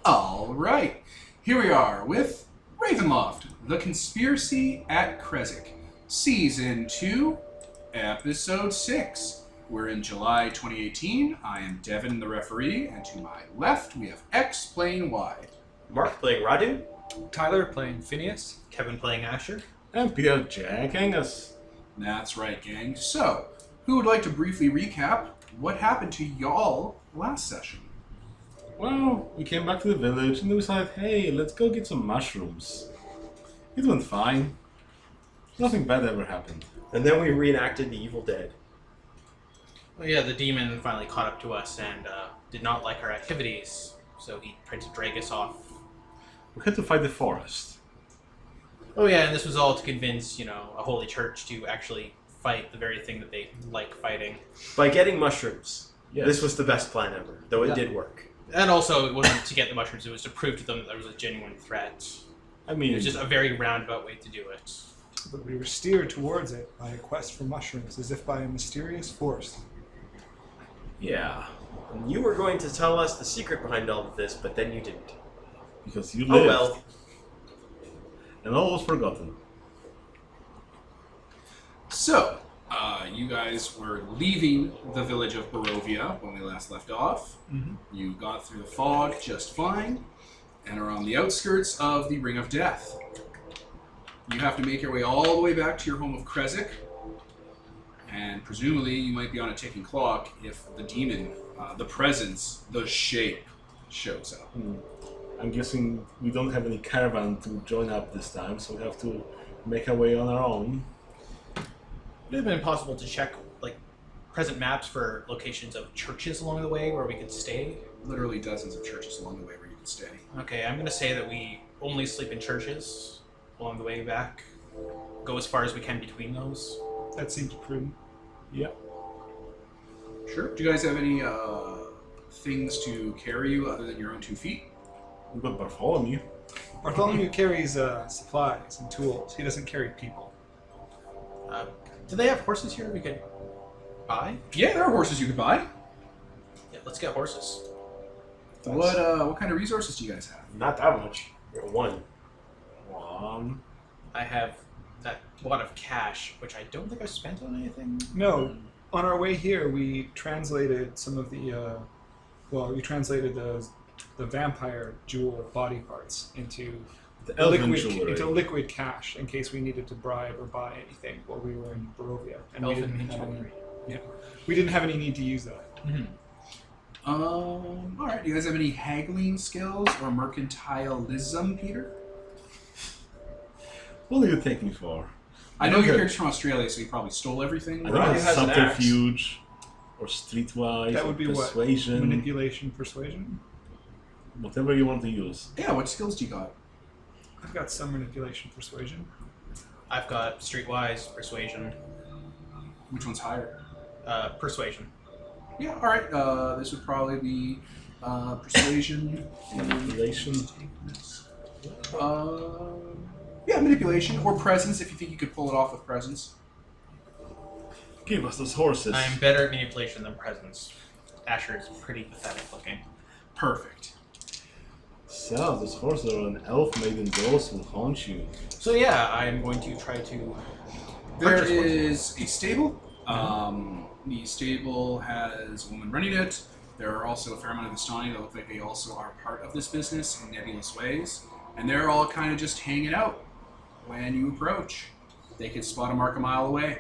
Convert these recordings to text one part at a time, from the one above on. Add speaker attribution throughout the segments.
Speaker 1: Alright, here we are with Ravenloft, The Conspiracy at Krezk, Season 2, Episode 6. We're in July 2018. I am Devin, the referee, and to my left we have X playing Y.
Speaker 2: Mark playing Radu.
Speaker 3: Tyler playing Phineas.
Speaker 2: Kevin playing Asher.
Speaker 4: And Peter jacking us.
Speaker 1: That's right, gang. So, who would like to briefly recap what happened to y'all last session?
Speaker 4: Well, we came back to the village and we decided, hey, let's go get some mushrooms. It went fine. Nothing bad ever happened.
Speaker 2: And then we reenacted the Evil Dead.
Speaker 5: Well, yeah, the demon finally caught up to us and did not like our activities, so he tried to drag us off.
Speaker 4: We had to fight the forest.
Speaker 5: Oh yeah, and this was all to convince, a holy church to actually fight the very thing that they like fighting.
Speaker 2: By getting mushrooms.
Speaker 4: Yes.
Speaker 2: This was the best plan ever, though it did work.
Speaker 5: And also, it wasn't to get the mushrooms, it was to prove to them that there was a genuine threat.
Speaker 4: I mean,
Speaker 5: It was just a very roundabout way to do it.
Speaker 3: But we were steered towards it by a quest for mushrooms, as if by a mysterious force.
Speaker 4: yeah,
Speaker 2: And you were going to tell us the secret behind all of this, but then you didn't.
Speaker 4: because you
Speaker 2: Oh
Speaker 4: lived.
Speaker 2: well.
Speaker 4: And all was forgotten.
Speaker 1: So, you guys were leaving the village of Barovia when we last left off.
Speaker 3: Mm-hmm.
Speaker 1: You got through the fog just fine, and are on the outskirts of the Ring of Death. You have to make your way all the way back to your home of Krezk, and presumably you might be on a ticking clock if the demon, the presence, the shape, shows up.
Speaker 4: I'm guessing we don't have any caravan to join up this time, so we have to make our way on our own.
Speaker 5: It would have been possible to check, present maps for locations of churches along the way where we could stay.
Speaker 1: Literally dozens of churches along the way where you can stay.
Speaker 5: Okay, I'm going to say that we only sleep in churches along the way back. Go as far as we can between those.
Speaker 3: That seems prudent.
Speaker 4: Yep.
Speaker 1: Sure. Do you guys have any things to carry you other than your own 2 feet?
Speaker 4: We've got Bartholomew.
Speaker 3: Bartholomew carries supplies and tools. He doesn't carry people.
Speaker 5: Do they have horses here we could buy?
Speaker 1: Yeah, there are horses you could buy.
Speaker 5: Yeah, let's get horses.
Speaker 1: What kind of resources do you guys have?
Speaker 2: Not that much. You're one.
Speaker 5: I have that lot of cash, which I don't think I spent on anything.
Speaker 3: No, on our way here, we translated some of the, we translated the vampire jewel body parts into liquid cash in case we needed to bribe or buy anything while we were in Barovia. And we didn't have any need to use that.
Speaker 5: Mm-hmm.
Speaker 1: Alright, do you guys have any haggling skills or mercantilism, Peter?
Speaker 4: What do you take me for?
Speaker 1: I know your character's from Australia, so you probably stole everything.
Speaker 2: Right. has an axe.
Speaker 4: Subterfuge, or streetwise,
Speaker 3: That would be
Speaker 4: persuasion,
Speaker 3: what? Manipulation, persuasion?
Speaker 4: whatever you want to use.
Speaker 1: Yeah, what skills do you got?
Speaker 3: I've got some manipulation, persuasion.
Speaker 5: I've got streetwise, persuasion.
Speaker 1: Which one's higher?
Speaker 5: Persuasion.
Speaker 1: Yeah, alright, this would probably be persuasion.
Speaker 4: Manipulation.
Speaker 1: Yeah, manipulation or presence if you think you could pull it off with presence.
Speaker 4: Give us those horses.
Speaker 5: I'm better at manipulation than presence. Asher is pretty pathetic looking.
Speaker 1: Perfect.
Speaker 4: So, those horses are an elf-maiden ghost will haunt you.
Speaker 5: So yeah, I'm going to try to
Speaker 1: There
Speaker 5: purchase horses.
Speaker 1: is a stable. The stable has a woman running it. There are also a fair amount of Vistani that look like they also are part of this business in nebulous ways. And they're all kind of just hanging out when you approach. They can spot a mark a mile away.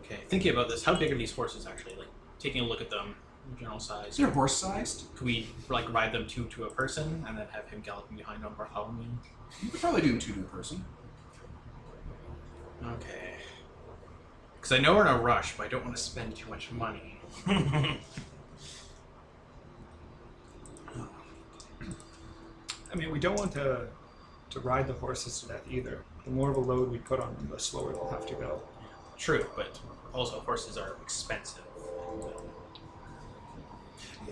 Speaker 5: Okay, thinking about this, how big are these horses actually? Taking a look at them, general size.
Speaker 1: They're horse-sized.
Speaker 5: Could we ride them two to a person and then have him galloping behind on Bartholomew?
Speaker 1: You could probably do them 2 to a person.
Speaker 5: Okay. Because I know we're in a rush, but I don't want to spend too much money.
Speaker 3: I mean, we don't want to ride the horses to death either. The more of a load we put on them, the slower they'll have to go.
Speaker 5: True, but also horses are expensive.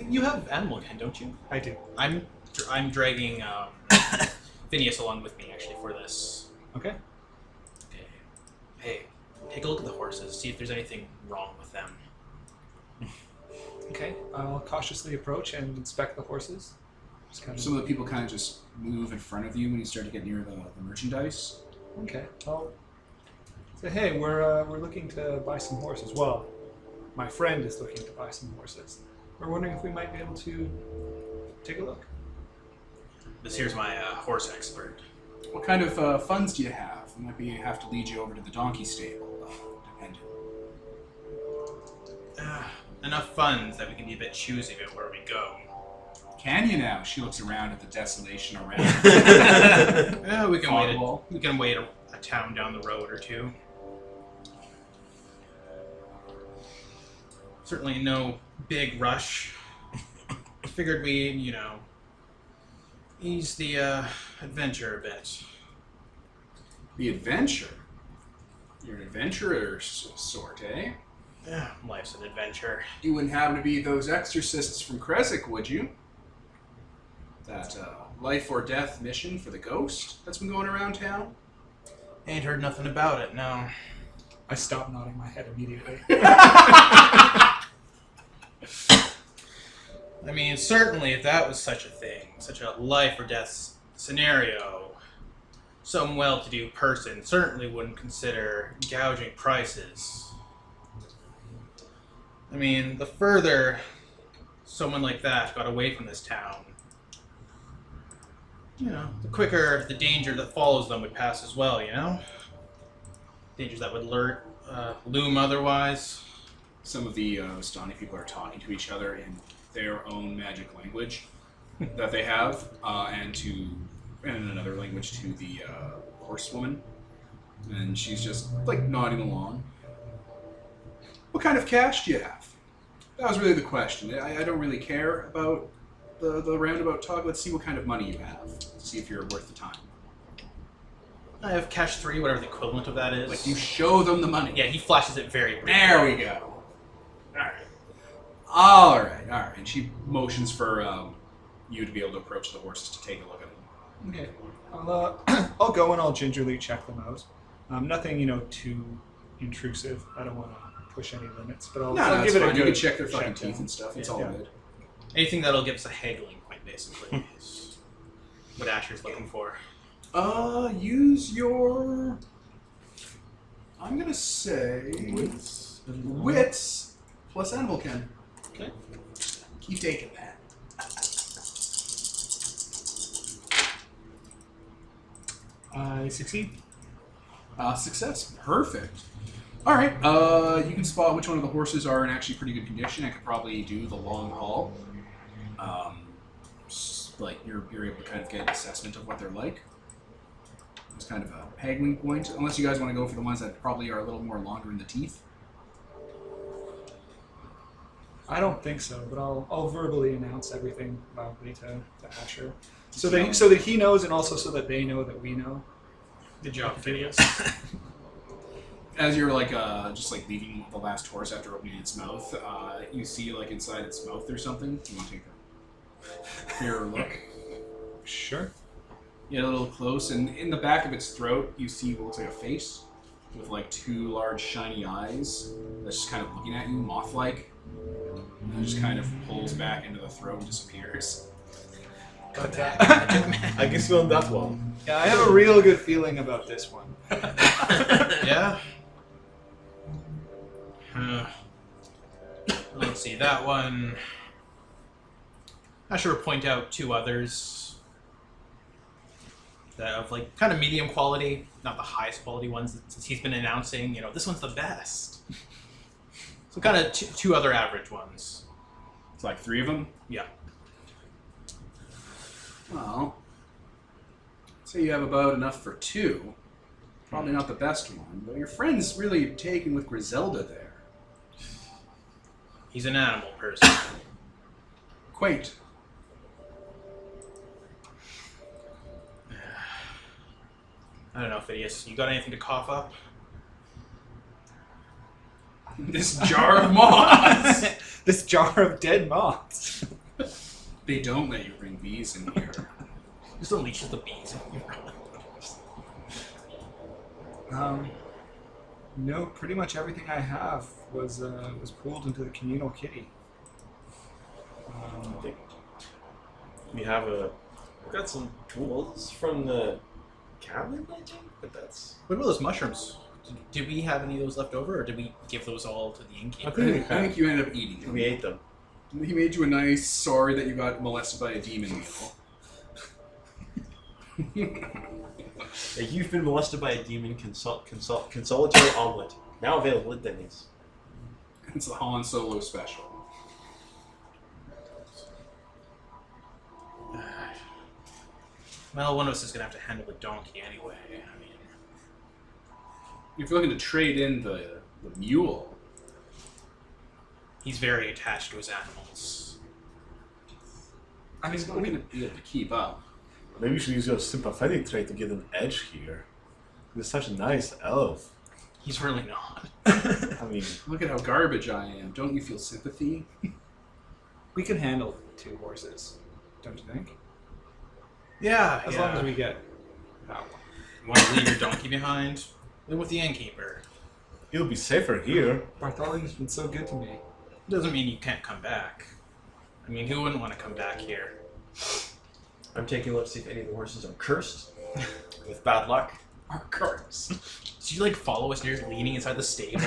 Speaker 5: You have animal ken, don't you?
Speaker 3: I do.
Speaker 5: I'm I'm dragging Phineas along with me, actually, for this.
Speaker 3: Okay.
Speaker 5: Okay. Hey, take a look at the horses. See if there's anything wrong with them.
Speaker 3: Okay. I'll cautiously approach and inspect the horses. Just kind
Speaker 1: Some of the people kind of just move in front of you when you start to get near the merchandise.
Speaker 3: Okay. I'll say, hey, we're looking to buy some horses. Well, my friend is looking to buy some horses. We're wondering if we might be able to take a look.
Speaker 5: This here's my horse expert.
Speaker 1: What kind of funds do you have? We might have to lead you over to the donkey stable, depending.
Speaker 5: Enough funds that we can be a bit choosy about where we go.
Speaker 1: Can you now? She looks around at the desolation around.
Speaker 5: Yeah, we can wait.
Speaker 1: Wall.
Speaker 5: We can wait a town down the road or two. Certainly no big rush. Figured we, ease the adventure a bit.
Speaker 1: The adventure? You're an adventurer sort, eh?
Speaker 5: Yeah, life's an adventure.
Speaker 1: You wouldn't happen to be those exorcists from Krezk, would you? That life or death mission for the ghost that's been going around town?
Speaker 5: Ain't heard nothing about it, no.
Speaker 3: I stop nodding my head immediately.
Speaker 5: I mean, certainly if that was such a thing, such a life or death scenario, some well-to-do person certainly wouldn't consider gouging prices. I mean, the further someone like that got away from this town, the quicker the danger that follows them would pass as well, Dangers that would loom otherwise.
Speaker 1: Some of the Stani people are talking to each other in their own magic language that they have, and in another language to the horsewoman. And she's just, nodding along. What kind of cash do you have? That was really the question. I don't really care about the roundabout talk. Let's see what kind of money you have. See if you're worth the time.
Speaker 5: I have cash 3, whatever the equivalent of that is.
Speaker 1: Like, you show them the money.
Speaker 5: Yeah, he flashes it very briefly.
Speaker 1: There we go. Alright. And she motions for you to be able to approach the horses to take a look at them.
Speaker 3: Okay. I'll go and I'll gingerly check them out. Nothing, too intrusive. I don't want to push any limits, but I'll give it a
Speaker 1: fine.
Speaker 3: good
Speaker 1: You can check their fucking
Speaker 3: check
Speaker 1: teeth
Speaker 3: down.
Speaker 1: and stuff. It's
Speaker 3: Yeah.
Speaker 1: all
Speaker 3: Yeah.
Speaker 1: good.
Speaker 5: Anything that'll give us a haggling point, basically, is what Asher's looking for.
Speaker 1: Use your... I'm gonna say... Wits plus animal ken.
Speaker 5: Okay.
Speaker 1: Keep taking that.
Speaker 3: I succeed.
Speaker 1: Success. Perfect. Alright, you can spot which one of the horses are in actually pretty good condition. I could probably do the long haul. You're able to kind of get an assessment of what they're like. It's kind of a haggling point, unless you guys want to go for the ones that probably are a little more longer in the teeth.
Speaker 3: I don't think so, but I'll verbally announce everything loudly to Asher, so that he knows, and also so that they know that we know.
Speaker 5: Good job, Phineas.
Speaker 1: As you're just leaving the last horse after opening its mouth, you see inside its mouth there's something. You want to take a clearer look?
Speaker 3: Sure.
Speaker 1: You get a little close, and in the back of its throat, you see what looks like a face with two large shiny eyes that's just kind of looking at you, moth-like, and it just kind of pulls back into the throat and disappears.
Speaker 4: I guess you on that one.
Speaker 3: Yeah, I have a real good feeling about this one.
Speaker 5: Yeah? Let's see, that one... I should point out 2 others that of kind of medium quality, not the highest quality ones since he's been announcing, this one's the best. So kind of 2 other average ones.
Speaker 1: It's 3 of them?
Speaker 5: Yeah.
Speaker 1: Well, say you have about enough for 2. Probably not the best one, but your friend's really taken with Griselda there.
Speaker 5: He's an animal person.
Speaker 1: Quite.
Speaker 5: I don't know, Phineas. You got anything to cough up?
Speaker 1: This jar of moths!
Speaker 3: This jar of dead moths.
Speaker 1: They don't let you bring bees in here.
Speaker 5: Just unleashes the bees.
Speaker 3: No, pretty much everything I have was pooled into the communal kitty.
Speaker 2: I think we have we've got some tools from the cabin, I think, but that's...
Speaker 5: What about those mushrooms? Did we have any of those left over, or did we give those all to the innkeeper?
Speaker 1: I think you ended up eating them.
Speaker 2: We ate them.
Speaker 1: He made you a nice sorry that you got molested by a demon meal.
Speaker 2: You've been molested by a demon consolatory omelet. Now available at Denny's.
Speaker 1: It's the Han Solo special.
Speaker 5: Well, one of us is going to have to handle the donkey anyway. I mean,
Speaker 1: If you're looking to trade in the mule,
Speaker 5: he's very attached to his animals.
Speaker 3: I mean,
Speaker 1: he's not going to be able to keep up.
Speaker 4: Maybe you should use your sympathetic trait to get an edge here. He's such a nice elf.
Speaker 5: He's really not.
Speaker 4: I mean,
Speaker 1: Look at how garbage I am. Don't you feel sympathy?
Speaker 3: we can handle 2 horses, don't you think?
Speaker 5: Yeah,
Speaker 3: As long as we get that one.
Speaker 5: You want to leave your donkey behind? Live with the innkeeper.
Speaker 4: it'll be safer here.
Speaker 3: Bartholomew's been so good to me.
Speaker 5: Doesn't mean you can't come back. I mean, who wouldn't want to come back here?
Speaker 2: I'm taking a look to see if any of the horses are cursed with bad luck.
Speaker 1: Our cards.
Speaker 5: Did you like follow us near leaning inside the stable?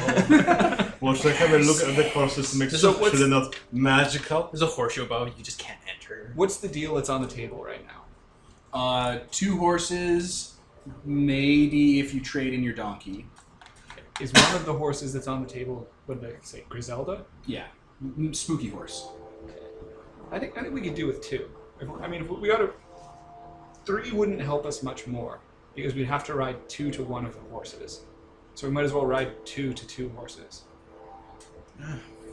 Speaker 4: Well, should I have a look at the horses to make
Speaker 5: So
Speaker 4: sure
Speaker 5: what's-
Speaker 4: they're not magical?
Speaker 5: There's a horseshoe above you just can't enter.
Speaker 3: What's the deal that's on the table right now?
Speaker 1: 2 horses, maybe if you trade in your donkey.
Speaker 3: Is one of the horses that's on the table, what did I say, Griselda?
Speaker 1: Yeah, spooky horse.
Speaker 3: I think we could do with 2. If we got 3 wouldn't help us much more because we'd have to ride 2 to one of the horses. So we might as well ride 2 to 2 horses.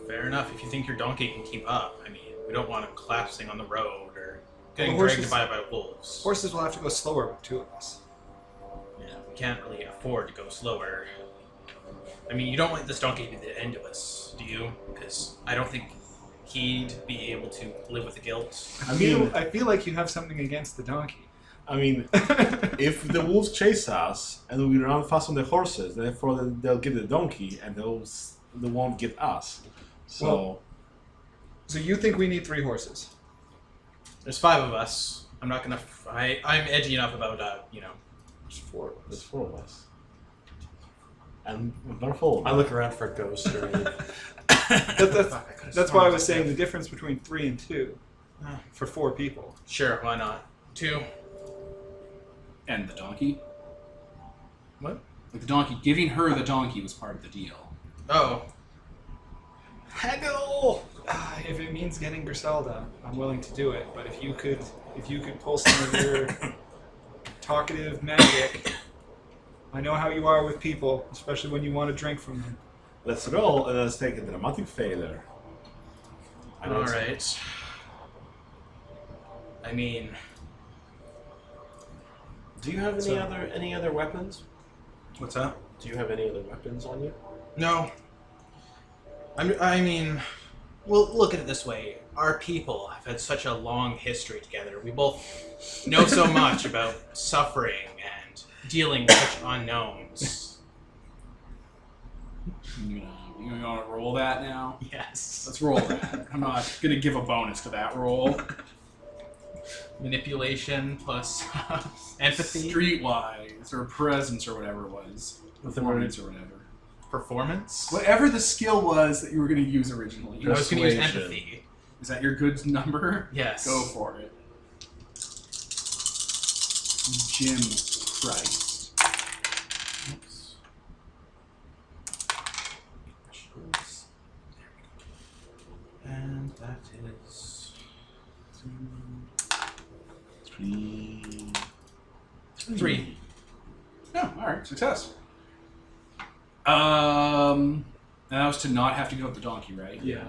Speaker 5: Fair enough. If you think your donkey can keep up, I mean, we don't want him collapsing on the road or getting
Speaker 3: Well,
Speaker 5: dragged
Speaker 3: horses-
Speaker 5: by wolves.
Speaker 3: Horses will have to go slower with 2 of us.
Speaker 5: Yeah, we can't really afford to go slower. I mean, you don't want this donkey to be the end of us, do you? Because I don't think he'd be able to live with the guilt.
Speaker 4: I mean,
Speaker 3: I feel like you have something against the donkey.
Speaker 4: I mean, if the wolves chase us and we run fast on the horses, therefore they'll get the donkey and they won't get us. So,
Speaker 3: Well- So you think we need 3 horses?
Speaker 5: There's 5 of us. I'm not gonna. I'm edgy enough about
Speaker 3: There's 4 of
Speaker 4: there's
Speaker 3: us.
Speaker 4: 4 of us. And we're full.
Speaker 2: I look around for a ghost or anything.
Speaker 3: That's why I was saying the difference between 3 and 2 for 4 people.
Speaker 5: Sure, why not? 2.
Speaker 1: And the donkey?
Speaker 5: What?
Speaker 1: Like the donkey, giving her the donkey was part of the deal.
Speaker 5: Oh.
Speaker 2: Haggle!
Speaker 3: If it means getting Griselda, I'm willing to do it. But if you could pull some of your talkative magic, I know how you are with people, especially when you want to drink from them.
Speaker 4: Let's roll and let's take a dramatic failure.
Speaker 5: All right. I mean,
Speaker 2: Do you have any other weapons?
Speaker 5: what's that?
Speaker 2: Do you have any other weapons on you?
Speaker 5: No. I mean, well, look at it this way. Our people have had such a long history together. We both know so much about suffering and dealing with such unknowns.
Speaker 1: You want to roll that now?
Speaker 5: Yes.
Speaker 1: Let's roll that. I'm not going to give a bonus to that roll.
Speaker 5: Manipulation plus empathy.
Speaker 1: Streetwise, or presence, or whatever it was. Performance, or whatever.
Speaker 5: Performance.
Speaker 1: Whatever the skill was that you were going to use originally.
Speaker 5: I was going to use
Speaker 4: Persuasion.
Speaker 5: empathy.
Speaker 1: Is that your good number?
Speaker 5: Yes.
Speaker 1: Go for it. Jim Christ.
Speaker 5: Oops. And that is 3.
Speaker 1: Oh, alright, success. And that was to not have to give up the donkey, right?
Speaker 3: Yeah.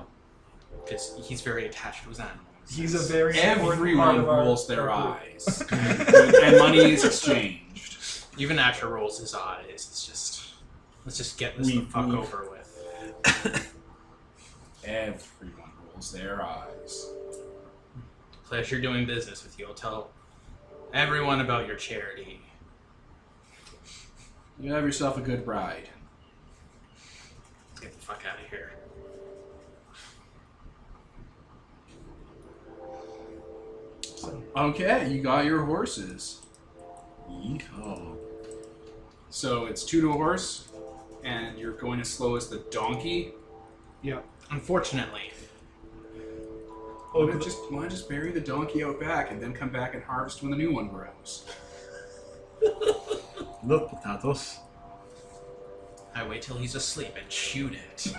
Speaker 5: Because he's very attached to his animals.
Speaker 3: He's a very important part
Speaker 1: Everyone
Speaker 3: of our
Speaker 1: rolls their
Speaker 3: group.
Speaker 1: eyes. And money is exchanged.
Speaker 5: Even Asher rolls his eyes. It's just, let's just get this the fuck over with.
Speaker 1: Everyone rolls their eyes.
Speaker 5: Pleasure doing business with you. I'll tell everyone about your charity.
Speaker 1: You have yourself a good ride.
Speaker 5: Let's get the fuck out of here.
Speaker 1: Okay, you got your horses.
Speaker 4: Yeehaw.
Speaker 1: So it's 2 to a horse, and you're going as slow as the donkey.
Speaker 3: Yeah.
Speaker 5: Unfortunately.
Speaker 1: Why not just bury the donkey out back and then come back and harvest when the new one grows?
Speaker 4: Not potatoes.
Speaker 5: I wait till he's asleep and shoot it.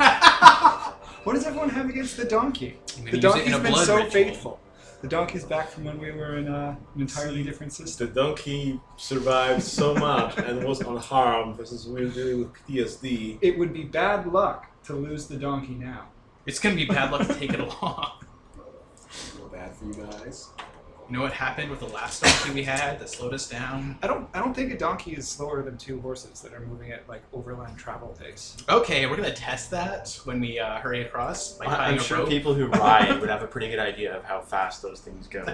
Speaker 3: What does everyone have against the donkey?
Speaker 5: I'm
Speaker 3: The
Speaker 5: gonna use it in
Speaker 3: donkey's
Speaker 5: a
Speaker 3: been
Speaker 5: blood
Speaker 3: so
Speaker 5: ritual.
Speaker 3: faithful. The donkey's back from when we were in an entirely different
Speaker 4: The
Speaker 3: system.
Speaker 4: donkey survived so much and was unharmed versus we're dealing with PTSD.
Speaker 3: It would be bad luck to lose the donkey now.
Speaker 5: It's gonna be bad luck to take it along.
Speaker 1: Feel bad for you guys.
Speaker 5: You know what happened with the last donkey we had that slowed us down?
Speaker 3: I don't think a donkey is slower than 2 horses that are moving at like overland travel pace.
Speaker 5: Okay, we're gonna test that when we hurry across by tying
Speaker 2: I'm
Speaker 5: a
Speaker 2: sure
Speaker 5: rope.
Speaker 2: people who ride would have a pretty good idea of how fast those things go.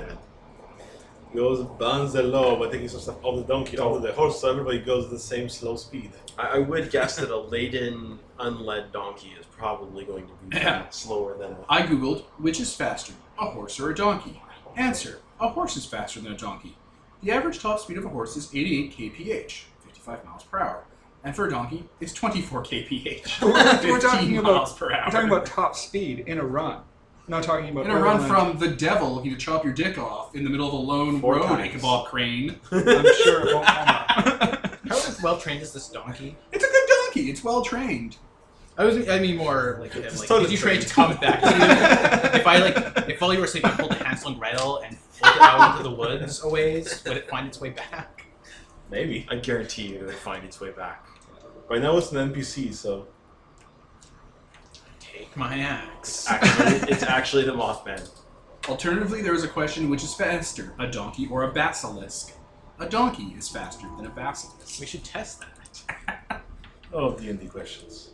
Speaker 4: Goes bans the law by taking some stuff off the donkey onto the horse, so everybody goes the same slow speed.
Speaker 2: I would guess that a laden, unled donkey is probably going to be
Speaker 1: Yeah.
Speaker 2: slower than a...
Speaker 1: I googled, which is faster, a horse or a donkey? Answer, a horse is faster than a donkey. The average top speed of a horse is 88 kph, 55 miles per hour. And for a donkey, it's 24 kph,
Speaker 3: We're
Speaker 1: 15 miles per hour.
Speaker 3: We're talking about top speed in a run. We're not talking about
Speaker 1: In a run
Speaker 3: overland.
Speaker 1: from the devil, you to chop your dick off in the middle of a lone
Speaker 4: 4
Speaker 1: road,
Speaker 4: times.
Speaker 1: Ichabod Crane.
Speaker 3: I'm sure it won't come up.
Speaker 5: How well trained is this donkey?
Speaker 1: It's a good donkey. It's well trained.
Speaker 5: I mean more like,
Speaker 4: It's
Speaker 5: like
Speaker 4: totally
Speaker 5: did you train to
Speaker 4: trained.
Speaker 5: come back? If while you were asleep I pulled the Hansel and Gretel and pulled it out into the woods a ways, would it find its way back?
Speaker 4: Maybe.
Speaker 2: I guarantee you it would find its way back.
Speaker 4: Right now it's an NPC, so...
Speaker 5: Take my axe.
Speaker 2: It's actually the Mothman.
Speaker 1: Alternatively, there is a question which is faster, a donkey or a basilisk. A donkey is faster than a basilisk.
Speaker 5: We should test that.
Speaker 4: Oh, D&D questions.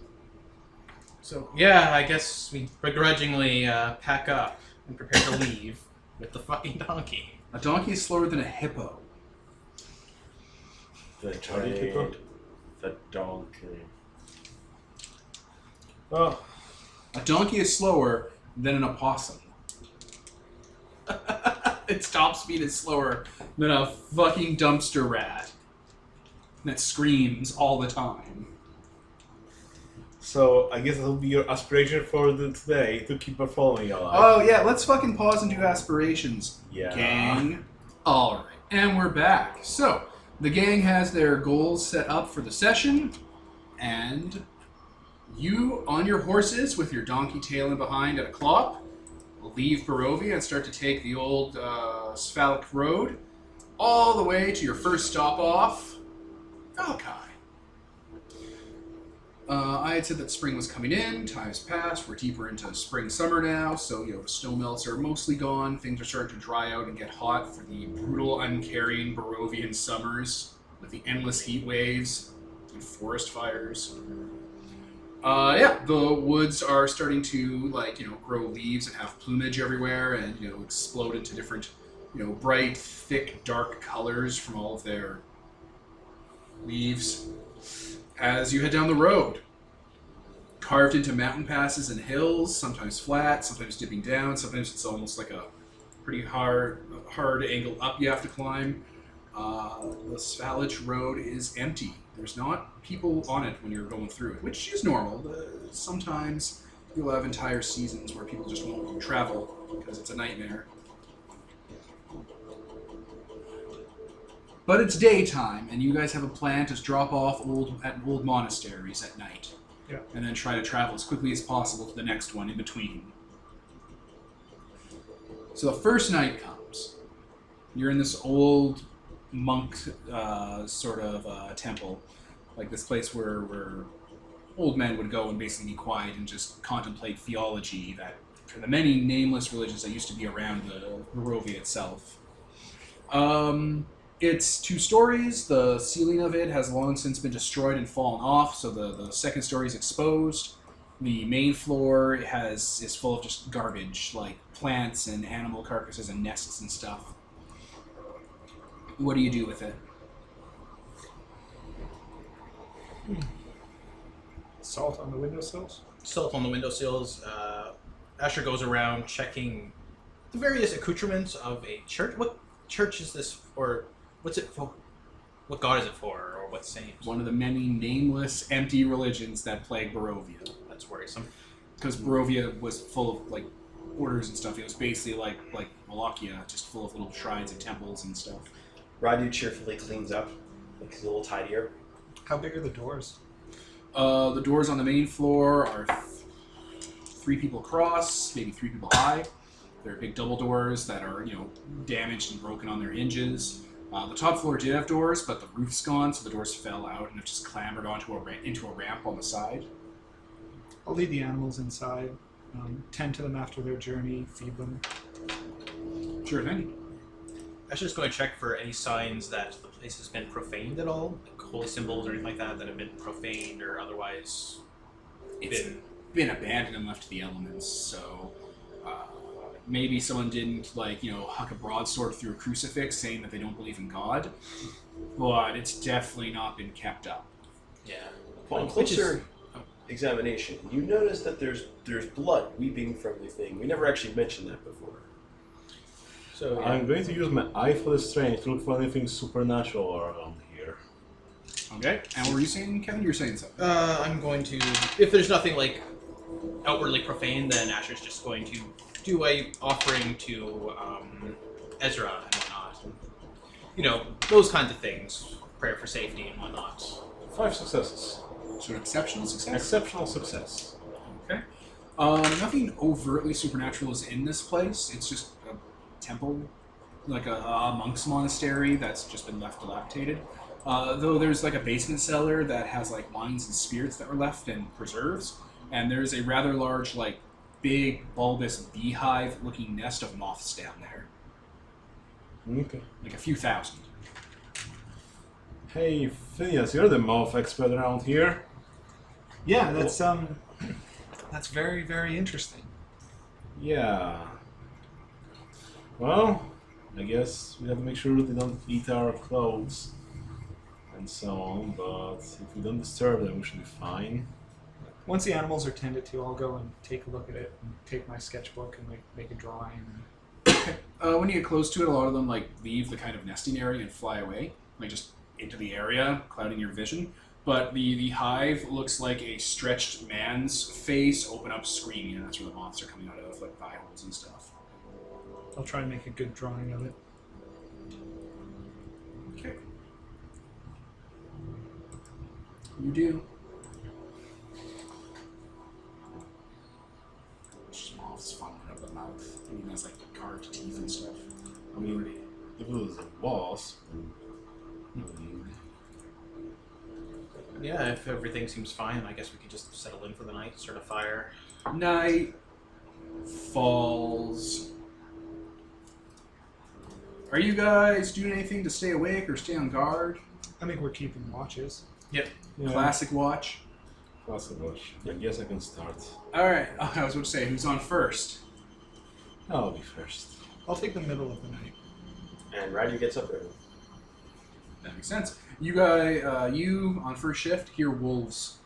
Speaker 5: So yeah, I guess we begrudgingly pack up and prepare to leave with the fucking donkey.
Speaker 1: A donkey is slower than a hippo.
Speaker 4: The Charlie Hippo?
Speaker 2: The donkey.
Speaker 4: Oh,
Speaker 1: A donkey is slower than an opossum. Its top speed is slower than a fucking dumpster rat that screams all the time.
Speaker 4: so I guess that'll be your aspiration for today, to keep on following you alive.
Speaker 1: Oh yeah, let's fucking pause and do aspirations.
Speaker 4: Yeah.
Speaker 1: Gang. Alright, and we're back. So, the gang has their goals set up for the session, and you, on your horses, with your donkey tailing behind at a clop, will leave Barovia and start to take the old Sphalic Road all the way to your first stop off, Valkai. I had said that spring was coming in, time's passed, we're deeper into spring-summer now, so the snow melts are mostly gone, things are starting to dry out and get hot for the brutal, uncaring Barovian summers, with the endless heat waves and forest fires. The woods are starting to, grow leaves and have plumage everywhere and, explode into different, bright, thick, dark colors from all of their leaves. As you head down the road, carved into mountain passes and hills, sometimes flat, sometimes dipping down, sometimes it's almost like a pretty hard angle up you have to climb. The Svalich Road is empty. There's not people on it when you're going through it, which is normal. Sometimes you'll have entire seasons where people just won't travel because it's a nightmare. But it's daytime, and you guys have a plan to drop off at old monasteries at night.
Speaker 3: Yeah.
Speaker 1: And then try to travel as quickly as possible to the next one in between. So the first night comes. You're in this old monk temple, like this place where old men would go and basically be quiet and just contemplate theology that for the many nameless religions that used to be around the Barovia itself. It's 2 stories. The ceiling of it has long since been destroyed and fallen off, so the second story is exposed. The main floor is full of just garbage, like plants and animal carcasses and nests and stuff. What do you do with it?
Speaker 3: Salt on the windowsills.
Speaker 5: Salt on the windowsills. Asher goes around checking the various accoutrements of a church. What church is this, or what's it for? What god is it for, or what saint?
Speaker 1: One of the many nameless, empty religions that plague Barovia.
Speaker 5: That's worrisome.
Speaker 1: Because Barovia was full of like orders and stuff. It was basically like Wallachia, just full of little shrines and temples and stuff.
Speaker 2: Radu cheerfully cleans up, makes it a little tidier.
Speaker 3: How big are the doors?
Speaker 1: The doors on the main floor are 3 people across, maybe 3 people high. They're big double doors that are, damaged and broken on their hinges. The top floor did have doors, but the roof's gone, so the doors fell out and have just clambered into a ramp on the side.
Speaker 3: I'll lead the animals inside, tend to them after their journey, feed them.
Speaker 1: Sure thing.
Speaker 5: Asher's going to check for any signs that the place has been profaned at all, like holy symbols or anything like that have been profaned or otherwise
Speaker 1: been abandoned and left to the elements, so maybe someone didn't huck a broadsword through a crucifix saying that they don't believe in God, but it's definitely not been kept up.
Speaker 5: Yeah.
Speaker 2: Upon closer examination, you notice that there's blood weeping from the thing. We never actually mentioned that before. So yeah.
Speaker 4: I'm going to use my eye for the strange to look for anything supernatural around here.
Speaker 1: Okay, and what were you saying, Kevin? You were saying something.
Speaker 5: I'm going to, if there's nothing outwardly profane, then Asher's just going to do a offering to Ezra and whatnot. Those kinds of things. Prayer for safety and whatnot.
Speaker 4: 5 successes.
Speaker 1: So an exceptional success?
Speaker 4: Exceptional success.
Speaker 1: Okay. Nothing overtly supernatural is in this place. It's just a temple, like a monk's monastery that's just been left dilapidated. Though there's a basement cellar that has wines and spirits that were left and preserves. And there's a rather large, big, bulbous, beehive-looking nest of moths down there.
Speaker 4: Okay.
Speaker 1: A few thousand.
Speaker 4: Hey, Phineas, you're the moth expert around here.
Speaker 3: Yeah, that's very, very interesting.
Speaker 4: Yeah. Well, I guess we have to make sure that they don't eat our clothes and so on, but if we don't disturb them, we should be fine.
Speaker 3: Once the animals are tended to, I'll go and take a look at it and take my sketchbook and make a drawing.
Speaker 1: When you get close to it, a lot of them leave the kind of nesting area and fly away, just into the area, clouding your vision. But the hive looks like a stretched man's face open up screaming, and that's where the moths are coming out of, thigh holes and stuff.
Speaker 3: I'll try and make a good drawing of it.
Speaker 1: Okay. You do. Just moths falling out of the mouth. I mean, that's carved teeth and stuff.
Speaker 4: I mean, if it was a boss,
Speaker 5: Yeah, if everything seems fine, I guess we could just settle in for the night, start a fire.
Speaker 1: Night falls. Are you guys doing anything to stay awake or stay on guard?
Speaker 3: I think we're keeping watches.
Speaker 5: Yep.
Speaker 4: yeah.
Speaker 1: Classic watch.
Speaker 4: Classic watch. I guess I can start.
Speaker 1: Alright, I was about to say, who's on first?
Speaker 4: I'll be first.
Speaker 3: I'll take the middle of the night.
Speaker 2: And Radu gets up early.
Speaker 1: That makes sense. You guys, you on first shift hear wolves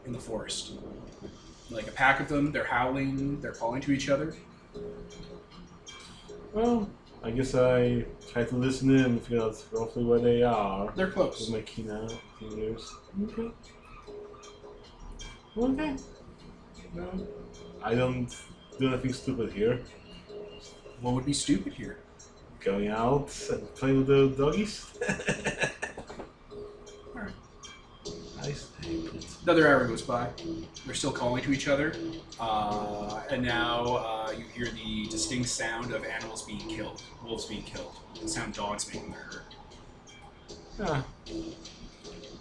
Speaker 1: in the forest. A pack of them, they're howling, they're calling to each other.
Speaker 4: Well, I guess I try to listen in and figure out roughly where they are.
Speaker 1: They're close.
Speaker 4: With my keen ears. Okay. Okay. No, I don't do anything stupid here.
Speaker 1: What would be stupid here?
Speaker 4: Going out and playing with the doggies.
Speaker 1: Alright.
Speaker 4: I stay put.
Speaker 1: Another hour goes by. They're still calling to each other. And now you hear the distinct sound of animals being killed. Wolves being killed. The sound dogs making their hurt.
Speaker 4: Ah.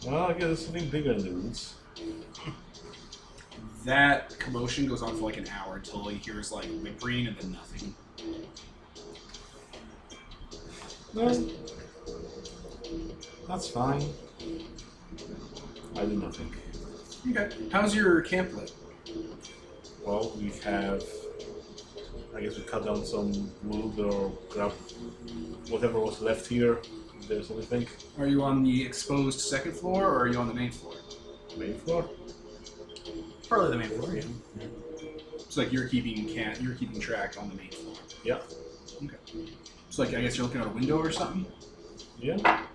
Speaker 4: Well, I guess there's something bigger in the roots.
Speaker 1: That commotion goes on for an hour until you hear whimpering and then nothing.
Speaker 4: No. That's fine. I do nothing.
Speaker 1: Okay. How's your camp lit?
Speaker 4: Well, we have. I guess we cut down some wood or grab whatever was left here. If there's anything.
Speaker 1: Are you on the exposed second floor, or are you on the main floor?
Speaker 4: Main floor.
Speaker 5: Probably the main floor. Yeah.
Speaker 1: It's like you're keeping track on the main floor.
Speaker 4: Yeah.
Speaker 1: Okay. So like I guess you're looking out a window or something.
Speaker 4: Yeah.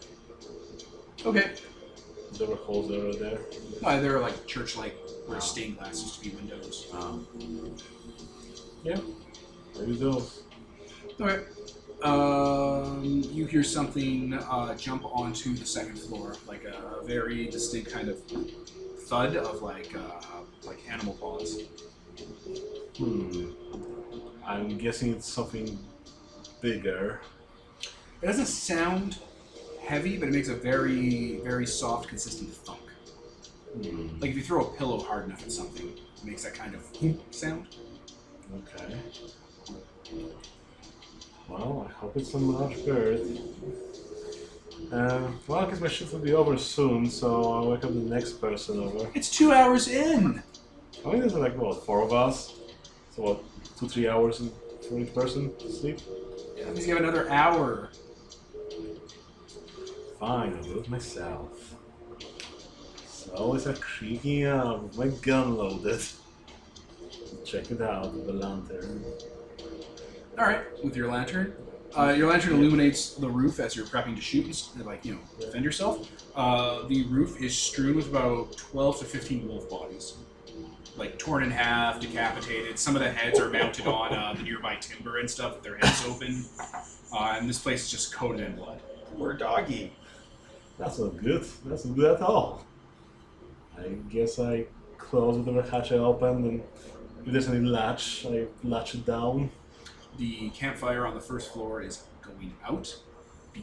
Speaker 1: Okay.
Speaker 4: There were holes there.
Speaker 1: They're like church-like, where stained glass used to be windows.
Speaker 4: Yeah. Maybe those.
Speaker 1: Okay. You hear something jump onto the second floor, like a very distinct kind of thud of like animal paws.
Speaker 4: I'm guessing it's something bigger.
Speaker 1: It doesn't sound heavy, but it makes a very, very soft, consistent thunk. Like if you throw a pillow hard enough at something, it makes that kind of sound.
Speaker 4: Okay. Well, I hope it's a large bird. Well, I guess my shift will be over soon, so I'll wake up the next person over.
Speaker 1: It's 2 hours in!
Speaker 4: I mean, there's like, what, 4 of us? So what, 2-3 hours for each person to sleep?
Speaker 1: Yeah, that means you have another hour.
Speaker 4: Fine, I'll do it myself. So it's a creaking up with my gun loaded. Check it out with the lantern.
Speaker 1: Alright, with your lantern. Your lantern illuminates the roof as you're prepping to shoot and, defend yourself. The roof is strewn with about 12 to 15 wolf bodies. Like, torn in half, decapitated. Some of the heads are mounted on the nearby timber and stuff with their heads open. And this place is just coated in blood.
Speaker 2: Poor doggy.
Speaker 4: That's not good. That's not good at all. I guess I close whatever hatch I opened, and if there's any latch, I latch it down.
Speaker 1: The campfire on the first floor is going out,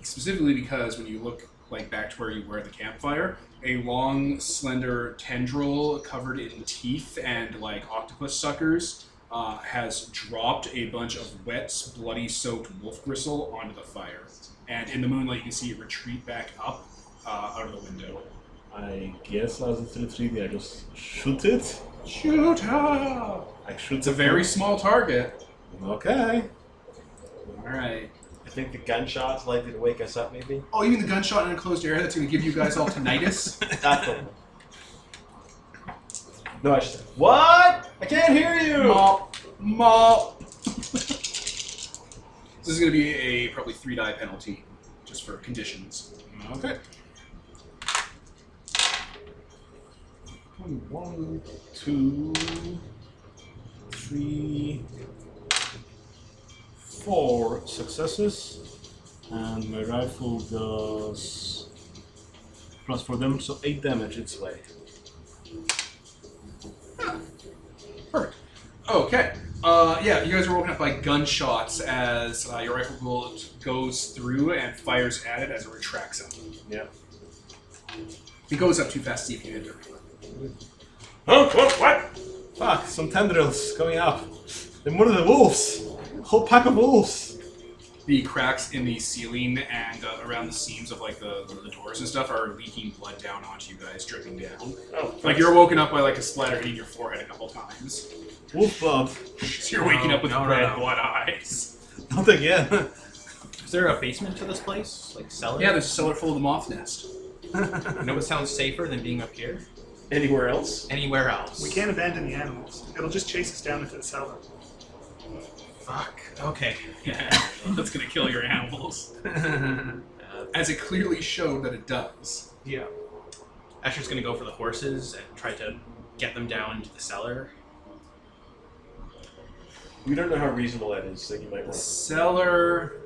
Speaker 1: specifically because when you look back to where you were at the campfire, a long, slender tendril covered in teeth and octopus suckers has dropped a bunch of wet, bloody-soaked wolf gristle onto the fire. And in the moonlight, you can see it retreat back up out of the window.
Speaker 4: I guess as it's retreating, I just shoot it.
Speaker 1: Shoot her!
Speaker 4: I shoot
Speaker 1: It's a very small target.
Speaker 4: Okay.
Speaker 1: Alright.
Speaker 2: I think the gunshot's likely to wake us up, maybe?
Speaker 1: Oh, you mean the gunshot in an enclosed area that's going to give you guys all tinnitus?
Speaker 2: That's the one. No, I just said, what? I can't hear you!
Speaker 1: Mop. Mop. This is going to be a probably 3-die penalty, just for conditions.
Speaker 4: Okay. 1, 2, 3, 4 successes, and my rifle does plus for them, so 8 damage its way.
Speaker 1: Perfect. Okay. Yeah, you guys are woken up by gunshots as your rifle bullet goes through and fires at it as it retracts up.
Speaker 4: Yeah.
Speaker 1: It goes up too fast to see if you hit it.
Speaker 4: Oh, what? Fuck, some tendrils coming up. They murdered the wolves. A whole pack of wolves.
Speaker 1: The cracks in the ceiling and around the seams of the doors and stuff are leaking blood down onto you guys, dripping down.
Speaker 4: Oh,
Speaker 1: You're woken up by a splatter hitting your forehead a couple times.
Speaker 4: wolf blood.
Speaker 1: So you're waking up with red blood eyes.
Speaker 4: Not again.
Speaker 5: Is there a basement to this place? Like cellar?
Speaker 1: Yeah, there's a cellar full of the moth nest.
Speaker 5: You know what sounds safer than being up here?
Speaker 2: Anywhere else?
Speaker 5: Anywhere else.
Speaker 3: We can't abandon the animals. It'll just chase us down into the cellar.
Speaker 5: Fuck. Okay.
Speaker 1: Yeah, that's gonna kill your animals. As it clearly showed that it does.
Speaker 3: Yeah.
Speaker 5: Asher's gonna go for the horses and try to get them down into the cellar.
Speaker 2: We don't know how reasonable that is, so you might want to...
Speaker 1: Cellar.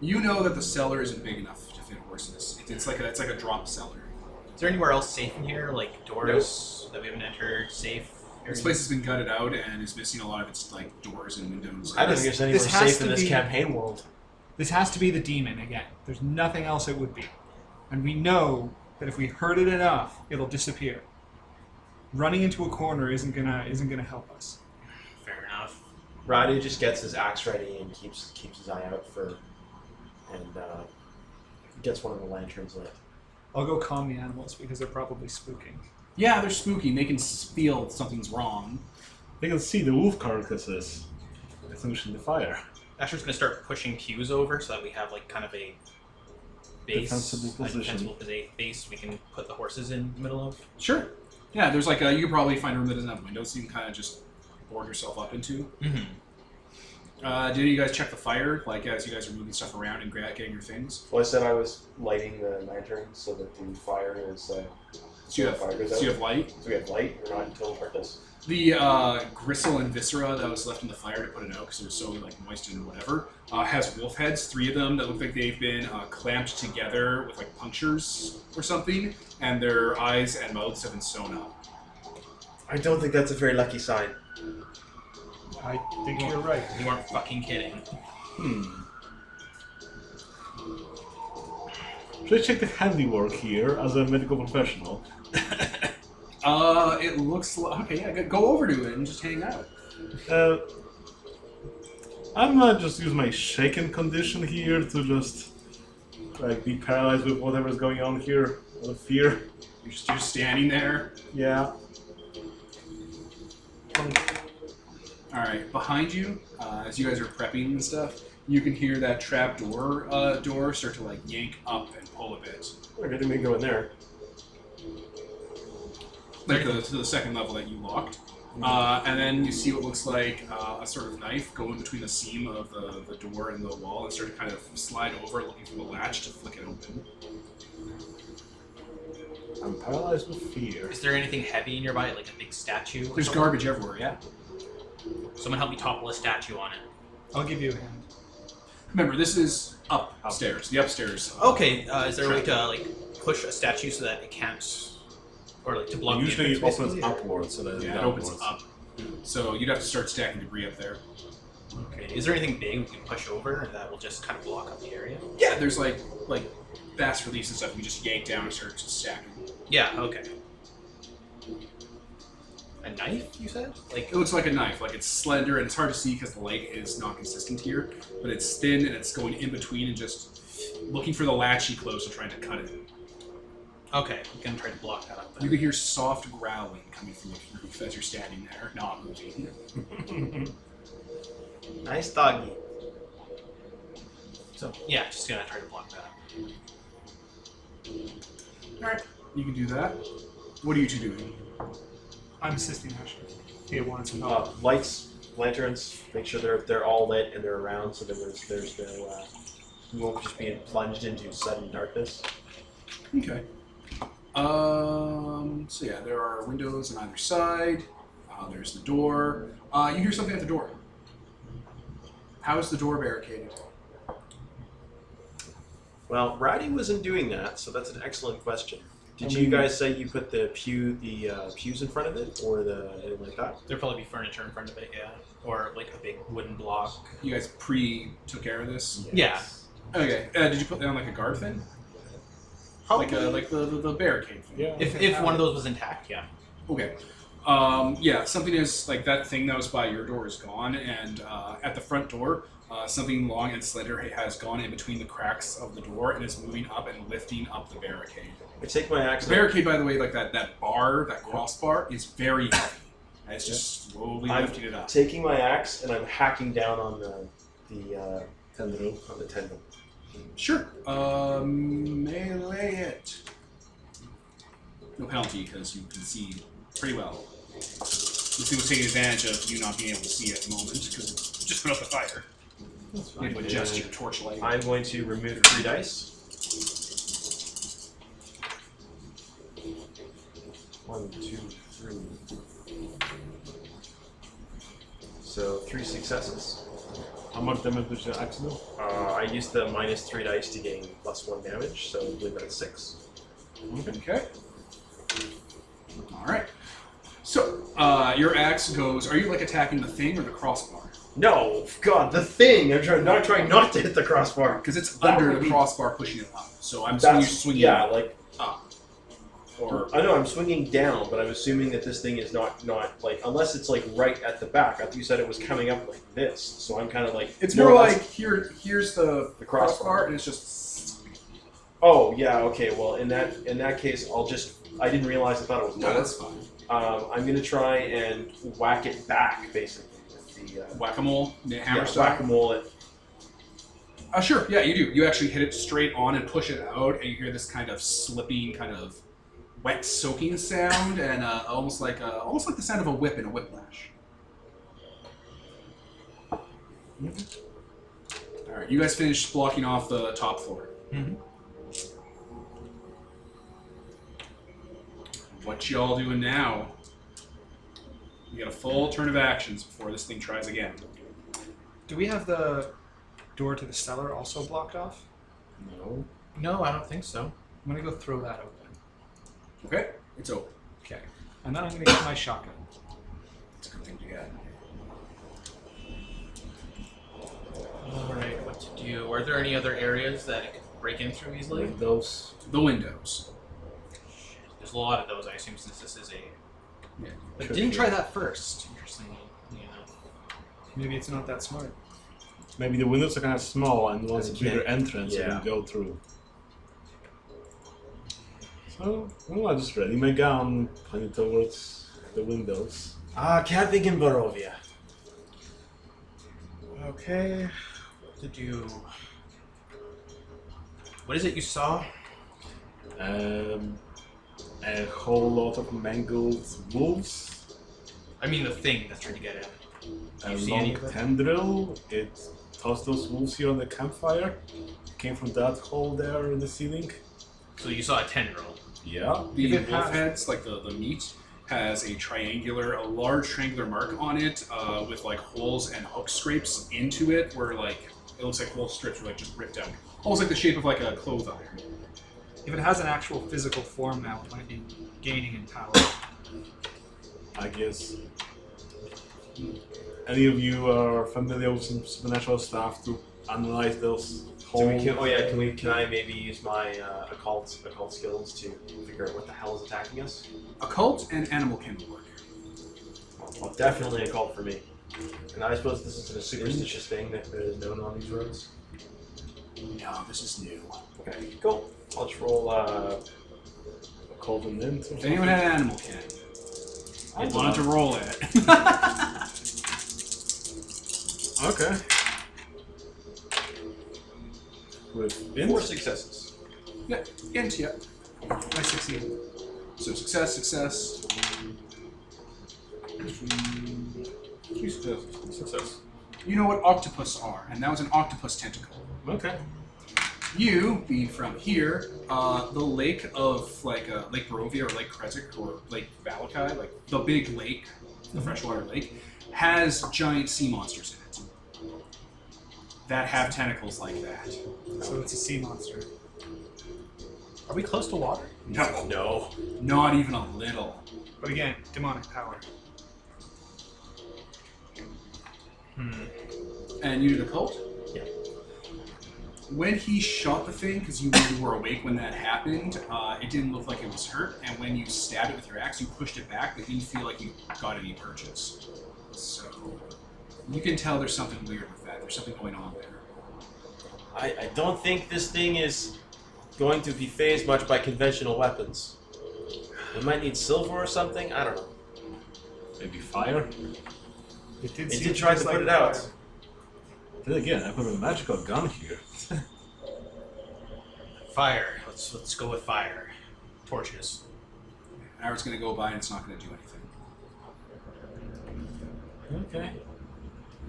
Speaker 1: You know that the cellar isn't big enough to fit horses. It's like a drop cellar.
Speaker 5: Is there anywhere else safe in here? Like doors that we haven't entered? Safe?
Speaker 1: This place has been gutted out and is missing a lot of its doors and windows.
Speaker 2: I don't think there's anywhere
Speaker 3: This has
Speaker 2: safe in
Speaker 3: to
Speaker 2: this
Speaker 3: be-
Speaker 2: campaign world.
Speaker 3: This has to be the demon again. There's nothing else it would be. And we know that if we hurt it enough, it'll disappear. Running into a corner isn't gonna help us.
Speaker 5: Fair enough.
Speaker 2: Roddy just gets his axe ready and keeps his eye out and gets one of the lanterns lit.
Speaker 3: I'll go calm the animals because they're probably spooking.
Speaker 1: Yeah, they're spooky. They can feel something's wrong.
Speaker 4: They can see the wolf carcasses extinguishing the fire.
Speaker 5: Asher's going to start pushing pews over so that we have like kind of a base,
Speaker 4: Defensible position.
Speaker 5: base we can put the horses in the middle of.
Speaker 1: Sure. Yeah, there's like you could probably find a room that doesn't have windows, so you can kind of just board yourself up into.
Speaker 5: Mm-hmm.
Speaker 1: Did you guys check the fire, like as you guys are moving stuff around and getting your things?
Speaker 2: Well, I said I was lighting the lantern so that the fire is.
Speaker 1: So you have light.
Speaker 2: So we have light. We're not in total darkness.
Speaker 1: The gristle and viscera that was left in the fire to put it out because it was so like moist and whatever has wolf heads, 3 of them that look like they've been clamped together with like punctures or something, and their eyes and mouths have been sewn up.
Speaker 2: I don't think that's a very lucky sign.
Speaker 3: I think you're right.
Speaker 5: You aren't fucking kidding.
Speaker 4: Should I check the handiwork here as a medical professional?
Speaker 1: It looks okay. Yeah, go over to it and just hang out.
Speaker 4: I'm gonna just use my shaken condition here to just like be paralyzed with whatever's going on here out of fear.
Speaker 1: You're standing there.
Speaker 4: Yeah.
Speaker 1: All right, behind you, as you guys are prepping and stuff, you can hear that trap door start to like yank up and pull a bit.
Speaker 2: We're going to go in there.
Speaker 1: Like to the second level that you locked. And then you see what looks like a sort of knife go in between the seam of the door and the wall and start to kind of slide over looking for the latch to flick it open.
Speaker 4: I'm paralyzed with fear.
Speaker 5: Is there anything heavy nearby, like a big statue?
Speaker 1: There's garbage everywhere, yeah.
Speaker 5: Someone help me topple a statue on it.
Speaker 3: I'll give you a hand.
Speaker 1: Remember, this is upstairs. The upstairs.
Speaker 5: Okay, is there a way to like push a statue so that it can't, or like to block the
Speaker 4: Usually it
Speaker 5: entrance,
Speaker 4: opens
Speaker 5: basically?
Speaker 4: upwards, so that
Speaker 1: Yeah, it opens up. So you'd have to start stacking debris up there.
Speaker 5: Okay. Is there anything big we can push over that will just kind of block up the area?
Speaker 1: Yeah, there's like fast release and stuff. You just yank down and start just stacking.
Speaker 5: Yeah. Okay. A knife, you said? Like
Speaker 1: It looks like a knife. Like it's slender and it's hard to see because the light is not consistent here. But it's thin and it's going in between and just looking for the latchy close and trying to cut it.
Speaker 5: okay, I'm gonna try to block that up.
Speaker 1: You
Speaker 5: Then.
Speaker 1: can hear soft growling coming from the roof as you're standing there, not moving.
Speaker 2: Nice doggy.
Speaker 5: So yeah, just gonna try to block that.
Speaker 1: Alright, you can do that. What are you two doing?
Speaker 3: I'm assisting Asher. He wanted some help.
Speaker 2: Lights, lanterns. Make sure they're all lit and they're around, so that there's no we won't just be plunged into sudden darkness.
Speaker 1: Okay. So yeah, there are windows on either side. There's the door. You hear something at the door. How is the door barricaded?
Speaker 2: Well, Ratty wasn't doing that, so that's an excellent question. Did you guys say you put the pews in front of it, or anything like that?
Speaker 5: There'll probably be furniture in front of it, yeah, or like a big wooden block.
Speaker 1: You guys took care of this?
Speaker 5: Yeah.
Speaker 1: Okay. Did you put down like a guard thing? Like the barricade thing?
Speaker 4: Yeah.
Speaker 5: If one of those was intact, yeah.
Speaker 1: Okay. Yeah, something is like that thing that was by your door is gone, and at the front door, something long and slender has gone in between the cracks of the door and is moving up and lifting up the barricade.
Speaker 2: I take my axe.
Speaker 1: The barricade, by the way, like that bar, that crossbar, is very heavy. And it's just slowly lifting it up.
Speaker 2: Taking my axe and I'm hacking down on the
Speaker 4: Tendril.
Speaker 2: on the tendril.
Speaker 1: Sure. Melee it. No penalty because you can see pretty well. This thing was taking advantage of you not being able to see at the moment because it just put out the fire. You have to adjust your torchlight.
Speaker 2: I'm going to remove 3 dice. 1, 2, 3. So 3 successes.
Speaker 4: How much damage does your axe do?
Speaker 2: I used the -3 dice to gain +1 damage, so I believe that's 6.
Speaker 1: Okay. All right. So your axe goes. Are you like attacking the thing or the crossbar?
Speaker 2: No, God, the thing! I'm trying not to hit the crossbar.
Speaker 1: Because it's
Speaker 2: That
Speaker 1: under
Speaker 2: would
Speaker 1: the
Speaker 2: be-
Speaker 1: crossbar, pushing it up. So I'm assuming you're swinging.
Speaker 2: Yeah, like
Speaker 1: up. Or
Speaker 2: I know I'm swinging down, but I'm assuming that this thing is not like unless it's like right at the back. I thought you said it was coming up like this, so I'm kind of like
Speaker 1: it's
Speaker 2: no,
Speaker 1: more
Speaker 2: that's-
Speaker 1: like here's the
Speaker 2: crossbar.
Speaker 1: crossbar, and it's just.
Speaker 2: Oh yeah, okay. Well, in that case, I didn't realize. I thought it was
Speaker 1: No,
Speaker 2: lower.
Speaker 1: that's fine.
Speaker 2: I'm going to try and whack it back, basically. With the
Speaker 1: Whack-a-mole, hammer style.
Speaker 2: whack-a-mole it.
Speaker 1: Sure, yeah, you do. You actually hit it straight on and push it out, and you hear this kind of slipping, kind of wet soaking sound, and almost like the sound of a whip in a whiplash. All right, you guys finished blocking off the top floor.
Speaker 5: Mm-hmm.
Speaker 1: What y'all doing now? You got a full turn of actions before this thing tries again.
Speaker 3: Do we have the door to the cellar also blocked off?
Speaker 4: No.
Speaker 5: No, I don't think so.
Speaker 3: I'm gonna go throw that open.
Speaker 1: Okay, it's open.
Speaker 3: Okay. And then I'm gonna get my shotgun.
Speaker 1: It's a good thing to get.
Speaker 5: Alright, what to do? Are there any other areas that it could break in through easily?
Speaker 4: Windows.
Speaker 1: The windows.
Speaker 5: There's a lot of those, I assume, since this is a...
Speaker 1: Yeah.
Speaker 5: But
Speaker 4: Sure,
Speaker 5: didn't
Speaker 4: sure.
Speaker 5: try that first. Interestingly, yeah.
Speaker 3: Maybe it's not that smart.
Speaker 4: Maybe the windows are kind of small and wants a
Speaker 2: And
Speaker 4: bigger
Speaker 2: can't-
Speaker 4: entrance you
Speaker 2: yeah.
Speaker 4: can go through. So, well, I just ready my gun, pointed towards the windows.
Speaker 2: Can't think in Barovia.
Speaker 5: Okay. What to do? What is it you saw?
Speaker 4: A whole lot of mangled wolves,
Speaker 5: I mean the thing that's trying to get in.
Speaker 4: a
Speaker 5: You see any
Speaker 4: long
Speaker 5: of it?
Speaker 4: tendril. It tossed those wolves here on the campfire. Came from that hole there in the ceiling.
Speaker 5: So you saw a tendril.
Speaker 4: Yeah.
Speaker 1: The
Speaker 3: If it
Speaker 1: wolf
Speaker 3: has-
Speaker 1: heads, like the meat, has a large triangular mark on it with like holes and hook scrapes into it, where like it looks like whole strips are like just ripped out, almost like the shape of like a clothes iron.
Speaker 3: If it has an actual physical form now, it might be gaining in power.
Speaker 4: I guess. Any of you are familiar with some supernatural stuff to analyze those
Speaker 2: So we
Speaker 4: holes?
Speaker 2: can, can I maybe use my occult skills to figure out what the hell is attacking us?
Speaker 1: Occult and animal can work.
Speaker 2: Well, definitely occult for me. And I suppose this isn't a superstitious thing that is known on these roads.
Speaker 1: No, this is new.
Speaker 2: Okay, cool. I'll just roll.
Speaker 4: Occult and int.
Speaker 1: If anyone had an animal can, I wanted to roll it.
Speaker 4: Okay. With int?
Speaker 2: 4 successes.
Speaker 1: Yeah, int, yeah.
Speaker 3: I succeeded.
Speaker 1: So success.
Speaker 4: Success.
Speaker 1: You know what octopus are, and that was an octopus tentacle.
Speaker 4: Okay.
Speaker 1: You, being from here, the lake of like Lake Barovia or Lake Krezk or Lake Valakai, like the big lake, the freshwater lake, has giant sea monsters in it that have tentacles like that.
Speaker 3: So it's a sea monster.
Speaker 5: Are we close to water?
Speaker 1: No,
Speaker 2: No.
Speaker 1: not even a little.
Speaker 3: But again, demonic power.
Speaker 1: And you did the cult?
Speaker 2: Yeah.
Speaker 1: When he shot the thing, because you were awake when that happened, it didn't look like it was hurt. And when you stabbed it with your axe, you pushed it back, but it didn't feel like you got any purchase. So you can tell there's something weird with that. There's something going on there.
Speaker 2: I don't think this thing is going to be phased much by conventional weapons. We might need silver or something. I don't know.
Speaker 4: Maybe fire?
Speaker 3: It did,
Speaker 2: It
Speaker 3: seem
Speaker 2: did try
Speaker 3: just
Speaker 2: to put
Speaker 3: like
Speaker 2: it out.
Speaker 3: fire.
Speaker 4: Then again, I put a magical gun here.
Speaker 5: Fire. Let's go with fire. Torches.
Speaker 1: An hour's going to go by and it's not going to do anything.
Speaker 4: Okay.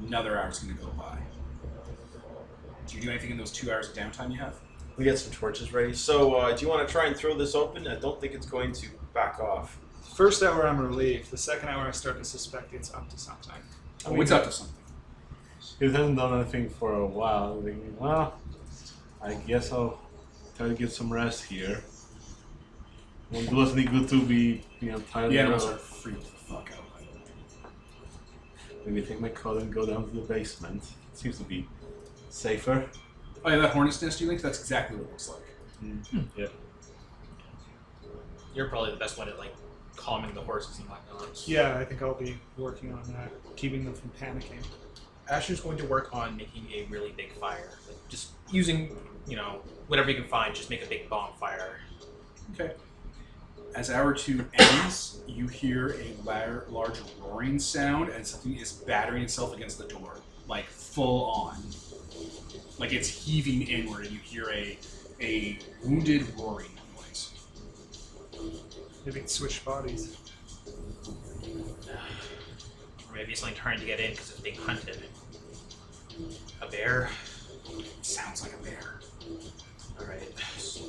Speaker 1: Another hour's going to go by. Do you do anything in those 2 hours of downtime you have?
Speaker 2: We got some torches ready. So, do you want to try and throw this open? I don't think it's going to back off.
Speaker 3: First hour I'm relieved. The second hour I start to suspect it's up to something.
Speaker 1: Oh, it's up to something.
Speaker 4: He hasn't done anything for a while. I'm thinking, well, I guess I'll try to get some rest here. Won't do us any good to be tired.
Speaker 1: The
Speaker 4: of
Speaker 1: animals
Speaker 4: it.
Speaker 1: are freaked the fuck out.
Speaker 4: Maybe take my coat and go down to the basement. Seems to be safer.
Speaker 1: Oh yeah, that hornet's nest you linked? That's exactly what it looks like.
Speaker 4: Yeah.
Speaker 5: You're probably the best one at like calming the horses and whatnot.
Speaker 3: Yeah, I think I'll be working on that, keeping them from panicking.
Speaker 5: Asher's going to work on making a really big fire. Like just using, whatever you can find, just make a big bonfire.
Speaker 1: Okay. as hour 2 ends, you hear a large roaring sound, and something is battering itself against the door, like full on. Like it's heaving inward, and you hear a wounded roaring noise.
Speaker 3: Maybe it's switch bodies.
Speaker 5: Or maybe it's something trying to get in because it's being hunted. A bear?
Speaker 1: Sounds like a bear.
Speaker 5: Alright.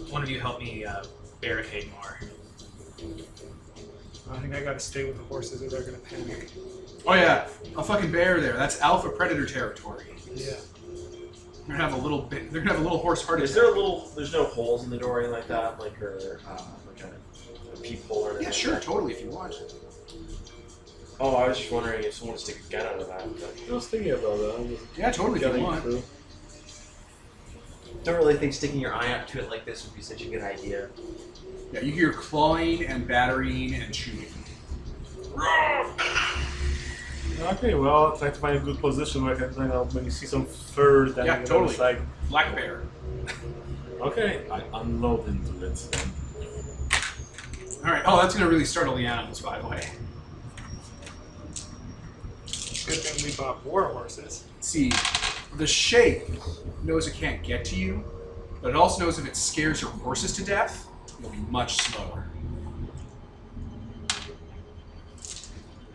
Speaker 5: One of you help me barricade more.
Speaker 3: I think I gotta stay with the horses or they're gonna panic.
Speaker 1: Oh yeah, a fucking bear there. That's alpha predator territory.
Speaker 3: Yeah.
Speaker 1: They're gonna have a little bit. They're gonna have a little horse heart
Speaker 2: Is
Speaker 1: attack.
Speaker 2: there a little? There's no holes in the door or anything like that, like a peephole or anything?
Speaker 1: Yeah, sure, totally, if you want.
Speaker 2: Oh, I was just wondering if someone would stick a gun out of that.
Speaker 4: I was thinking about that.
Speaker 1: Yeah, totally, if you want.
Speaker 2: Don't really think sticking your eye out to it like this would be such a good idea.
Speaker 1: Yeah, you hear clawing and battering and shooting.
Speaker 4: Okay, well, try to find a good position where I can maybe see some fur that
Speaker 1: Yeah, totally.
Speaker 4: Like,
Speaker 1: Black bear.
Speaker 4: okay, I unload into it then.
Speaker 1: All right. Oh, that's gonna really startle the animals, by the way.
Speaker 3: Good thing we bought war horses.
Speaker 1: See, the shape knows it can't get to you, but it also knows if it scares your horses to death, you'll be much slower.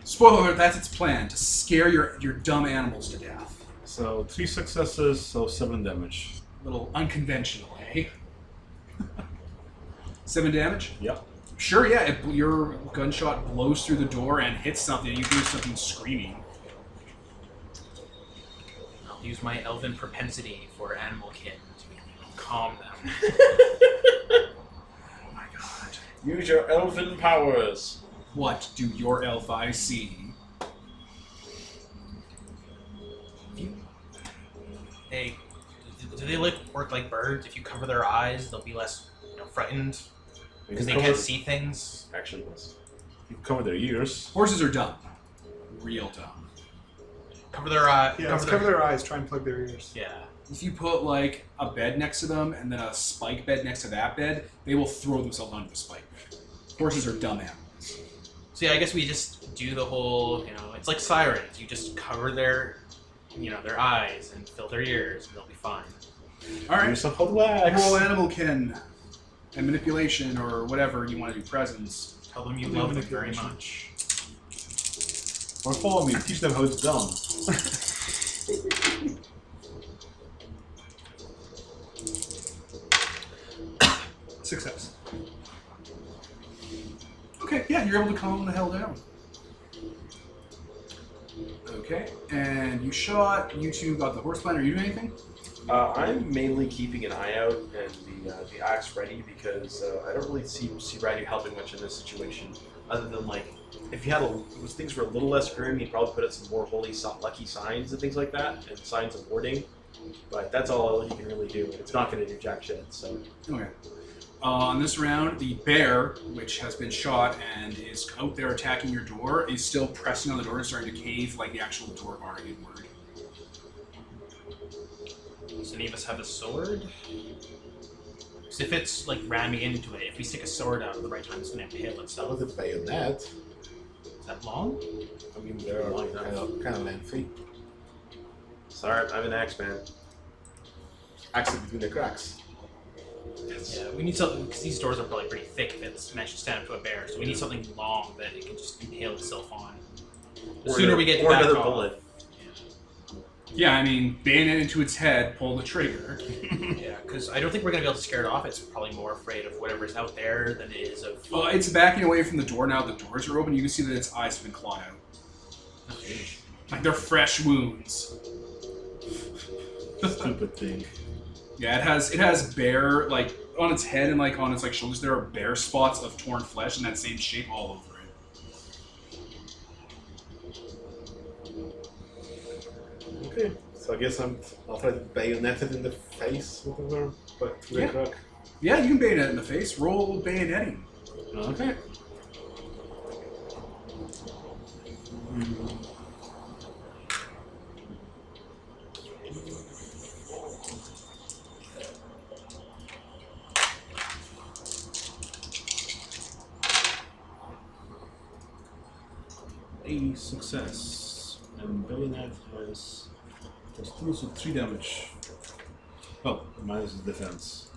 Speaker 1: Spoiler alert, that's its plan, to scare your dumb animals to death.
Speaker 4: So 3 successes, so 7 damage.
Speaker 1: A little unconventional, eh? 7 damage?
Speaker 4: Yep.
Speaker 1: Sure, yeah, your gunshot blows through the door and hits something, and you hear something screaming.
Speaker 5: I'll use my elven propensity for animal kin to calm them.
Speaker 1: Oh my god.
Speaker 2: Use your elven powers.
Speaker 1: What do your elf eyes see?
Speaker 5: Hey, do they work like birds? If you cover their eyes, they'll be less frightened because they can't see things.
Speaker 2: Actually, yes.
Speaker 4: You cover their ears.
Speaker 1: Horses are dumb. Real dumb.
Speaker 5: Cover their eyes.
Speaker 3: Yeah, let's cover their eyes, try and plug their ears.
Speaker 5: Yeah.
Speaker 1: If you put like a bed next to them and then a spike bed next to that bed, they will throw themselves onto the spike bed. Horses are dumb animals.
Speaker 5: So yeah, I guess we just do the whole, it's like sirens. You just cover their, their eyes and fill their ears, and they'll be fine.
Speaker 1: All right.
Speaker 4: Use some hot wax.
Speaker 1: Roll animal kin and manipulation or whatever you want to do. Presence.
Speaker 5: Tell them you
Speaker 3: Do
Speaker 5: love them very
Speaker 3: manipulation.
Speaker 5: much.
Speaker 4: Or follow me, teach them how it's done.
Speaker 3: Success.
Speaker 1: Okay, yeah, you're able to calm the hell down. Okay, and you shot. You two got the horse plant. Are you doing anything?
Speaker 2: I'm mainly keeping an eye out and the axe ready because I don't really see Radu helping much in this situation. Other than if you had if things were a little less grim, he'd probably put out some more lucky signs and things like that, and signs of warding. But that's all he can really do, and it's not going to do jack shit. So.
Speaker 1: Okay. On this round, the bear, which has been shot and is out there attacking your door, is still pressing on the door and starting to cave like the actual door bar inward.
Speaker 5: Does any of us have a sword? Because if it's ramming into it, if we stick a sword out at the right time, it's going to impale itself.
Speaker 6: With a bayonet,
Speaker 5: Is that long?
Speaker 6: I mean, they're kind of lengthy.
Speaker 2: Sorry, I'm an axe man.
Speaker 6: Axe between the cracks.
Speaker 5: Yeah, we need something, because these doors are probably pretty thick if it's managed to stand up to a bear, so we need something long that it can just impale itself on. The sooner we get to
Speaker 2: or
Speaker 5: that
Speaker 2: another
Speaker 5: call-
Speaker 2: bullet.
Speaker 1: Yeah, I mean, bayonet into its head, pull the trigger.
Speaker 5: Yeah, because I don't think we're going to be able to scare it off. It's probably more afraid of whatever's out there than it is of...
Speaker 1: Well, it's backing away from the door now. The doors are open. You can see that its eyes have been clawed out. Like they're fresh wounds.
Speaker 4: Stupid thing.
Speaker 1: Yeah, it has bear on its head and on its shoulders. There are bare spots of torn flesh in that same shape all over it.
Speaker 6: Okay, so I guess I'll try to bayonet it in the face, whatever. But
Speaker 1: Yeah.
Speaker 6: crack.
Speaker 1: Yeah, you can bayonet in the face. Roll bayoneting.
Speaker 4: Okay. a success. And Bayonet has +2, so 3 damage. Oh, minus his defense.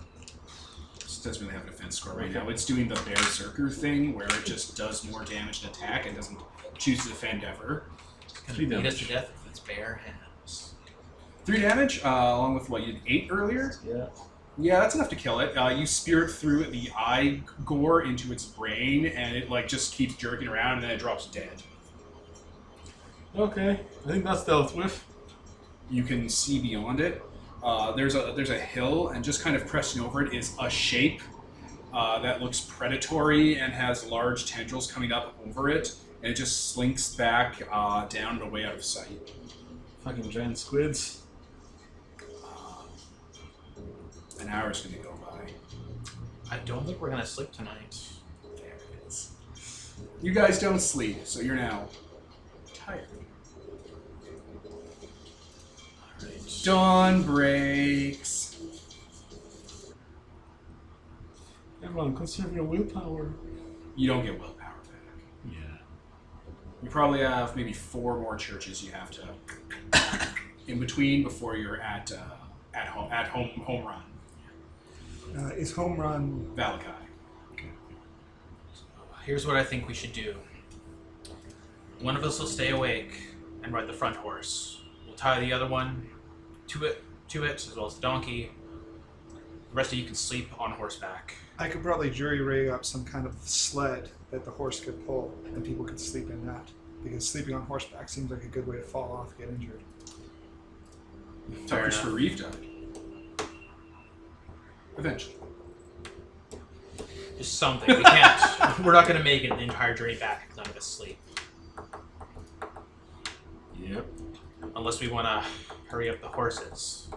Speaker 1: It doesn't really have a defense score right now. It's doing the Berserker thing where it just does more damage and attack and doesn't choose to defend ever.
Speaker 5: It's gonna
Speaker 4: 3
Speaker 5: beat us
Speaker 4: damage.
Speaker 5: to death with its bare hands.
Speaker 1: 3 damage, along with what, you did 8 earlier?
Speaker 4: Yeah.
Speaker 1: Yeah, that's enough to kill it. You spear it through the eye gore into its brain, and it like just keeps jerking around, and then it drops dead.
Speaker 4: Okay, I think that's dealt with.
Speaker 1: You can see beyond it. There's a hill, and just kind of pressing over it is a shape that looks predatory and has large tendrils coming up over it, and it just slinks back down and away out of sight.
Speaker 4: Fucking giant squids.
Speaker 1: An hour's gonna go by.
Speaker 5: I don't think we're gonna sleep tonight.
Speaker 1: There it is. You guys don't sleep, so you're now tired.
Speaker 5: Alright.
Speaker 1: Dawn breaks.
Speaker 4: Everyone, conserve your willpower.
Speaker 1: You don't get willpower back.
Speaker 4: Yeah.
Speaker 1: You probably have maybe 4 more churches you have to in between before you're at home run.
Speaker 3: Is home run...
Speaker 1: Valakai.
Speaker 5: Here's what I think we should do. One of us will stay awake and ride the front horse. We'll tie the other one to it, as well as the donkey. The rest of you can sleep on horseback.
Speaker 3: I could probably jury rig up some kind of sled that the horse could pull, and people could sleep in that. Because sleeping on horseback seems like a good way to fall off, get injured.
Speaker 1: Tuckers for Reeve died. Eventually.
Speaker 5: Just something. We can't. We're not going to make it the entire journey back if none of us sleep.
Speaker 4: Yep.
Speaker 5: Unless we want to hurry up the horses.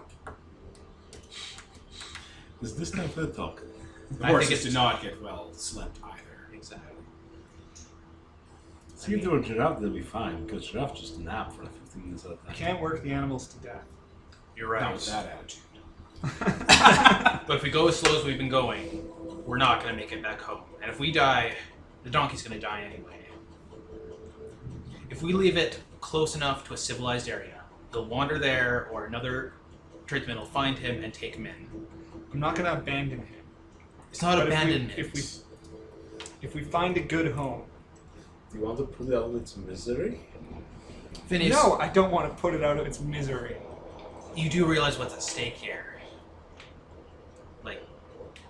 Speaker 4: Is this time for the talk?
Speaker 1: The
Speaker 5: I
Speaker 1: horses
Speaker 5: think it's
Speaker 1: did not get well slept either.
Speaker 5: Exactly.
Speaker 4: See if they were giraffe, they'll be fine, because giraffe just nap for 15 minutes at a
Speaker 3: You
Speaker 4: time.
Speaker 3: can't work the animals to death.
Speaker 5: You're
Speaker 1: Not
Speaker 5: right.
Speaker 1: with that attitude.
Speaker 5: But if we go as slow as we've been going, we're not going to make it back home. And if we die, the donkey's going to die anyway. If we leave it close enough to a civilized area, they'll wander there, or another tradesman will find him and take him in.
Speaker 3: I'm not going to abandon him.
Speaker 5: It's not
Speaker 3: But
Speaker 5: abandonment.
Speaker 3: If we find a good home...
Speaker 6: Do you want to put it out of its misery?
Speaker 5: Phineas,
Speaker 3: No, I don't want to put it out of its misery.
Speaker 5: you do realize what's at stake here. Like,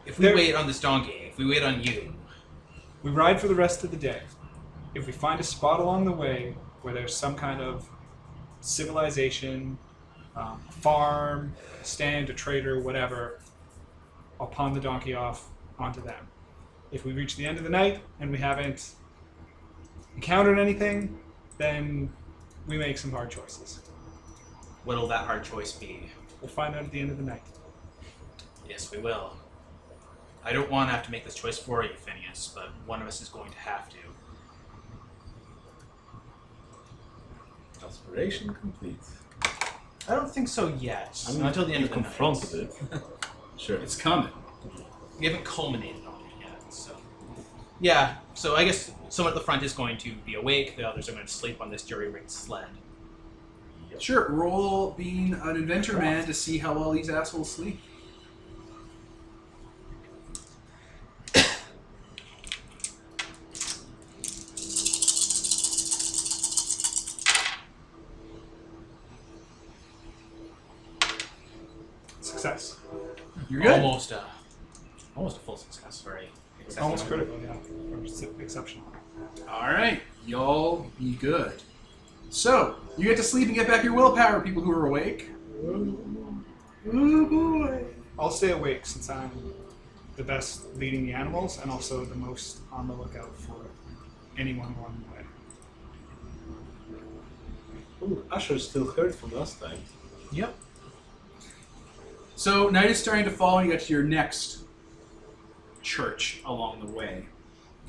Speaker 5: if we
Speaker 3: There-
Speaker 5: wait on this donkey, if we wait on you,
Speaker 3: We ride for the rest of the day. If we find a spot along the way where there's some kind of civilization, a farm, a stand, a trader, whatever, I'll pawn the donkey off onto them. If we reach the end of the night and we haven't encountered anything, then we make some hard choices.
Speaker 5: what'll that hard choice be?
Speaker 3: We'll find out at the end of the night.
Speaker 5: Yes, we will. I don't want to have to make this choice for you, Phineas, but one of us is going to have to.
Speaker 6: Aspiration complete.
Speaker 5: I don't think so yet.
Speaker 4: I mean,
Speaker 5: Not until the end
Speaker 4: you
Speaker 5: of the
Speaker 4: confronted
Speaker 5: night.
Speaker 4: it.
Speaker 6: Sure.
Speaker 1: It's coming.
Speaker 5: We haven't culminated on it yet, so... Yeah, so I guess someone at the front is going to be awake, the others are going to sleep on this jury-rigged sled.
Speaker 1: Sure, roll being an inventor man to see how well these assholes sleep.
Speaker 3: Success.
Speaker 1: You're good.
Speaker 5: Almost a full success, very exceptional.
Speaker 3: Almost critical, yeah. Or exceptional.
Speaker 1: Alright, y'all be good. So, you get to sleep and get back your willpower, people who are awake. Ooh boy.
Speaker 3: I'll stay awake since I'm the best leading the animals and also the most on the lookout for anyone along the way.
Speaker 6: Ooh, Asher's still hurt from last time.
Speaker 5: Yep.
Speaker 1: So, night is starting to fall and you get to your next church along the way.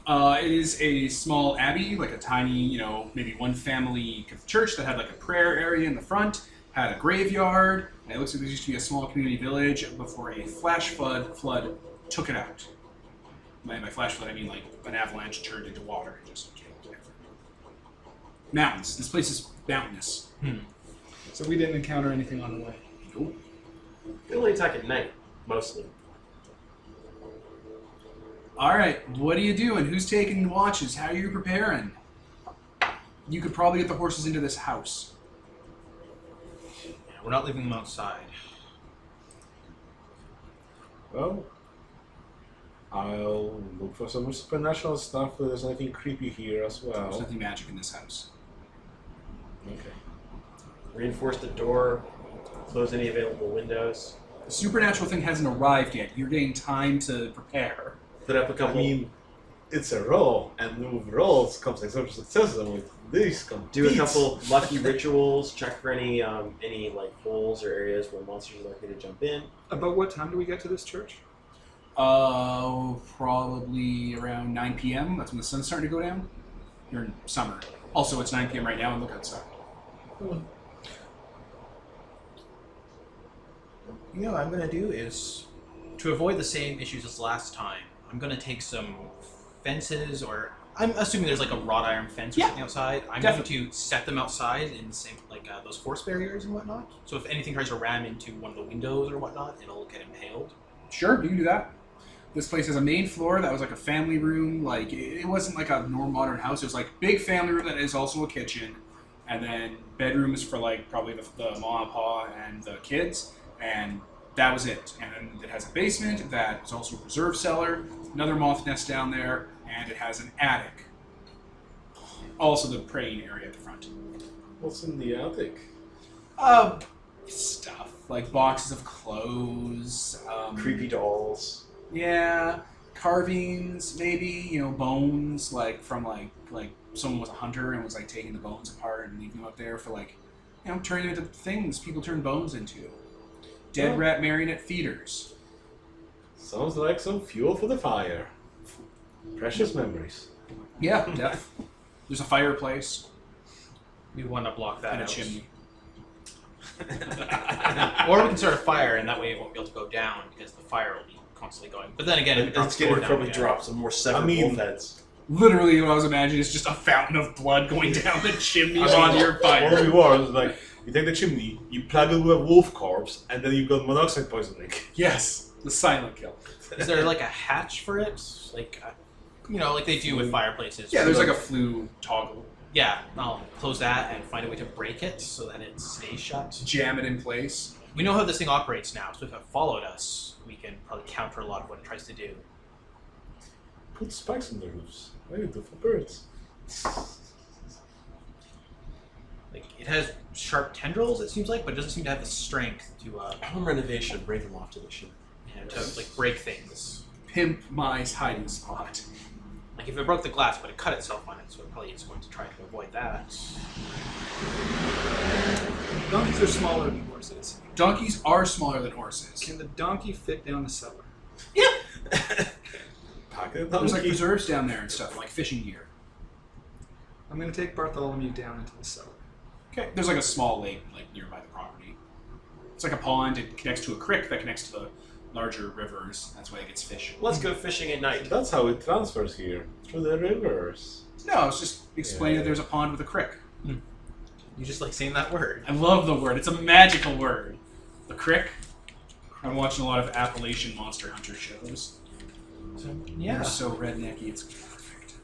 Speaker 1: It is a small abbey, like a tiny, maybe one family church that had like a prayer area in the front, had a graveyard, and it looks like there used to be a small community village before a flash flood took it out. By flash flood, I mean like an avalanche turned into water and just killed everyone. Mountains. This place is mountainous.
Speaker 3: So we didn't encounter anything on the way.
Speaker 1: Nope.
Speaker 2: They only attack at night, mostly.
Speaker 1: All right, what are you doing? Who's taking watches? How are you preparing? You could probably get the horses into this house.
Speaker 5: Yeah, we're not leaving them outside.
Speaker 6: Well, I'll look for some supernatural stuff. If there's anything creepy here as
Speaker 1: There's
Speaker 6: well.
Speaker 1: nothing magic in this house.
Speaker 6: Okay.
Speaker 2: Reinforce the door, close any available windows,
Speaker 1: The supernatural thing hasn't arrived yet. You're getting time to prepare.
Speaker 2: put up a
Speaker 6: I
Speaker 2: couple.
Speaker 6: mean, it's a roll, and with rolls comes exceptional successes, and with this comes
Speaker 2: Do a
Speaker 6: beats.
Speaker 2: couple lucky rituals. Check for any like holes or areas where monsters are likely to jump in.
Speaker 3: About what time do we get to this church?
Speaker 1: Probably around 9 p.m. That's when the sun's starting to go down. You're in summer. Also, it's 9 p.m. right now, and look outside.
Speaker 5: You know what I'm going to do is, to avoid the same issues as last time, I'm going to take some fences, or I'm assuming there's like a wrought iron fence or
Speaker 1: Yeah,
Speaker 5: something outside. I'm
Speaker 1: definitely.
Speaker 5: going to set them outside in the same, like those force barriers and whatnot. So if anything tries to ram into one of the windows or whatnot, it'll get impaled.
Speaker 1: Sure, you can do that. This place has a main floor that was like a family room. Like it wasn't like a normal modern house. It was like big family room that is also a kitchen, and then bedrooms for like probably the mom and pa and the kids, and that was it. And then it has a basement that is also a reserve cellar, another moth nest down there, and it has an attic. Also the praying area at the front.
Speaker 6: What's in the attic?
Speaker 1: Stuff like boxes of clothes,
Speaker 2: Creepy dolls.
Speaker 1: Yeah, carvings, maybe, bones, like from like someone was a hunter and was like taking the bones apart and leaving them up there for like, turning them into things people turn bones into. Dead
Speaker 6: Oh.
Speaker 1: rat marionette feeders.
Speaker 6: Sounds like some fuel for the fire. Precious memories.
Speaker 1: Yeah, death. There's a fireplace
Speaker 5: We want to block that
Speaker 1: and a
Speaker 5: out.
Speaker 1: chimney.
Speaker 5: Or we can start a fire, and that way it won't be able to go down because the fire will be constantly going. But then again, if it doesn't
Speaker 2: It's
Speaker 5: store
Speaker 2: going to
Speaker 5: down
Speaker 2: probably
Speaker 5: yet-
Speaker 2: drop some more severed
Speaker 6: I mean-
Speaker 2: wolf heads.
Speaker 1: Literally, what I was imagining is just a fountain of blood going down the chimney
Speaker 6: I mean,
Speaker 1: onto your
Speaker 6: All
Speaker 1: fire.
Speaker 6: we were was like, you take the chimney, you plug it with a wolf corpse, and then you've got monoxide poisoning.
Speaker 1: Yes, the silent kill.
Speaker 5: Is there like a hatch for it? Like, like they do with fireplaces.
Speaker 1: Yeah, there's like a flue toggle.
Speaker 5: Yeah, I'll close that and find a way to break it so that it stays shut.
Speaker 1: Jam it in place.
Speaker 5: We know how this thing operates now, so if it followed us, we can probably counter a lot of what it tries to do.
Speaker 6: Put spikes on the roofs. Maybe do for birds.
Speaker 5: Like, it has sharp tendrils, it seems like, but it doesn't seem to have the strength to,
Speaker 2: Home renovation, Ravenloft edition.
Speaker 5: to like break things.
Speaker 1: Pimp my hiding spot.
Speaker 5: Like, if it broke the glass, but it cut itself on it, so it probably is going to try to avoid that.
Speaker 3: Donkeys are smaller than horses.
Speaker 1: Donkeys are smaller than horses.
Speaker 3: Can the donkey fit down the cellar?
Speaker 6: Pack it
Speaker 1: There's like
Speaker 6: down.
Speaker 1: preserves down there and stuff, like fishing gear.
Speaker 3: I'm going to take Bartholomew down into the cellar.
Speaker 1: Okay. There's like a small lake like nearby the property. It's like a pond. It connects to a creek that connects to the larger rivers. That's why it gets fish.
Speaker 2: Let's go fishing at night.
Speaker 6: That's how it transfers here, through the rivers.
Speaker 1: No, I was just explaining that there's a pond with a creek.
Speaker 5: You just like saying that word.
Speaker 1: I love the word. It's a magical word. The crick. I'm watching a lot of Appalachian Monster Hunter shows.
Speaker 5: So,
Speaker 1: They're so rednecky, it's perfect.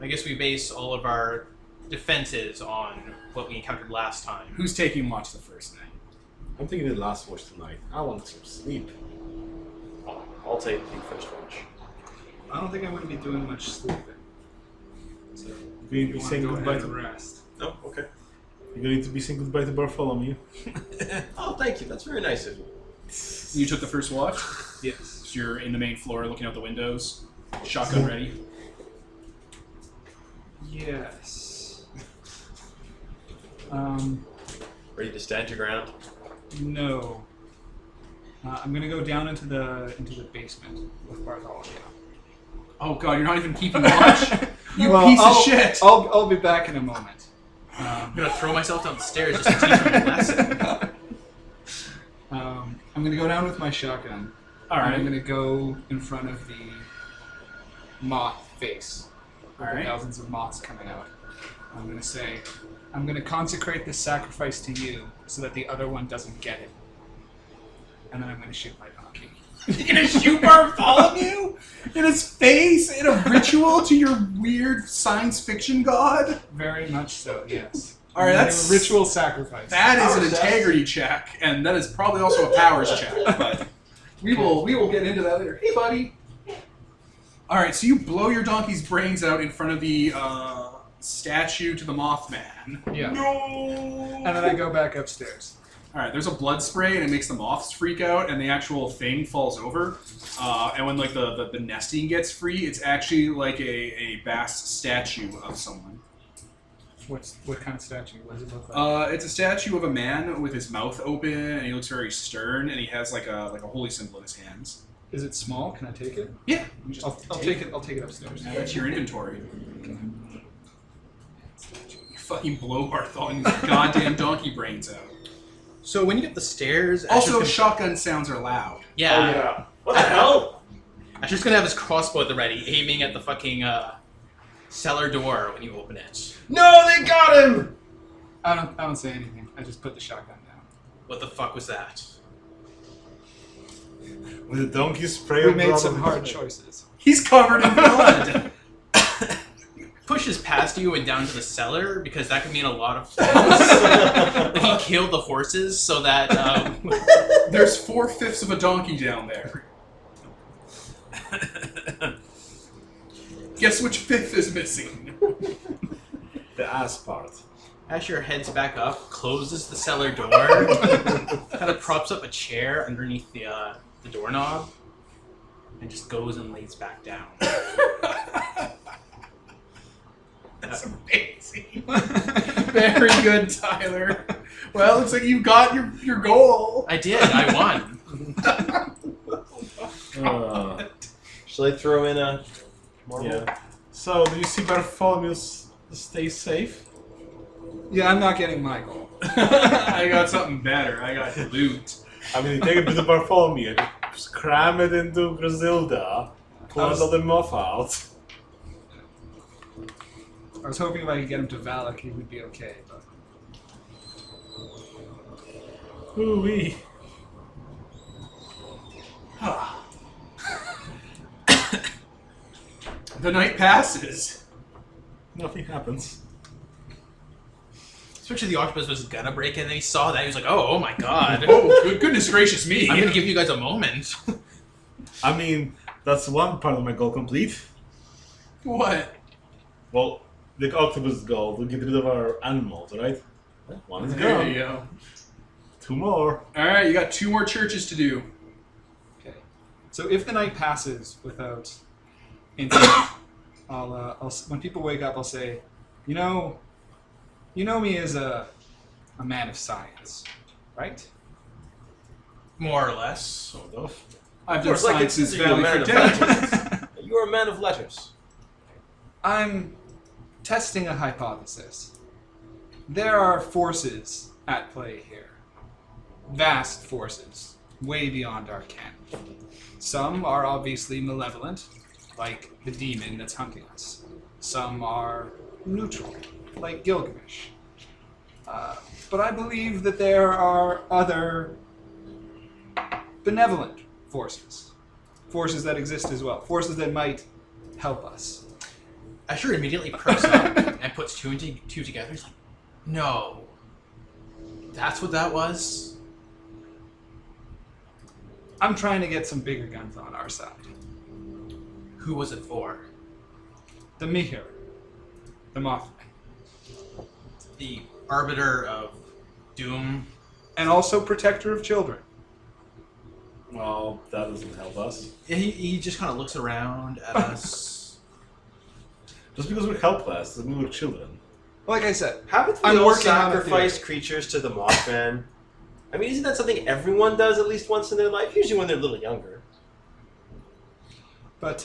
Speaker 5: I guess we base all of our defenses on what we encountered last time.
Speaker 1: Who's taking watch the first night?
Speaker 6: I'm thinking the last watch tonight. I want some sleep.
Speaker 2: I'll take the first watch.
Speaker 3: I don't think I'm going to be doing much sleeping. So,
Speaker 6: We
Speaker 3: you
Speaker 6: need to be
Speaker 3: want
Speaker 6: saying
Speaker 3: to go
Speaker 6: goodbye
Speaker 3: ahead
Speaker 6: to.
Speaker 3: and rest.
Speaker 2: Oh, okay.
Speaker 6: You're going to be saying goodbye to Bartholomew.
Speaker 2: Oh, thank you. That's very nice of you.
Speaker 1: You took the first watch?
Speaker 3: Yes.
Speaker 1: So you're in the main floor looking out the windows. Shotgun ready.
Speaker 3: Yes.
Speaker 2: Ready to stand your ground?
Speaker 3: No. I'm going to go down into the basement with Bartholomew.
Speaker 1: Oh god, you're not even keeping watch? You
Speaker 3: Well,
Speaker 1: piece of
Speaker 3: I'll-
Speaker 1: shit!
Speaker 3: I'll be back in a moment.
Speaker 5: I'm gonna throw myself down the stairs just to teach him a lesson.
Speaker 3: I'm going to go down with my shotgun.
Speaker 1: Alright.
Speaker 3: I'm going to go in front of the moth face. With the
Speaker 1: Alright.
Speaker 3: thousands of moths coming out. I'm going to say, I'm going to consecrate this sacrifice to you so that the other one doesn't get it. And then I'm going to shoot my donkey.
Speaker 5: You're gonna shoot Bartholomew in his face in a ritual to your weird science fiction god?
Speaker 3: Very much so, yes.
Speaker 1: All right,
Speaker 3: I'm
Speaker 1: that's
Speaker 3: doing a ritual sacrifice.
Speaker 1: That is an
Speaker 2: Powers check.
Speaker 1: integrity check, and that is probably also a powers check. But we will get into that later. Hey, buddy. All right, so you blow your donkey's brains out in front of the statue to the Mothman.
Speaker 3: Yeah.
Speaker 6: No.
Speaker 3: And then I go back upstairs.
Speaker 1: All right, there's a blood spray, and it makes the moths freak out, and the actual thing falls over. And when like the nesting gets free, it's actually like a bass statue of someone.
Speaker 3: What kind of statue? What does it look like?
Speaker 1: It's a statue of a man with his mouth open, and he looks very stern, and he has like a holy symbol in his hands.
Speaker 3: Is it small? Can I take it?
Speaker 1: Yeah, you just
Speaker 3: I'll take it. I'll take it upstairs.
Speaker 1: Add that to your inventory. You fucking blow Bartholomew's goddamn donkey brains out.
Speaker 5: So when you get the stairs,
Speaker 1: Also,
Speaker 5: Asher's
Speaker 1: shotgun sounds are loud.
Speaker 2: Oh yeah. What the hell?
Speaker 5: Asher's gonna have his crossbow at the ready, aiming at the fucking cellar door when you open it.
Speaker 2: No, they got him.
Speaker 3: I don't say anything. I just put the shotgun down.
Speaker 5: What the fuck was that?
Speaker 4: With the donkey spray.
Speaker 3: We
Speaker 4: of
Speaker 3: made
Speaker 4: blood
Speaker 3: some
Speaker 4: on
Speaker 3: hard
Speaker 4: his-
Speaker 3: choices.
Speaker 1: He's covered in blood.
Speaker 5: Pushes past you and down to the cellar because that could mean a lot of things. He killed the horses so that
Speaker 1: There's 4/5 of a donkey down there. Guess which fifth is missing?
Speaker 4: The ass part.
Speaker 5: Asher heads back up, closes the cellar door, kind of props up a chair underneath the doorknob, and just goes and lays back down.
Speaker 1: That's amazing. Very good, Tyler. Well, looks like you got your goal.
Speaker 5: I did. I won.
Speaker 2: Shall I throw in a marble?
Speaker 4: Yeah. So, do you see Bartholomew stay safe?
Speaker 3: Yeah, I'm not getting my goal.
Speaker 1: I got something better. I got loot.
Speaker 4: I mean, you take a bit of Bartholomew, just cram it into Griselda, pull
Speaker 3: was-
Speaker 4: all the moth out.
Speaker 3: I was hoping if I could get him to Valak, he would be okay. But
Speaker 4: Ooh-wee.
Speaker 1: The night passes.
Speaker 4: Nothing happens.
Speaker 5: Especially the octopus was gonna break in, and he saw that. He was like, oh my god.
Speaker 1: Oh, goodness gracious me.
Speaker 5: I'm gonna give you guys a moment.
Speaker 4: I mean, that's one part of my goal complete.
Speaker 1: What?
Speaker 4: Well, the octopus goal to get rid of our animals, right? One is
Speaker 1: There
Speaker 4: gone.
Speaker 1: you go.
Speaker 4: Two more.
Speaker 1: All right, you got 2 more churches to do.
Speaker 3: okay. So if the night passes without incident, I'll when people wake up, I'll say, you know me as a man of science, right?
Speaker 5: More or less.
Speaker 4: Sort of.
Speaker 1: I've
Speaker 2: Of
Speaker 1: done
Speaker 2: course, I
Speaker 1: science since
Speaker 2: consider you a
Speaker 1: Valley
Speaker 2: man
Speaker 1: for
Speaker 2: of
Speaker 1: decades.
Speaker 2: letters. You are a man of letters.
Speaker 3: I'm testing a hypothesis. There are forces at play here. Vast forces, way beyond our ken. Some are obviously malevolent, like the demon that's hunting us. Some are neutral, like Gilgamesh. But I believe that there are other benevolent forces. Forces that exist as well. Forces that might help us.
Speaker 5: Asher immediately perks up and puts two and two together. He's like, no. That's what that was?
Speaker 3: I'm trying to get some bigger guns on our side.
Speaker 5: Who was it for?
Speaker 3: The Mihir. The Mothman.
Speaker 5: The arbiter of doom.
Speaker 3: And also protector of children.
Speaker 4: Well, that doesn't help us.
Speaker 5: He just kind of looks around at us.
Speaker 4: Just because we're helpless doesn't mean we're children.
Speaker 3: Like I said,
Speaker 2: Haven't we
Speaker 3: I'm
Speaker 2: all
Speaker 3: working on a
Speaker 2: sacrificed
Speaker 3: theory.
Speaker 2: creatures to the Mothman? I mean, isn't that something everyone does at least once in their life? Usually when they're a little younger.
Speaker 3: But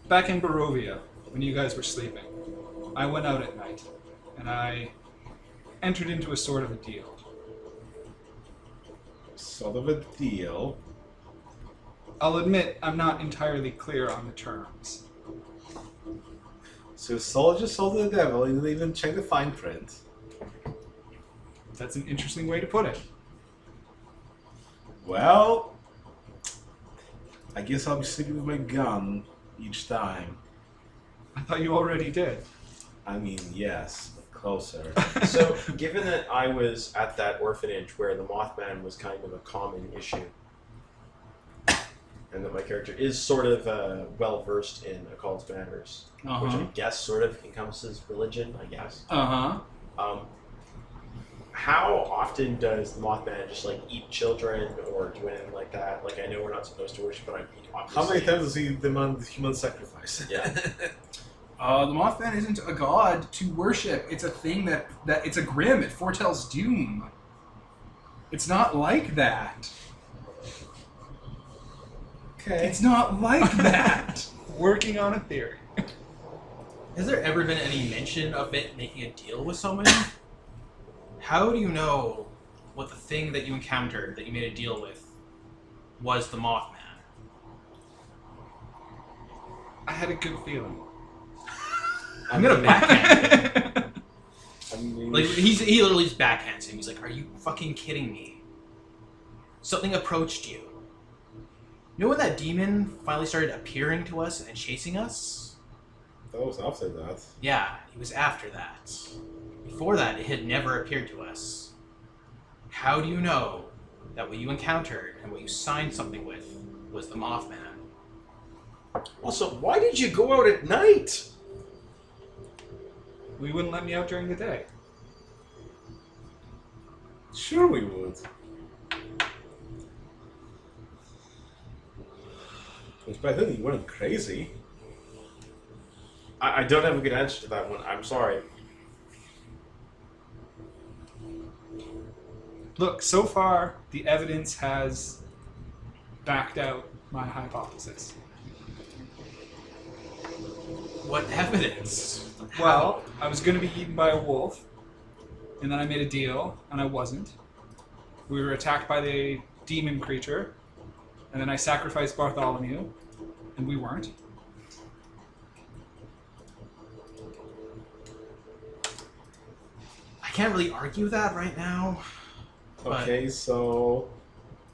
Speaker 3: back in Barovia, when you guys were sleeping, I went out at night, and I entered into a sort of a deal.
Speaker 4: Sort of a deal.
Speaker 3: I'll admit I'm not entirely clear on the terms.
Speaker 4: So soul just sold to the devil. You didn't even check the fine print.
Speaker 3: That's an interesting way to put it.
Speaker 4: Well, I guess I'll be sticking with my gun each time.
Speaker 3: I thought you already did.
Speaker 4: I mean, yes, but closer.
Speaker 2: So, given that I was at that orphanage where the Mothman was kind of a common issue, and that my character is sort of well versed in occult matters, which I guess sort of encompasses religion, I guess. How often does the Mothman just like eat children or do anything like that? Like, I know we're not supposed to worship, but
Speaker 4: How many times does he demand human sacrifice?
Speaker 2: Yeah.
Speaker 1: The Mothman isn't a god to worship. It's a thing that it's a grim. It foretells doom. It's not like that.
Speaker 4: Okay.
Speaker 1: It's not like that.
Speaker 3: Working on a theory.
Speaker 5: Has there ever been any mention of it making a deal with someone? How do you know what the thing that you encountered that you made a deal with was the Mothman?
Speaker 3: I had a good feeling.
Speaker 5: I'm gonna backhand him.
Speaker 4: I mean,
Speaker 5: Like he literally just backhands him. He's like, "Are you fucking kidding me? Something approached you. You know when that demon finally started appearing to us and chasing us?
Speaker 4: that was after that.
Speaker 5: Yeah, he was after that. Before that, it had never appeared to us. How do you know that what you encountered and what you signed something with was the Mothman?"
Speaker 2: Also, why did you go out at night?
Speaker 3: We wouldn't let me out during the day.
Speaker 4: Sure we would. Because by then you weren't crazy.
Speaker 2: I don't have a good answer to that one. I'm sorry.
Speaker 3: Look, so far, the evidence has backed out my hypothesis.
Speaker 5: What evidence?
Speaker 3: Well, I was going to be eaten by a wolf, and then I made a deal, and I wasn't. We were attacked by the demon creature, and then I sacrificed Bartholomew, and we weren't.
Speaker 5: I can't really argue that right now. But
Speaker 4: Okay, so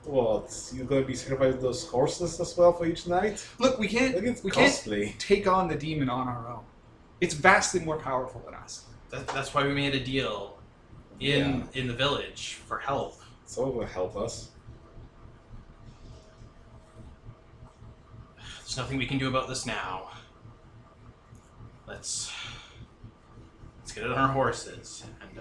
Speaker 4: what? You're gonna be sacrificing those horses as well for each night?
Speaker 3: Look, we can't.
Speaker 4: Look, it's
Speaker 3: we
Speaker 4: costly.
Speaker 3: can't take on the demon on our own. It's vastly more powerful than us.
Speaker 5: that's why we made a deal in the village for help.
Speaker 4: Someone will help us.
Speaker 5: There's nothing we can do about this now. Let's get on our horses and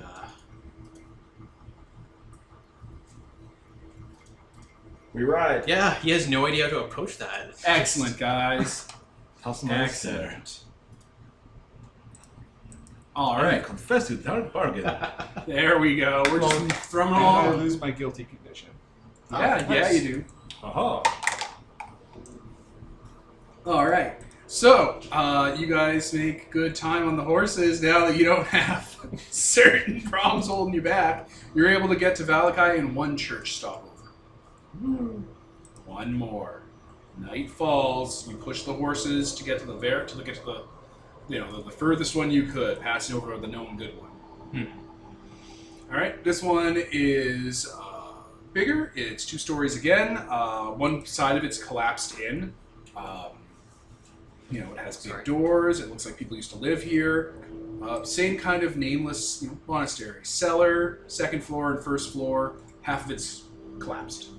Speaker 2: We ride.
Speaker 5: yeah, he has no idea how to approach that. It's
Speaker 1: Excellent, guys.
Speaker 4: How's nice there?
Speaker 1: Excellent. All
Speaker 4: I
Speaker 1: right,
Speaker 4: confess to dark bargain.
Speaker 1: there we go. We're just thrumming
Speaker 3: And I
Speaker 1: along.
Speaker 3: lose my guilty condition.
Speaker 1: Yeah,
Speaker 5: nice.
Speaker 1: you do.
Speaker 4: Aha.
Speaker 1: All right. So, you guys make good time on the horses now that you don't have certain problems holding you back. You're able to get to Valakai in one church stopover. One more. Night falls. You push the horses to get to the the furthest one you could, passing over the known good one. All right. This one is bigger. It's 2 stories again. One side of it's collapsed in. It has big doors. It looks like people used to live here. Same kind of nameless monastery. Cellar, 2nd floor and 1st floor. Half of it's collapsed.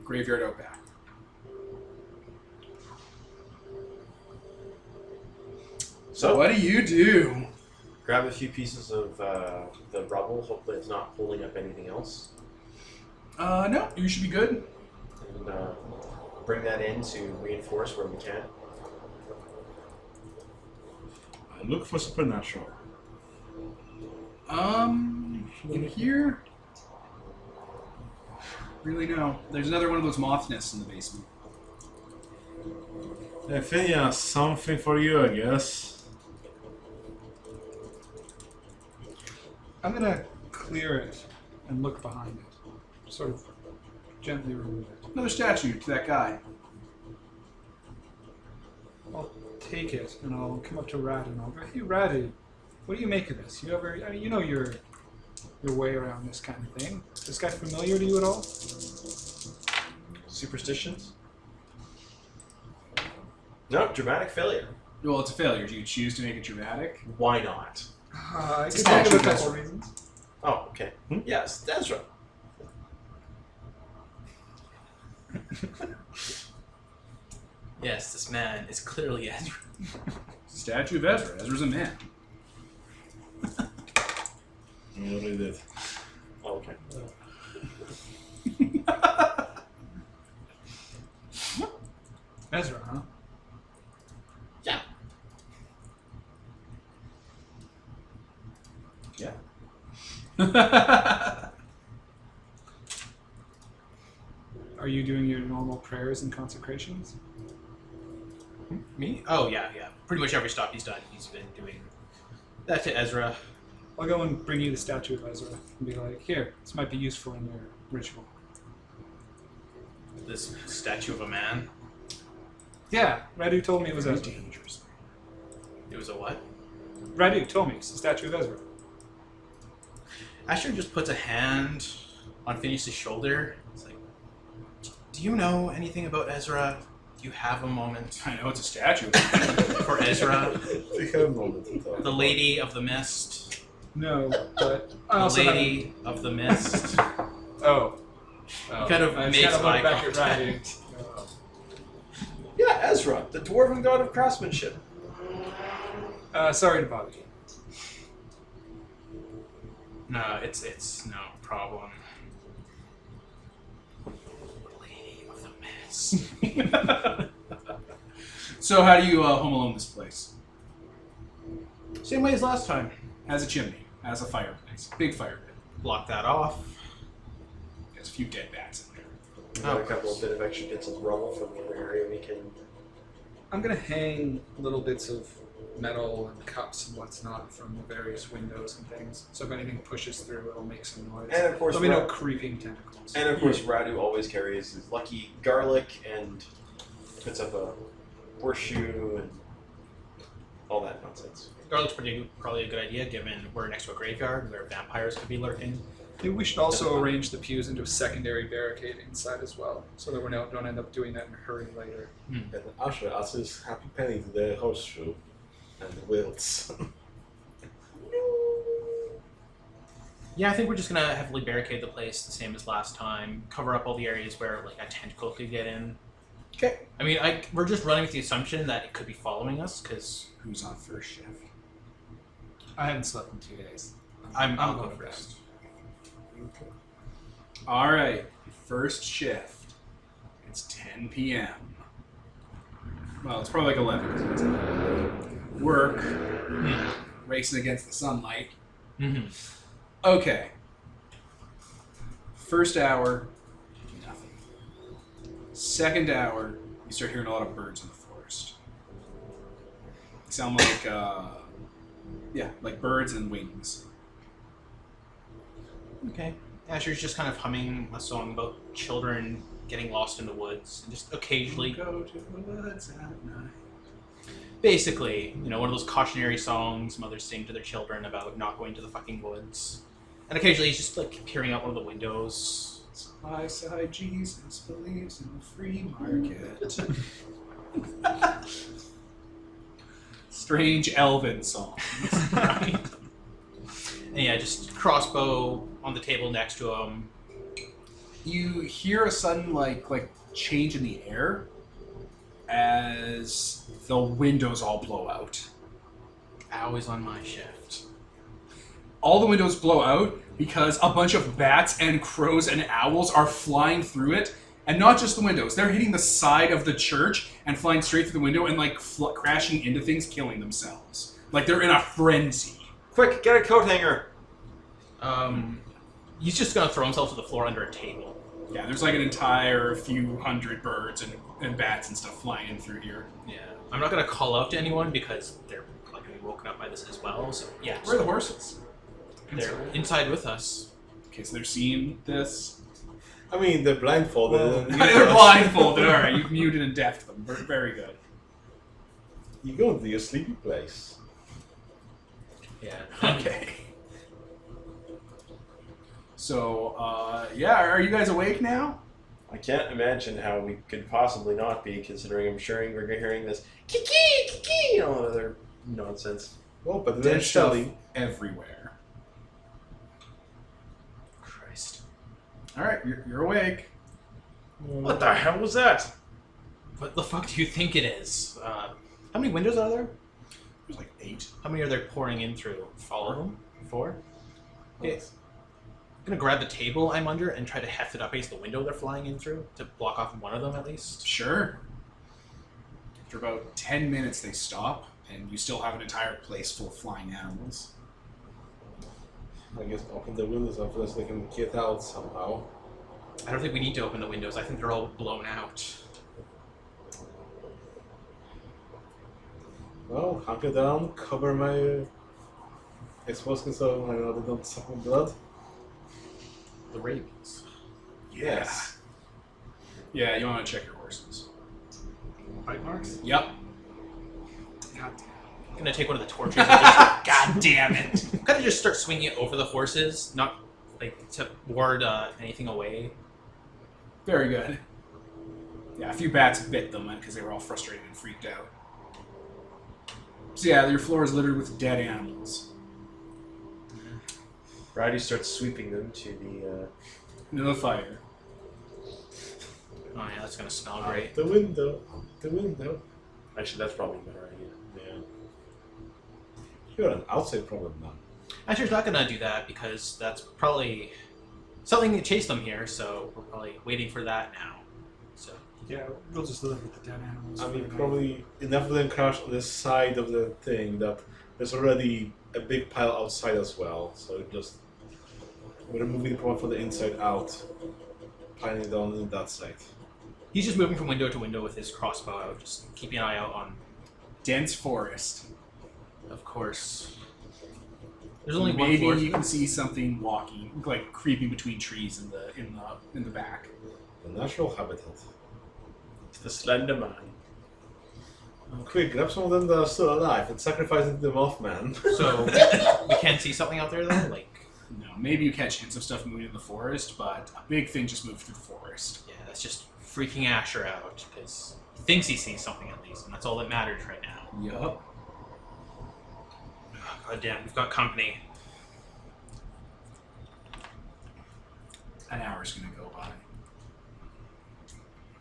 Speaker 1: Graveyard out back.
Speaker 2: So,
Speaker 1: What do you do?
Speaker 2: grab a few pieces of the rubble. Hopefully it's not holding up anything else.
Speaker 1: No, you should be good.
Speaker 2: And bring that in to reinforce where we can.
Speaker 4: I look for supernatural.
Speaker 1: In here? Really, no. There's another one of those moth nests in the basement.
Speaker 4: Athenia, something for you, I guess.
Speaker 3: I'm going to clear it and look behind it. Sort of gently remove it.
Speaker 1: Another statue to that guy.
Speaker 3: I'll take it and I'll come up to Radu and I'll go, "Hey, Radu, what do you make of this? You ever, you know your way around this kind of thing. Is this guy familiar to you at all?"
Speaker 2: Superstitions? No, dramatic failure.
Speaker 1: Well, it's a failure. Do you choose to make it dramatic?
Speaker 2: Why not?
Speaker 3: I
Speaker 1: It's
Speaker 3: can think of a
Speaker 1: statue
Speaker 3: couple
Speaker 1: Ezra.
Speaker 3: reasons.
Speaker 2: Oh, okay. Yes, Ezra.
Speaker 5: Yes, this man is clearly Ezra.
Speaker 1: Statue of Ezra. Ezra's a man.
Speaker 4: You already did.
Speaker 2: Oh, okay.
Speaker 3: Ezra, huh?
Speaker 2: Yeah.
Speaker 3: Are you doing your normal prayers and consecrations?
Speaker 5: Me? Oh, yeah. Pretty much every stop he's done, he's been doing that to Ezra.
Speaker 3: I'll go and bring you the statue of Ezra and be like, "Here, this might be useful in your ritual."
Speaker 5: This statue of a man.
Speaker 3: Yeah, Radu told me it was
Speaker 1: Very
Speaker 3: Ezra.
Speaker 1: dangerous.
Speaker 5: It was a what?
Speaker 3: Radu told me it's the statue of Ezra.
Speaker 5: Asher just puts a hand on Phineas' shoulder. It's like, "Do you know anything about Ezra? Do you have a moment
Speaker 1: I know it's a statue.
Speaker 5: for Ezra,
Speaker 4: They have a moment to talk.
Speaker 5: the Lady of the Mist?
Speaker 3: No, but I
Speaker 5: The
Speaker 3: also
Speaker 5: Lady of the Mist."
Speaker 3: Oh.
Speaker 5: Kind of
Speaker 3: I
Speaker 5: makes
Speaker 3: kind of look
Speaker 5: eye
Speaker 3: back at
Speaker 5: contact.
Speaker 3: Radu.
Speaker 2: Yeah, Ezra, the dwarven god of craftsmanship.
Speaker 3: Sorry to bother you.
Speaker 5: No, it's no problem. Lady of the Mist.
Speaker 1: So how do you home alone this place?
Speaker 5: Same way as last time.
Speaker 1: Has a chimney. Has a fireplace. Big fire pit.
Speaker 5: Block that off.
Speaker 1: There's a few dead bats in there.
Speaker 2: We've got a couple of bit of extra bits of rubble from the other area we can.
Speaker 3: I'm gonna hang little bits of metal and cups and what's not from the various windows and things. So if anything pushes through, it'll make some noise.
Speaker 2: And of course,
Speaker 3: There'll be no creeping tentacles.
Speaker 2: And of course, Radu always carries his lucky garlic and puts up a horseshoe and all that nonsense.
Speaker 5: Garlic's probably a good idea, given we're next to a graveyard where vampires could be lurking.
Speaker 3: Maybe we should also arrange the pews into a secondary barricade inside as well, so that we don't end up doing that in a hurry later.
Speaker 4: And Usher adds his happy penny to the horseshoe and the wilts.
Speaker 5: Yeah, I think we're just gonna heavily barricade the place the same as last time. Cover up all the areas where like a tentacle could get in.
Speaker 1: Okay.
Speaker 5: I mean, we're just running with the assumption that it could be following us because
Speaker 1: Who's on first shift?
Speaker 3: I haven't slept in 2 days.
Speaker 5: I'll go
Speaker 3: going to bed.
Speaker 5: first.
Speaker 1: All right. First shift. It's 10 p.m. Well, it's probably like 11 because it's work, racing against the sunlight.
Speaker 5: Mm-hmm.
Speaker 1: Okay. First hour, nothing. Second hour, you start hearing a lot of birds in the forest. They sound like, like birds and wings.
Speaker 5: Okay. Asher's just kind of humming a song about children getting lost in the woods, and just occasionally,
Speaker 1: Go to the woods at night.
Speaker 5: basically, one of those cautionary songs mothers sing to their children about not going to the fucking woods. And occasionally he's just like peering out one of the windows.
Speaker 1: Side Jesus believes in the free market. Strange elven song.
Speaker 5: Right? And yeah, just crossbow on the table next to him.
Speaker 1: You hear a sudden like change in the air as the windows all blow out.
Speaker 5: Always on my shift.
Speaker 1: All the windows blow out because a bunch of bats and crows and owls are flying through it. And not just the windows. They're hitting the side of the church and flying straight through the window and like crashing into things, killing themselves. Like they're in a frenzy.
Speaker 2: Quick, get a coat hanger!
Speaker 5: He's just gonna throw himself to the floor under a table.
Speaker 1: Yeah, there's like an entire few hundred birds and bats and stuff flying in through here.
Speaker 5: Yeah. I'm not gonna call out to anyone because they're like gonna be woken up by this as well. So yeah,
Speaker 1: Where are the horses?
Speaker 5: they're inside with us.
Speaker 1: Okay, so they're seeing this.
Speaker 4: I mean, they're blindfolded. and
Speaker 1: They're blindfolded. All right, you've muted and deafed them. Very good.
Speaker 6: You go to your sleepy place.
Speaker 5: Yeah.
Speaker 1: Okay. So, yeah, are you guys awake now?
Speaker 2: I can't imagine how we could possibly not be, considering we're hearing this kiki kiki, all other nonsense.
Speaker 6: Well, but
Speaker 1: Dead
Speaker 6: then
Speaker 1: stuff
Speaker 6: Shelly.
Speaker 1: everywhere.
Speaker 5: Christ.
Speaker 1: All right, you're awake.
Speaker 2: What the hell was that?
Speaker 5: What the fuck do you think it is? How many windows are there?
Speaker 1: There's like 8.
Speaker 5: How many are there pouring in through? All of them? 4?
Speaker 1: Yes.
Speaker 5: I'm gonna grab the table I'm under and try to heft it up against the window they're flying in through to block off one of them at least.
Speaker 1: Sure. After about 10 minutes, they stop, and you still have an entire place full of flying animals.
Speaker 6: I guess open the windows up so they can get out somehow.
Speaker 5: I don't think we need to open the windows. I think they're all blown out.
Speaker 6: Well, hunker down, cover my exposed so I know they don't suck my blood.
Speaker 5: The ravens.
Speaker 6: Yes.
Speaker 1: Yeah, you want to check your horses.
Speaker 3: Bite marks?
Speaker 1: Yep.
Speaker 3: God
Speaker 5: I'm gonna take one of the torches and just, God damn it! I'm gonna just start swinging it over the horses, not like to ward anything away.
Speaker 1: Very good. Yeah, a few bats bit them because they were all frustrated and freaked out. So yeah, your floor is littered with dead animals.
Speaker 2: Brady starts sweeping them to
Speaker 1: Into the fire.
Speaker 5: Oh yeah, that's gonna smell
Speaker 6: Out
Speaker 5: great.
Speaker 6: the window. Out the window.
Speaker 2: the. Actually, that's probably a better idea.
Speaker 6: Yeah. You're an outside problem now.
Speaker 5: Asher's not gonna do that because that's probably something that chased them here, so we're probably waiting for that now. So
Speaker 3: Yeah, we'll just live with the dead animals.
Speaker 6: I
Speaker 3: for
Speaker 6: mean,
Speaker 3: the night.
Speaker 6: probably enough of them crash on the side of the thing that there's already a big pile outside as well. So just we're moving the problem from the inside out, piling it down on that side.
Speaker 5: he's just moving from window to window with his crossbow out, just keeping an eye out on.
Speaker 1: Dense forest.
Speaker 5: Of course, there's only one
Speaker 1: Maybe
Speaker 5: floor.
Speaker 1: you can see something walking, like creeping between trees in the back.
Speaker 6: The natural habitat.
Speaker 2: It's the Slender Man.
Speaker 6: Quick, grab some of them that are still alive and sacrifice them to the Mothman.
Speaker 5: So we can see something out there though, like
Speaker 1: No, maybe you catch hints of stuff moving in the forest, but a big thing just moved through the forest.
Speaker 5: yeah, that's just freaking Asher out because he thinks he sees something at least, and that's all that matters right now.
Speaker 1: Yup.
Speaker 5: God damn, we've got company.
Speaker 1: An hour's gonna go by.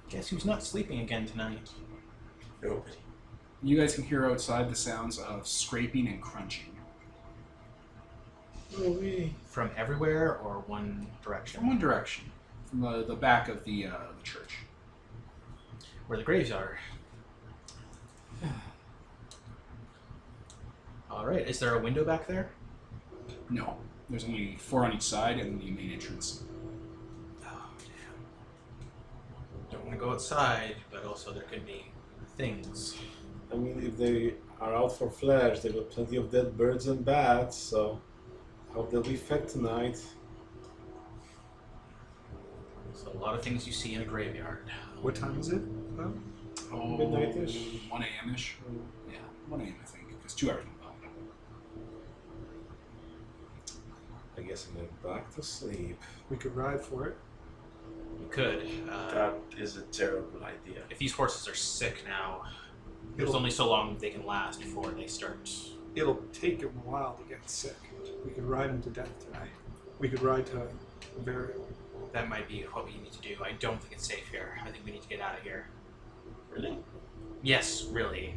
Speaker 5: Guess who's not sleeping again tonight?
Speaker 2: Nobody.
Speaker 1: You guys can hear outside the sounds of scraping and crunching.
Speaker 5: From everywhere or one direction?
Speaker 1: From one direction. From the back of the church.
Speaker 5: Where the graves are. Alright, is there a window back there?
Speaker 1: No. There's only 4 on each side and the main entrance.
Speaker 5: Oh, damn. Don't want to go outside, but also there could be things.
Speaker 6: I mean, if they are out for flesh, they've got plenty of dead birds and bats, so I hope they'll be fed tonight.
Speaker 5: So a lot of things you see in a graveyard.
Speaker 3: What time is it?
Speaker 1: Oh,
Speaker 6: Midnight-ish?
Speaker 1: 1 a.m.-ish? Yeah, 1 a.m. I think, because 2 hours went by.
Speaker 6: I guess I'm going back to sleep.
Speaker 3: We could ride for it.
Speaker 5: You could.
Speaker 2: That is a terrible idea.
Speaker 5: If these horses are sick now, there's
Speaker 3: It'll-
Speaker 5: only so long they can last before they start.
Speaker 3: It'll take him a while to get sick. We could ride him to death tonight. We could ride to a burial.
Speaker 5: That might be what we need to do. I don't think it's safe here. I think we need to get out of here.
Speaker 2: Really?
Speaker 5: Yes, really.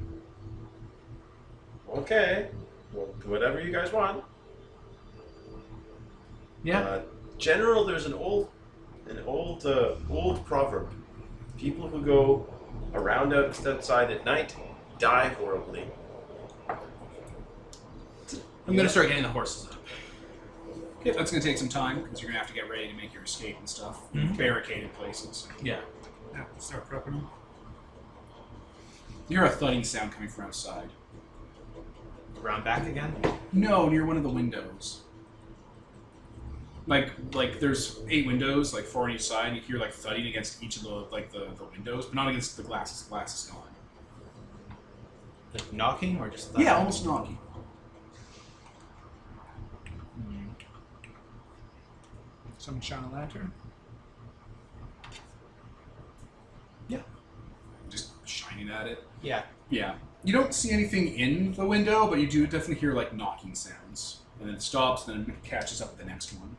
Speaker 2: Okay. Well, do whatever you guys want.
Speaker 5: Yeah.
Speaker 2: General, there's an old proverb. People who go around outside at night die horribly.
Speaker 5: I'm gonna start getting the horses up.
Speaker 1: Okay, that's going to take some time, because you're going to have to get ready to make your escape and stuff.
Speaker 5: Mhm.
Speaker 1: Barricaded places.
Speaker 5: Yeah.
Speaker 3: Yeah, start prepping him.
Speaker 1: You hear a thudding sound coming from outside.
Speaker 5: Around back again?
Speaker 1: No, near one of the windows. Like there's 8 windows, like 4 on each side. You hear like thudding against each of the windows, but not against the glasses. The glass is gone.
Speaker 5: Like knocking or just
Speaker 1: Yeah, almost knocking.
Speaker 3: Someone shine a lantern.
Speaker 1: Just shining at it.
Speaker 5: Yeah.
Speaker 1: Yeah. You don't see anything in the window, but you do definitely hear like knocking sounds. And then it stops, then it catches up with the next one.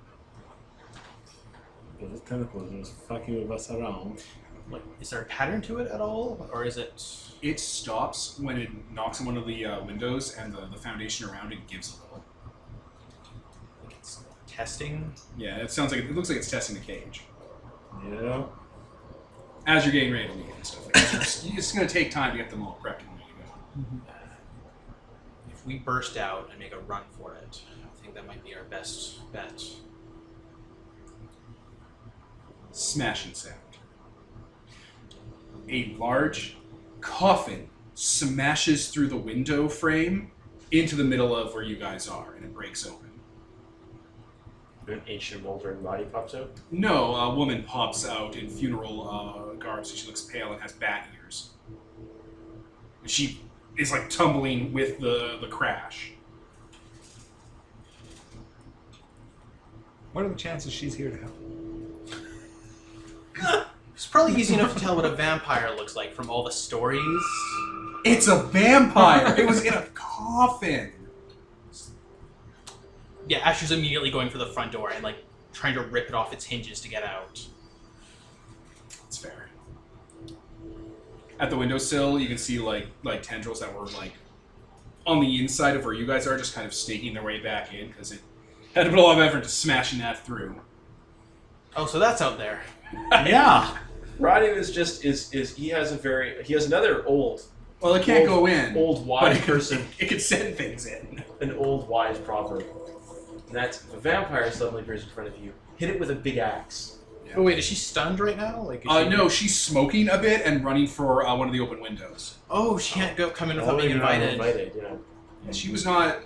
Speaker 4: Those tentacles are just fucking with us around.
Speaker 5: Like, is there a pattern to it at all, or is it?
Speaker 1: It stops when it knocks on one of the windows, and the foundation around it gives a little.
Speaker 5: Like it's testing?
Speaker 1: Yeah, it looks like it's testing the cage.
Speaker 4: Yeah.
Speaker 1: As you're getting ready to leave and stuff like that. It's going to take time to get them all prepped and ready to go.
Speaker 5: If we burst out and make a run for it, I think that might be our best bet.
Speaker 1: Smashing sound. A large coffin smashes through the window frame into the middle of where you guys are, and it breaks open.
Speaker 2: An ancient moldering body pops out.
Speaker 1: No, a woman pops out in funeral garb, so she looks pale and has bat ears. She is like tumbling with the crash.
Speaker 3: What are the chances she's here to help?
Speaker 5: It's probably easy enough to tell what a vampire looks like from all the stories.
Speaker 1: It's a vampire! It was in a coffin!
Speaker 5: Yeah, Asher's immediately going for the front door and like trying to rip it off its hinges to get out.
Speaker 1: It's fair. At the windowsill, you can see like tendrils that were like on the inside of where you guys are, just kind of snaking their way back in because it had to put a lot of effort to smashing that through.
Speaker 5: Oh, so that's out there.
Speaker 4: Yeah.
Speaker 2: Rodney is he has another old
Speaker 1: Well, it can't go in.
Speaker 2: old
Speaker 1: but
Speaker 2: wise
Speaker 1: it
Speaker 2: person,
Speaker 1: it could send things in.
Speaker 2: an old wise proverb. And that's if a vampire suddenly appears in front of you, hit it with a big axe.
Speaker 1: Yeah.
Speaker 5: Oh wait, is she stunned right now? Like, is she...
Speaker 1: No, she's smoking a bit and running for one of the open windows.
Speaker 5: Oh, she can't come in without being
Speaker 2: you're not
Speaker 5: invited.
Speaker 2: you know.
Speaker 1: And she was not.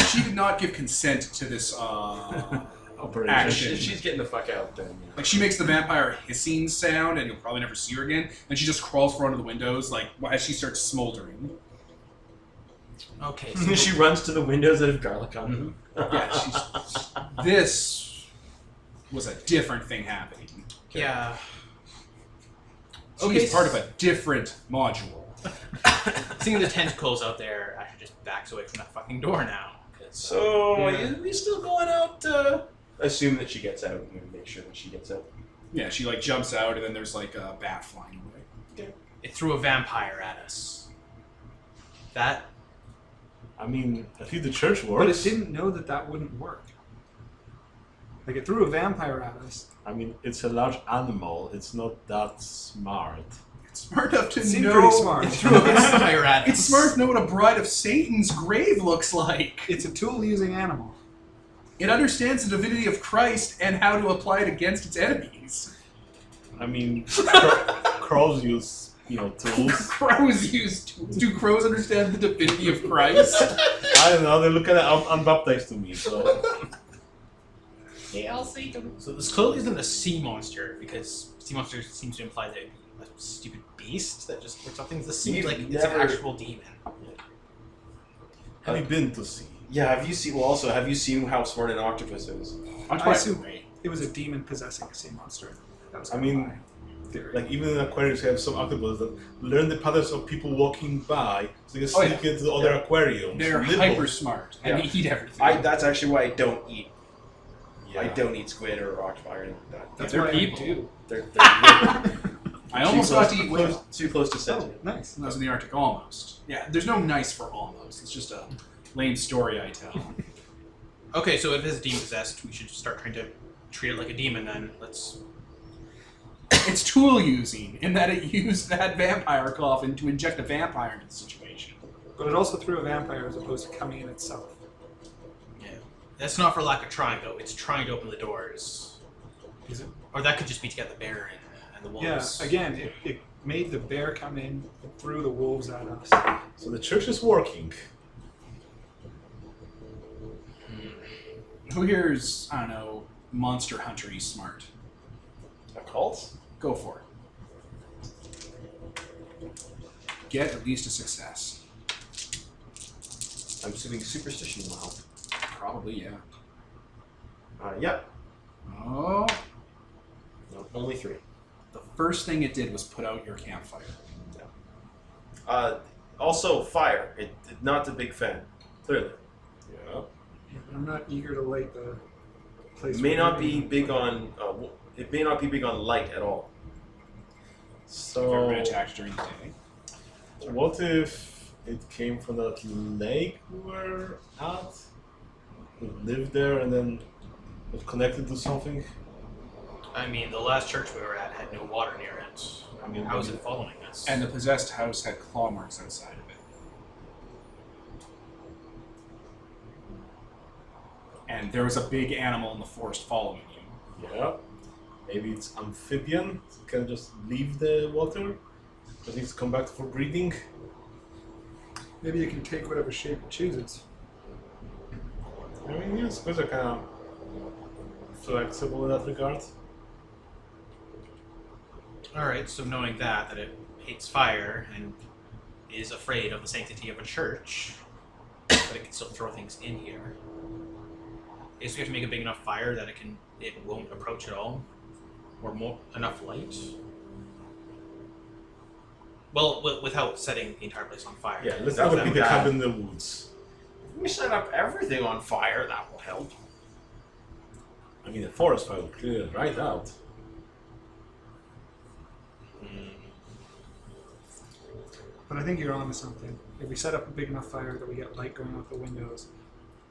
Speaker 1: She did not give consent to this
Speaker 4: Operation.
Speaker 1: action.
Speaker 2: If she's getting the fuck out, then
Speaker 1: Like she makes the vampire hissing sound, and you'll probably never see her again. And she just crawls for one of the windows, like as she starts smoldering.
Speaker 5: Okay,
Speaker 2: she runs to the windows that have garlic on them.
Speaker 1: Yeah, this was a different thing happening.
Speaker 5: yeah.
Speaker 1: She's part of a different module.
Speaker 5: Seeing the tentacles out there, Asher just backs away from that fucking door now.
Speaker 2: So,
Speaker 5: Yeah.
Speaker 2: are we still going out? Assume that she gets out and make sure that she gets out.
Speaker 1: Yeah, she like jumps out, and then there's like a bat flying away.
Speaker 5: It threw a vampire at us. That
Speaker 4: I mean, I think the church works.
Speaker 3: But it didn't know that wouldn't work. Like, it threw a vampire at us.
Speaker 4: I mean, it's a large animal. It's not that smart.
Speaker 1: It's smart enough to
Speaker 3: It seemed
Speaker 1: know.
Speaker 3: pretty smart.
Speaker 5: it threw a vampire at us.
Speaker 1: It's smart to know what a bride of Satan's grave looks like.
Speaker 3: It's a tool-using animal.
Speaker 1: It understands the divinity of Christ and how to apply it against its enemies.
Speaker 4: I mean, crows use, tools.
Speaker 1: Crows do crows understand the divinity of Christ?
Speaker 4: I don't know. They look at it unbaptized to me. So
Speaker 5: So this clearly isn't a sea monster, because sea monster seems to imply that it'd be a stupid beast that just looks up things. This seems
Speaker 2: You've
Speaker 5: like it's an
Speaker 2: never-
Speaker 5: actual demon.
Speaker 4: have you been to sea?
Speaker 2: Yeah, have you seen how smart an octopus is?
Speaker 1: I'm
Speaker 3: I assume it was a demon possessing a sea monster. That was
Speaker 4: I
Speaker 3: kind of
Speaker 4: mean,
Speaker 3: my theory.
Speaker 4: Like even in aquariums, you have some octopus that learn the patterns of people walking by, so they can
Speaker 1: Oh,
Speaker 4: sneak into the other aquariums.
Speaker 1: They're
Speaker 4: Nibble.
Speaker 1: hyper smart and
Speaker 2: Yeah.
Speaker 1: they eat everything.
Speaker 2: That's actually why I don't eat.
Speaker 4: Yeah.
Speaker 2: I don't eat squid or octopi or anything like that.
Speaker 3: That's
Speaker 1: they're
Speaker 3: what
Speaker 1: people.
Speaker 3: I do.
Speaker 2: They're
Speaker 1: I almost got to eat whale.
Speaker 2: too close to
Speaker 3: Oh,
Speaker 2: sentient.
Speaker 3: nice.
Speaker 1: I was in the Arctic almost. Yeah, there's no nice for almost. It's just a lame story I tell.
Speaker 5: Okay, so if it's demon possessed, we should start trying to treat it like a demon then. Let's...
Speaker 1: It's tool using in that it used that vampire coffin to inject a vampire into the situation.
Speaker 3: But it also threw a vampire as opposed to coming in itself.
Speaker 5: Yeah. That's not for lack of trying, though. It's trying to open the doors.
Speaker 3: Is it?
Speaker 5: Or that could just be to get the bear and the wolves.
Speaker 3: Yeah, again, it made the bear come in and threw the wolves at us.
Speaker 4: So the church is working.
Speaker 1: Who here is, I don't know, monster hunter-y smart?
Speaker 2: A cult?
Speaker 1: Go for it. Get at least a success.
Speaker 2: I'm assuming superstition will help.
Speaker 1: Probably, yeah.
Speaker 2: Yep.
Speaker 1: Oh.
Speaker 2: No, only 3.
Speaker 1: The first thing it did was put out your campfire.
Speaker 2: Also, fire. Not a big fan. Clearly.
Speaker 6: Yeah.
Speaker 3: Yeah, but I'm not eager to light the place.
Speaker 2: It may
Speaker 3: we're
Speaker 2: not be
Speaker 3: living
Speaker 2: big
Speaker 3: on.
Speaker 2: on. It may not be big on light at all.
Speaker 1: If everyone
Speaker 6: So,
Speaker 1: attacked during the day.
Speaker 6: what if it came from that lake we were at? We lived there and then was connected to something?
Speaker 5: I mean, the last church we were at had no water near it. I mean, how is it following us?
Speaker 1: And the possessed house had claw marks outside of it. And there was a big animal in the forest following you.
Speaker 6: Yeah. Maybe it's amphibian. It can just leave the water. But needs to come back for breeding.
Speaker 3: Maybe it can take whatever shape it chooses.
Speaker 6: I mean, yeah, squids are kind of flexible in that regard.
Speaker 5: Alright, so knowing that it hates fire and is afraid of the sanctity of a church, but it can still throw things in here. I guess we have to make a big enough fire that it won't approach at all. Or enough light. Well, without setting the entire place on fire.
Speaker 6: Yeah, let's
Speaker 2: That
Speaker 6: have a
Speaker 2: would
Speaker 6: pick
Speaker 2: be
Speaker 6: a
Speaker 2: bad.
Speaker 6: cabin in the woods.
Speaker 2: If we set up everything on fire, that will help.
Speaker 6: I mean, the forest fire will clear it right out.
Speaker 3: But I think you're onto something. If we set up a big enough fire that we get light going out the windows,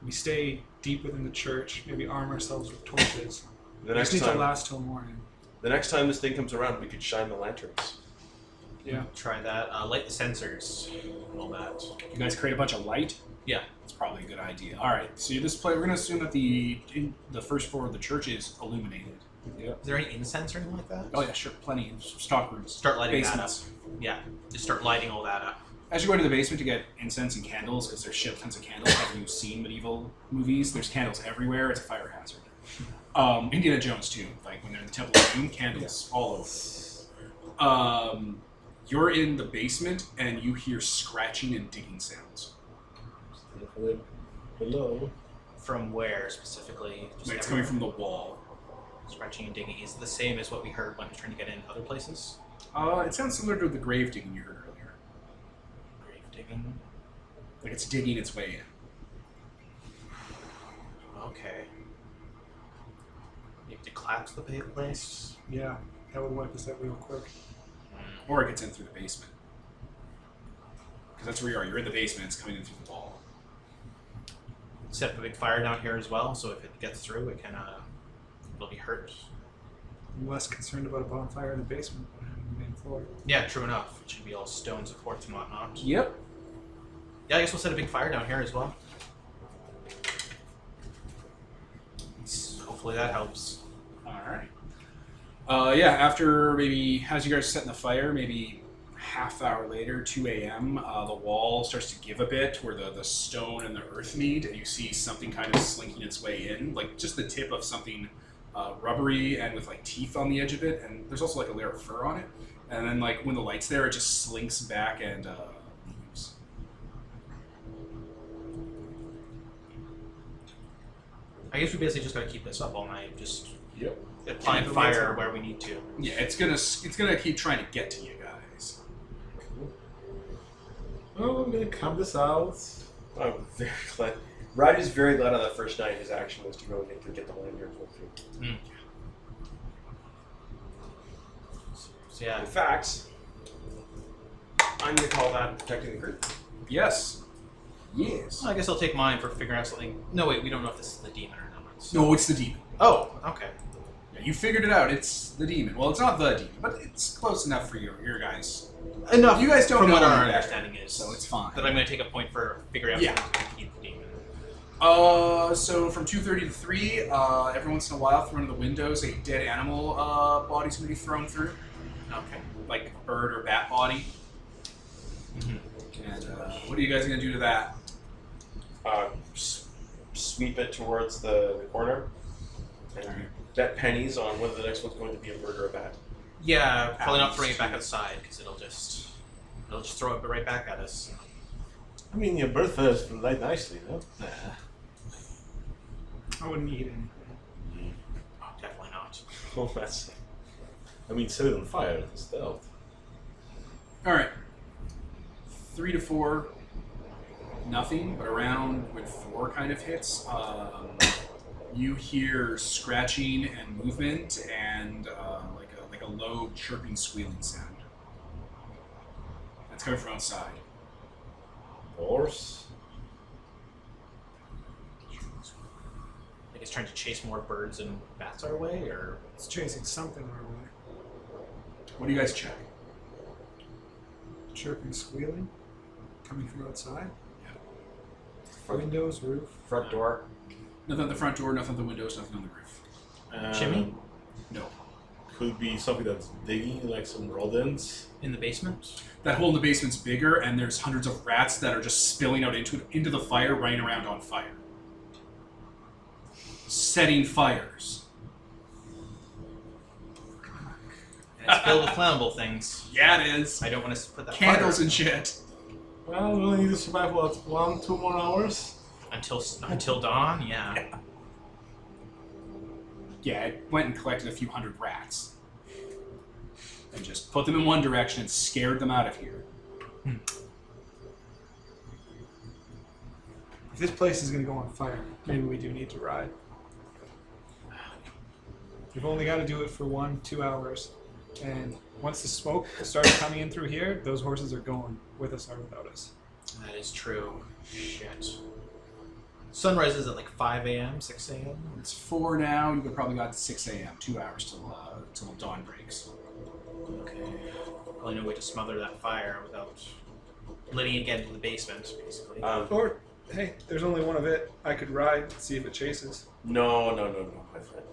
Speaker 3: we stay deep within the church, maybe arm ourselves with torches.
Speaker 2: The
Speaker 3: We
Speaker 2: next
Speaker 3: just need to
Speaker 2: time,
Speaker 3: last till morning.
Speaker 2: the next time this thing comes around, we could shine the lanterns.
Speaker 3: Yeah.
Speaker 5: Try that. Light the sensors and all that.
Speaker 1: You guys create a bunch of light?
Speaker 5: Yeah.
Speaker 1: That's probably a good idea. Alright, so this play, we're going to assume that the first floor of the church is illuminated.
Speaker 6: Yeah.
Speaker 5: Is there any incense or anything like that?
Speaker 1: Oh yeah, sure, plenty in stock rooms.
Speaker 5: Start lighting
Speaker 1: Basements.
Speaker 5: that up. Yeah. Just start lighting all that up.
Speaker 1: As you go into the basement to get incense and candles, because there's shit tons of candles. Have you seen medieval movies? There's candles everywhere. It's a fire hazard. Indiana Jones too. Like when they're in the Temple of Doom, candles all over. You're in the basement and you hear scratching and digging sounds.
Speaker 6: Below.
Speaker 5: From where specifically? Just
Speaker 1: Like it's
Speaker 5: everywhere?
Speaker 1: coming from the wall.
Speaker 5: Scratching and digging. Is it the same as what we heard when we were trying to get in other places?
Speaker 1: It sounds similar to the grave digging you heard earlier.
Speaker 5: Grave digging.
Speaker 1: Like it's digging its way in.
Speaker 5: Okay. You have to collapse the place.
Speaker 3: Yeah, that would wipe us out real quick.
Speaker 1: Or it gets in through the basement. Because that's where you are. You're in the basement, it's coming in through the wall.
Speaker 5: Set up a big fire down here as well, so if it gets through, it can it'll be hurt.
Speaker 3: I'm less concerned about a bonfire in the basement than on the main floor.
Speaker 5: Yeah, true enough. It should be all stone supports and whatnot.
Speaker 1: Yep.
Speaker 5: Yeah, I guess we'll set a big fire down here as well. Hopefully that helps.
Speaker 1: Alright. Yeah, after maybe, as you guys are setting the fire, maybe half hour later, 2 a.m., the wall starts to give a bit where the stone and the earth meet, and you see something kind of slinking its way in, like just the tip of something rubbery and with like teeth on the edge of it, and there's also like a layer of fur on it. And then like when the light's there, it just slinks back and leaves.
Speaker 5: I guess we basically just gotta keep this up all night. Just
Speaker 6: Yep.
Speaker 5: applying fire where we need to.
Speaker 1: Yeah, it's gonna keep trying to get to you guys.
Speaker 6: Well, I'm gonna camp this out.
Speaker 2: I'm very glad. Ryder's very glad on that first night his action was to go and get the lanterns with him.
Speaker 5: So yeah,
Speaker 2: In fact, I'm going to call that protecting the group.
Speaker 1: Yes. Yes.
Speaker 5: well, I guess I'll take mine for figuring out something. No, wait, we don't know if this is the demon or not.
Speaker 1: No, it's the demon.
Speaker 5: Oh, okay.
Speaker 1: Yeah, you figured it out. It's the demon. Well, it's not the demon, but it's close enough for your guys.
Speaker 5: Enough.
Speaker 1: You guys don't
Speaker 5: from
Speaker 1: know
Speaker 5: what our
Speaker 1: any better,
Speaker 5: understanding is,
Speaker 1: so it's fine.
Speaker 5: that I'm going to take a point for figuring out
Speaker 1: Yeah.
Speaker 5: something to keep the demon.
Speaker 1: So from 2:30 to 3, every once in a while, through one of the windows, a dead animal body's going to be thrown through,
Speaker 5: Okay.
Speaker 1: like a bird or bat body. And what are you guys going to do to that?
Speaker 2: Sweep it towards the corner and bet pennies on whether the next one's going to be a bird or a bat.
Speaker 5: Yeah, probably not throwing it back outside because it'll just throw it right back at us.
Speaker 4: I mean, your bird feathers light nicely, no? Nah.
Speaker 3: I wouldn't eat anything.
Speaker 5: Oh, definitely not.
Speaker 6: Oh, that's. I mean, set it on fire. It's stealth.
Speaker 1: All right. 3 to 4, nothing. But around when 4 kind of hits, you hear scratching and movement and like a low chirping, squealing sound. That's coming from outside.
Speaker 6: Horse.
Speaker 5: Like it's trying to chase more birds and bats our way, or
Speaker 3: It's chasing something our way.
Speaker 1: What do you guys check?
Speaker 3: Chirping, squealing, coming from outside.
Speaker 2: Front,
Speaker 3: Windows, roof.
Speaker 2: front door.
Speaker 1: Nothing at the front door, nothing at the windows, nothing on the roof.
Speaker 5: Chimney?
Speaker 1: No.
Speaker 6: Could be something that's digging, like some rodents.
Speaker 5: in the basement?
Speaker 1: That hole in the basement's bigger, and there's hundreds of rats that are just spilling out into the fire, running around on fire. Setting fires.
Speaker 5: And it's filled with flammable things.
Speaker 1: Yeah, it is.
Speaker 5: I don't want to put that
Speaker 1: Candles
Speaker 5: fire
Speaker 1: and shit.
Speaker 4: Well, we only need to survive, what, 1, 2 more hours?
Speaker 5: until dawn. Yeah.
Speaker 1: Yeah, I went and collected a few hundred rats. And just put them in one direction and scared them out of here.
Speaker 3: If this place is going to go on fire, maybe we do need to ride. We've only got to do it for 1-2 hours. And once the smoke starts coming in through here, those horses are going with us or without us.
Speaker 5: That is true. Shit. Sunrise is at like 5 a.m., 6 a.m.
Speaker 1: It's 4 now. You probably got to 6 a.m. 2 hours till dawn breaks.
Speaker 5: Okay. Probably no way to smother that fire without letting it get into the basement, basically.
Speaker 3: Or, hey, there's only one of it. I could ride, see if it chases.
Speaker 2: No, my friend.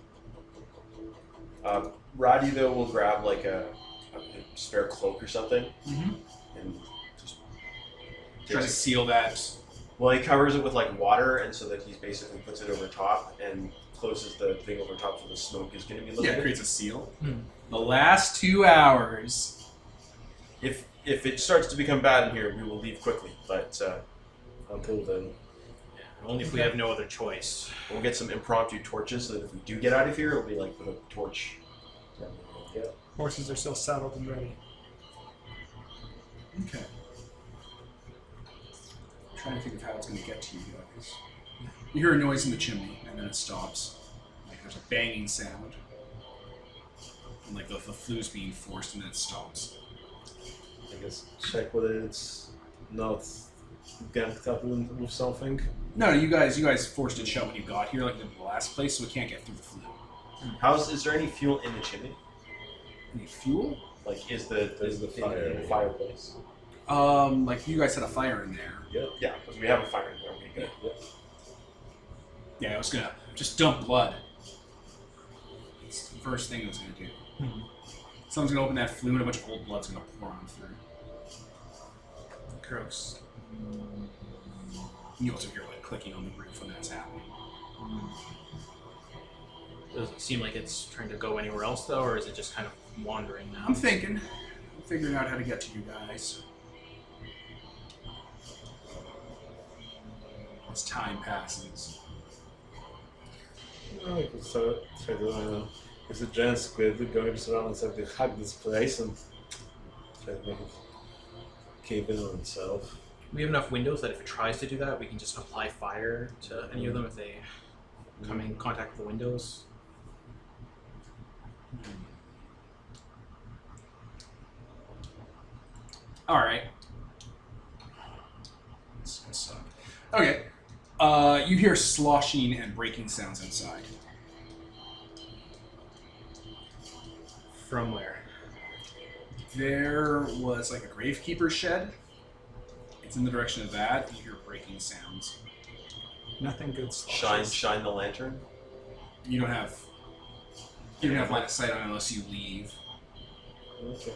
Speaker 2: Roddy though will grab like a spare cloak or something, and just
Speaker 1: Try to seal that.
Speaker 2: well, he covers it with like water, and so that he basically puts it over top and closes the thing over top so the smoke is going to be
Speaker 1: Yeah,
Speaker 2: limited.
Speaker 1: it creates a seal.
Speaker 5: Hmm.
Speaker 1: The last 2 hours.
Speaker 2: If it starts to become bad in here, we will leave quickly. But
Speaker 6: Until then.
Speaker 5: Only if we have no other choice.
Speaker 2: we'll get some impromptu torches so that if we do get out of here, it'll be like with a torch.
Speaker 6: Yeah.
Speaker 3: Horses are still saddled and ready.
Speaker 1: Okay. I'm trying to think of how it's going to get to you guys. You hear a noise in the chimney, and then it stops. Like there's a banging sound. And like the flue's being forced, and then it stops.
Speaker 6: I guess check whether it's not ganked up with something.
Speaker 1: No, you guys forced it shut when you got here, like in the last place, so it can't get through the flue.
Speaker 2: Is there any fuel in the chimney?
Speaker 1: Any fuel?
Speaker 2: Like, is
Speaker 6: There's the
Speaker 2: thing
Speaker 6: fire.
Speaker 2: in the fireplace?
Speaker 1: Like you guys had a fire in there.
Speaker 2: Yeah, because we have a fire in there. We good.
Speaker 6: Yeah.
Speaker 1: Yeah, I was gonna just dump blood. It's the first thing I was gonna do. Someone's gonna open that flue and a bunch of old blood's gonna pour on through. Gross. You also hear like clicking on the roof when that's happening.
Speaker 5: Does it seem like it's trying to go anywhere else, though, or is it just kind of wandering now?
Speaker 1: I'm figuring out how to get to you guys. As time passes.
Speaker 6: I could try to. It's a giant squid going around and start to hug this place and try to make it cave in on itself.
Speaker 5: We have enough windows that if it tries to do that, we can just apply fire to any of them if they come in contact with the windows.
Speaker 1: Alright. This is gonna suck. Okay. You hear sloshing and breaking sounds outside.
Speaker 5: From where?
Speaker 1: There was like a gravekeeper's shed. It's in the direction of that. You hear breaking sounds.
Speaker 3: Nothing good sloshes.
Speaker 2: Shine the lantern.
Speaker 1: You don't have line of sight on it unless you leave.
Speaker 6: Okay.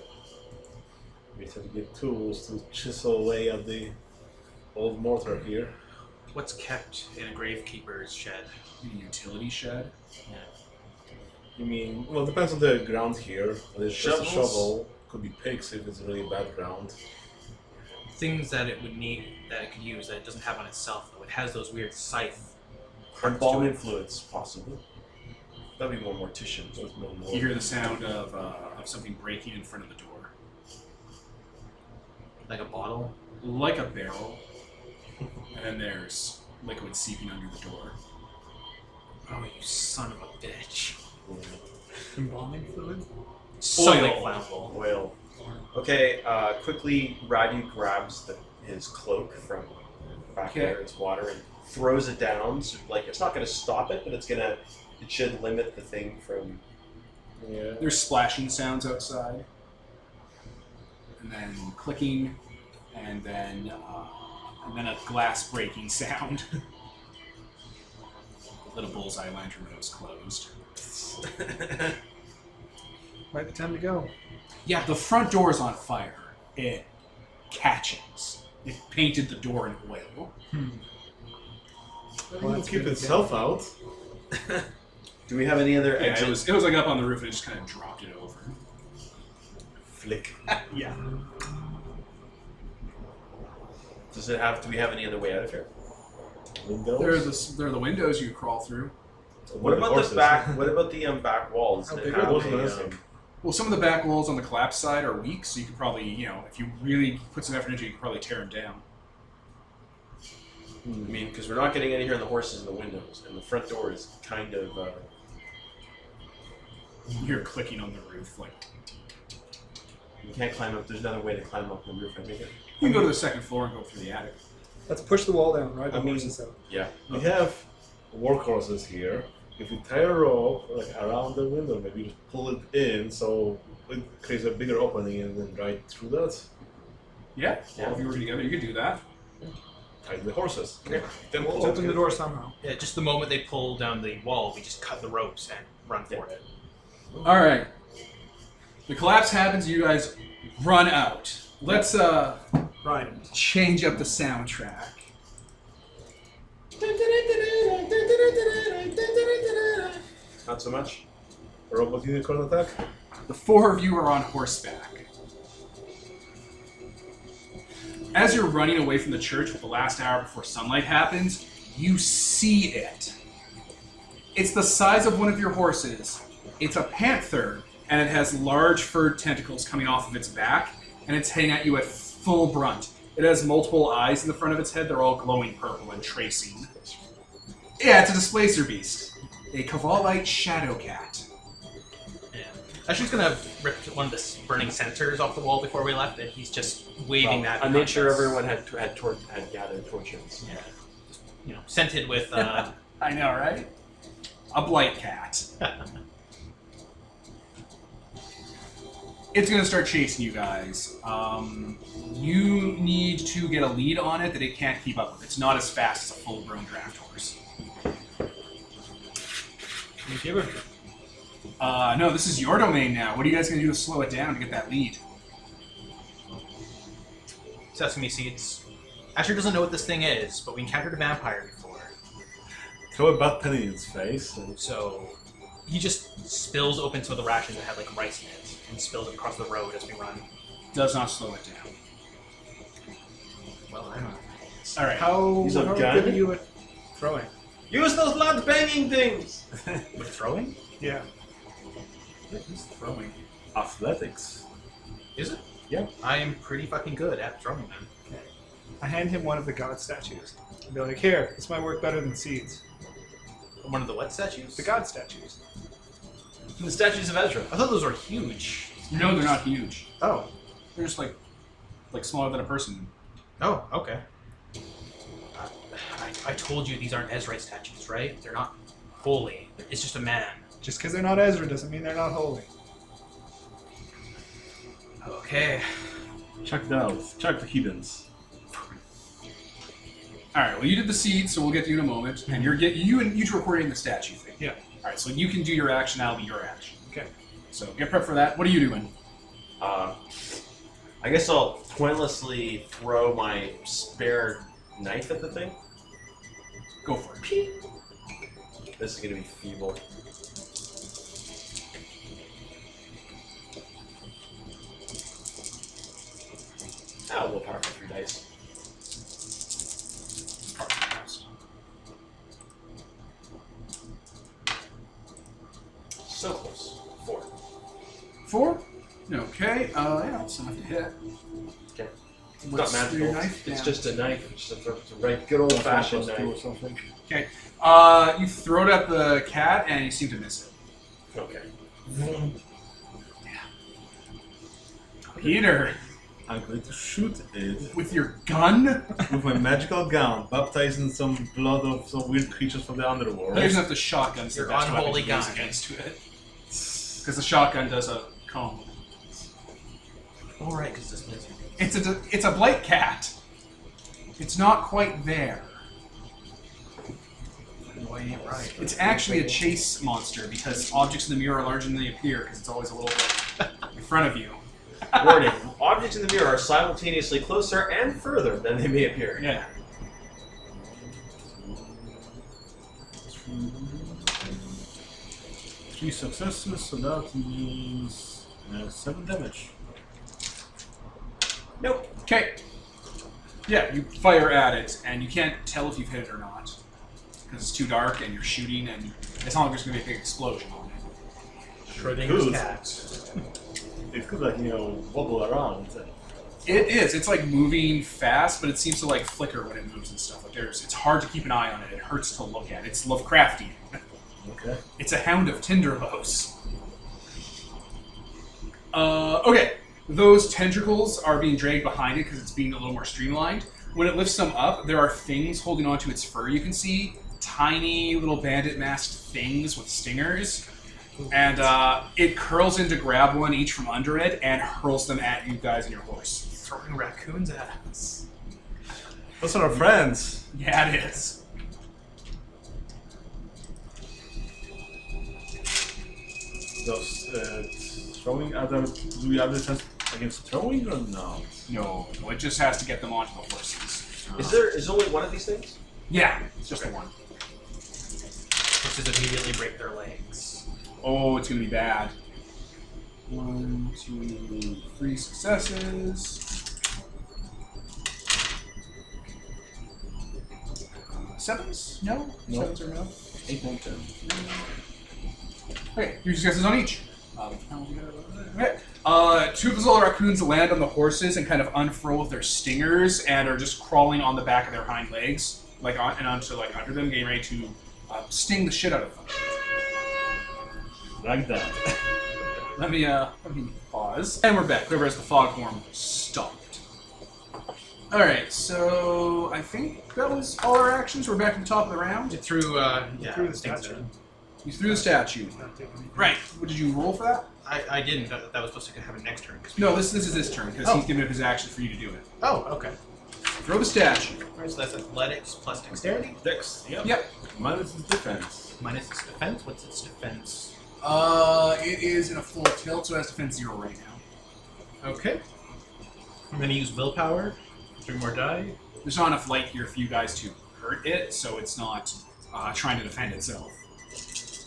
Speaker 6: We have to get tools to chisel away at the old mortar here.
Speaker 5: What's kept in a gravekeeper's shed?
Speaker 1: A utility shed.
Speaker 5: Yeah.
Speaker 6: You mean, well, it depends on the ground here. There's just a
Speaker 2: Shovels?
Speaker 6: shovel. Could be picks if it's really bad ground.
Speaker 5: things that it would need, that it could use, that it doesn't have on itself, though. It has those weird scythe.
Speaker 2: Embalming fluids, possibly. That'd be more morticians with no more.
Speaker 1: You hear the sound of something breaking in front of the door.
Speaker 5: Like a bottle.
Speaker 1: Like a barrel. And then there's liquid seeping under the door.
Speaker 5: Oh, you son of a bitch.
Speaker 3: Embalming fluid?
Speaker 5: Something
Speaker 1: Oil.
Speaker 5: flammable.
Speaker 2: Oil. Okay, quickly, Radu grabs his cloak from back there, his water, and throws it down. So, like, it's not going to stop it, but it should limit the thing from.
Speaker 6: Yeah.
Speaker 1: There's splashing sounds outside. And then clicking, and then a glass breaking sound. The little bullseye lantern window is closed.
Speaker 3: Might be time to go.
Speaker 1: Yeah, the front door is on fire. It catches. It painted the door in oil.
Speaker 6: Well, it'll keep itself out.
Speaker 2: Do we have any other
Speaker 1: Yeah,
Speaker 2: exit?
Speaker 1: it was like up on the roof and it just kind of dropped it over.
Speaker 2: Flick.
Speaker 1: Yeah.
Speaker 2: Do we have any other way out of here?
Speaker 6: Windows.
Speaker 1: There are the windows you crawl through.
Speaker 2: What about the back? What about the back walls?
Speaker 3: How
Speaker 2: that
Speaker 3: big
Speaker 2: have
Speaker 3: are
Speaker 6: those
Speaker 2: a,
Speaker 6: ones?
Speaker 1: Well, some of the back walls on the collapse side are weak, so you could probably, if you really put some effort into it, you could probably tear them down.
Speaker 2: I mean, because we're not getting in here on the horses and the windows, and the front door is kind of.
Speaker 1: You hear clicking on the roof. Like
Speaker 2: You can't climb up. There's another way to climb up the roof. I think.
Speaker 1: you can go to the second floor and go through the attic.
Speaker 3: Let's push the wall down, right?
Speaker 6: I mean-
Speaker 3: horses out.
Speaker 2: Yeah.
Speaker 6: We have workhorses here. If we tie a rope around the window, maybe just pull it in so it creates a bigger opening and then right through that.
Speaker 1: Yeah, all of you were together. You could do that.
Speaker 6: Tie the horses.
Speaker 2: Okay.
Speaker 6: Then
Speaker 3: We'll open the door somehow.
Speaker 5: Yeah, just the moment they pull down the wall, we just cut the ropes and run for it.
Speaker 1: All right. The collapse happens. You guys run out. Let's
Speaker 3: Right.
Speaker 1: change up the soundtrack.
Speaker 2: Not so much.
Speaker 6: Robot unicorn attack.
Speaker 1: The four of you are on horseback. As you're running away from the church with the last hour before sunlight happens, you see it. It's the size of one of your horses. It's a panther, and it has large furred tentacles coming off of its back, and it's heading at you at full brunt. It has multiple eyes in the front of its head. They're all glowing purple and tracing. Yeah, it's a displacer beast. A Cavalite shadow cat.
Speaker 5: Yeah. Ashley's gonna rip one of the burning centers off the wall before we left, and he's just waving that.
Speaker 2: I
Speaker 5: behind
Speaker 2: made sure
Speaker 5: us.
Speaker 2: everyone had gathered torches.
Speaker 5: Yeah. Just, scented with.
Speaker 1: I know, right? A blight cat. It's going to start chasing you guys. You need to get a lead on it that it can't keep up with. It's not as fast as a full-grown draft horse.
Speaker 3: You give her.
Speaker 1: No, this is your domain now. What are you guys going to do to slow it down to get that lead?
Speaker 5: Sesame seeds. Asher doesn't know what this thing is, but we encountered a vampire before.
Speaker 6: Throw a butt penny in its face. And
Speaker 5: So he just spills open some of the rations that had like rice in it and spills it across the road as we run.
Speaker 1: Does not slow it down.
Speaker 5: Well, I don't know.
Speaker 1: All right.
Speaker 3: How
Speaker 2: Use a
Speaker 3: good
Speaker 2: gun?
Speaker 3: are you at throwing?
Speaker 2: Use those blood banging things.
Speaker 5: With throwing?
Speaker 3: Yeah.
Speaker 1: Who's throwing?
Speaker 6: athletics.
Speaker 5: Is it?
Speaker 6: Yeah.
Speaker 5: I am pretty fucking good at throwing them.
Speaker 3: I hand him one of the god statues. And be like, here, this might work better than seeds.
Speaker 5: One of the what statues?
Speaker 3: The god statues.
Speaker 2: The statues of Ezra.
Speaker 5: I thought those were huge.
Speaker 1: No, they're not huge.
Speaker 5: Oh.
Speaker 1: They're just like smaller than a person.
Speaker 5: Oh, okay. I told you these aren't Ezra statues, right? They're not holy. It's just a man.
Speaker 3: Just because they're not Ezra doesn't mean they're not holy.
Speaker 5: Okay.
Speaker 6: Check it out. Check the heathens.
Speaker 1: All right. Well, you did the seed, so we'll get to you in a moment. And you two are coordinating the statue thing.
Speaker 3: Yeah.
Speaker 1: All right. So you can do your action. That'll be your action.
Speaker 3: Okay.
Speaker 1: So get prepped for that. What are you doing?
Speaker 2: I guess I'll pointlessly throw my spare knife at the thing.
Speaker 1: Go for it.
Speaker 2: This is gonna be feeble. Ow, willpower for 3 dice. So close. 4.
Speaker 1: 4? Okay, yeah, that's enough to hit.
Speaker 2: Okay. It's
Speaker 1: What's
Speaker 2: not
Speaker 1: your
Speaker 2: magical.
Speaker 1: knife
Speaker 2: It's
Speaker 1: down?
Speaker 2: just a knife. It's just a right good old fashioned
Speaker 4: +2 or
Speaker 2: knife.
Speaker 4: something.
Speaker 1: Okay. You throw it at the cat, and you seem to miss it.
Speaker 2: Okay.
Speaker 1: Peter,
Speaker 4: I'm going to shoot it
Speaker 1: with your gun?
Speaker 4: with my magical gun, baptizing some blood of some weird creatures from the underworld.
Speaker 1: There's enough the shotgun's the
Speaker 5: Your
Speaker 1: best weapon
Speaker 5: unholy
Speaker 1: to use
Speaker 5: gun.
Speaker 1: against it. Because the shotgun does a cone.
Speaker 5: All right, because this means
Speaker 1: It's a blight cat. It's not quite there.
Speaker 5: boy ain't right.
Speaker 1: It's actually a chase monster because objects in the mirror are larger than they appear because it's always a little bit in front of you.
Speaker 2: Warning: objects in the mirror are simultaneously closer and further than they may appear.
Speaker 1: Yeah.
Speaker 4: Three successes, so that means 7 damage.
Speaker 1: Nope. Okay. Yeah, you fire at it, and you can't tell if you've hit it or not because it's too dark, and you're shooting, and it's not like there's gonna be a big explosion on it.
Speaker 5: Schrodinger's
Speaker 4: Good.
Speaker 5: cat.
Speaker 4: It could, like, wobble around.
Speaker 1: It is. It's like moving fast, but it seems to like flicker when it moves and stuff. Like it's hard to keep an eye on it. It hurts to look at. It's Lovecraftian.
Speaker 4: Okay.
Speaker 1: It's a hound of Tinderbows. Okay. Those tentacles are being dragged behind it because it's being a little more streamlined. When it lifts them up, there are things holding onto its fur. You can see tiny little bandit masked things with stingers. And it curls in to grab one each from under it and hurls them at you guys and your horse.
Speaker 5: Throwing raccoons at us.
Speaker 4: Those are our friends.
Speaker 1: Yeah, it is.
Speaker 4: Those throwing other. Do we have defense against throwing or not?
Speaker 1: No, it just has to get them onto the horses.
Speaker 2: Is only one of these things?
Speaker 1: Yeah, it's just the one.
Speaker 5: Which is immediately break their legs.
Speaker 1: Oh, it's gonna be bad. 1, 2, 3 successes. Sevens? No?
Speaker 4: No.
Speaker 1: Sevens or no?
Speaker 4: 8, 9, 10.
Speaker 1: Okay, 3 successes on each. Okay. 2 of those little raccoons land on the horses and kind of unfurl with their stingers and are just crawling on the back of their hind legs, like on and onto like under them, getting ready to sting the shit out of them.
Speaker 4: Like that.
Speaker 1: Let me pause. And we're back. Whoever has the foghorn stopped. Alright, so I think that was all our actions. We're back to the top of the round.
Speaker 5: It threw,
Speaker 3: threw the
Speaker 5: things
Speaker 3: statue.
Speaker 5: at him.
Speaker 1: You threw the statue. Right. What, did you roll for that?
Speaker 5: I didn't. That was supposed to happen next turn.
Speaker 1: No, this is his turn, because
Speaker 5: Oh.
Speaker 1: he's giving up his action for you to do it.
Speaker 5: Oh, okay.
Speaker 1: Throw the statue.
Speaker 5: So that's athletics plus dexterity.
Speaker 4: Dex. Yep.
Speaker 1: Yep.
Speaker 4: Minus his defense.
Speaker 5: Minus its defense. What's its defense?
Speaker 1: It is in a full tilt, so it has defense 0 right now.
Speaker 5: Okay. I'm gonna use willpower. 3 more die.
Speaker 1: There's not enough light here for you guys to hurt it, so it's not trying to defend itself.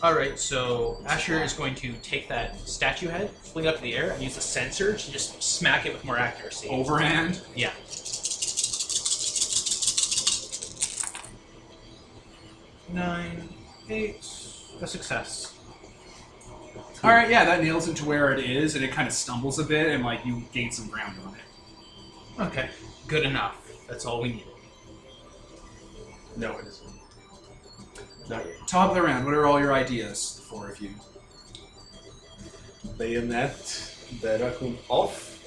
Speaker 5: Alright, so Asher is going to take that statue head, fling it up in the air, and use a sensor to just smack it with more accuracy.
Speaker 1: Overhand.
Speaker 5: Yeah. 9, 8. A success.
Speaker 1: Alright, yeah, that nails into where it is, and it kind of stumbles a bit, and like you gain some ground on it.
Speaker 5: Okay. Good enough. That's all we needed.
Speaker 2: No, it isn't. Not yet.
Speaker 1: Top of the round, what are all your ideas, the 4 of you?
Speaker 6: Bayonet the raccoon off.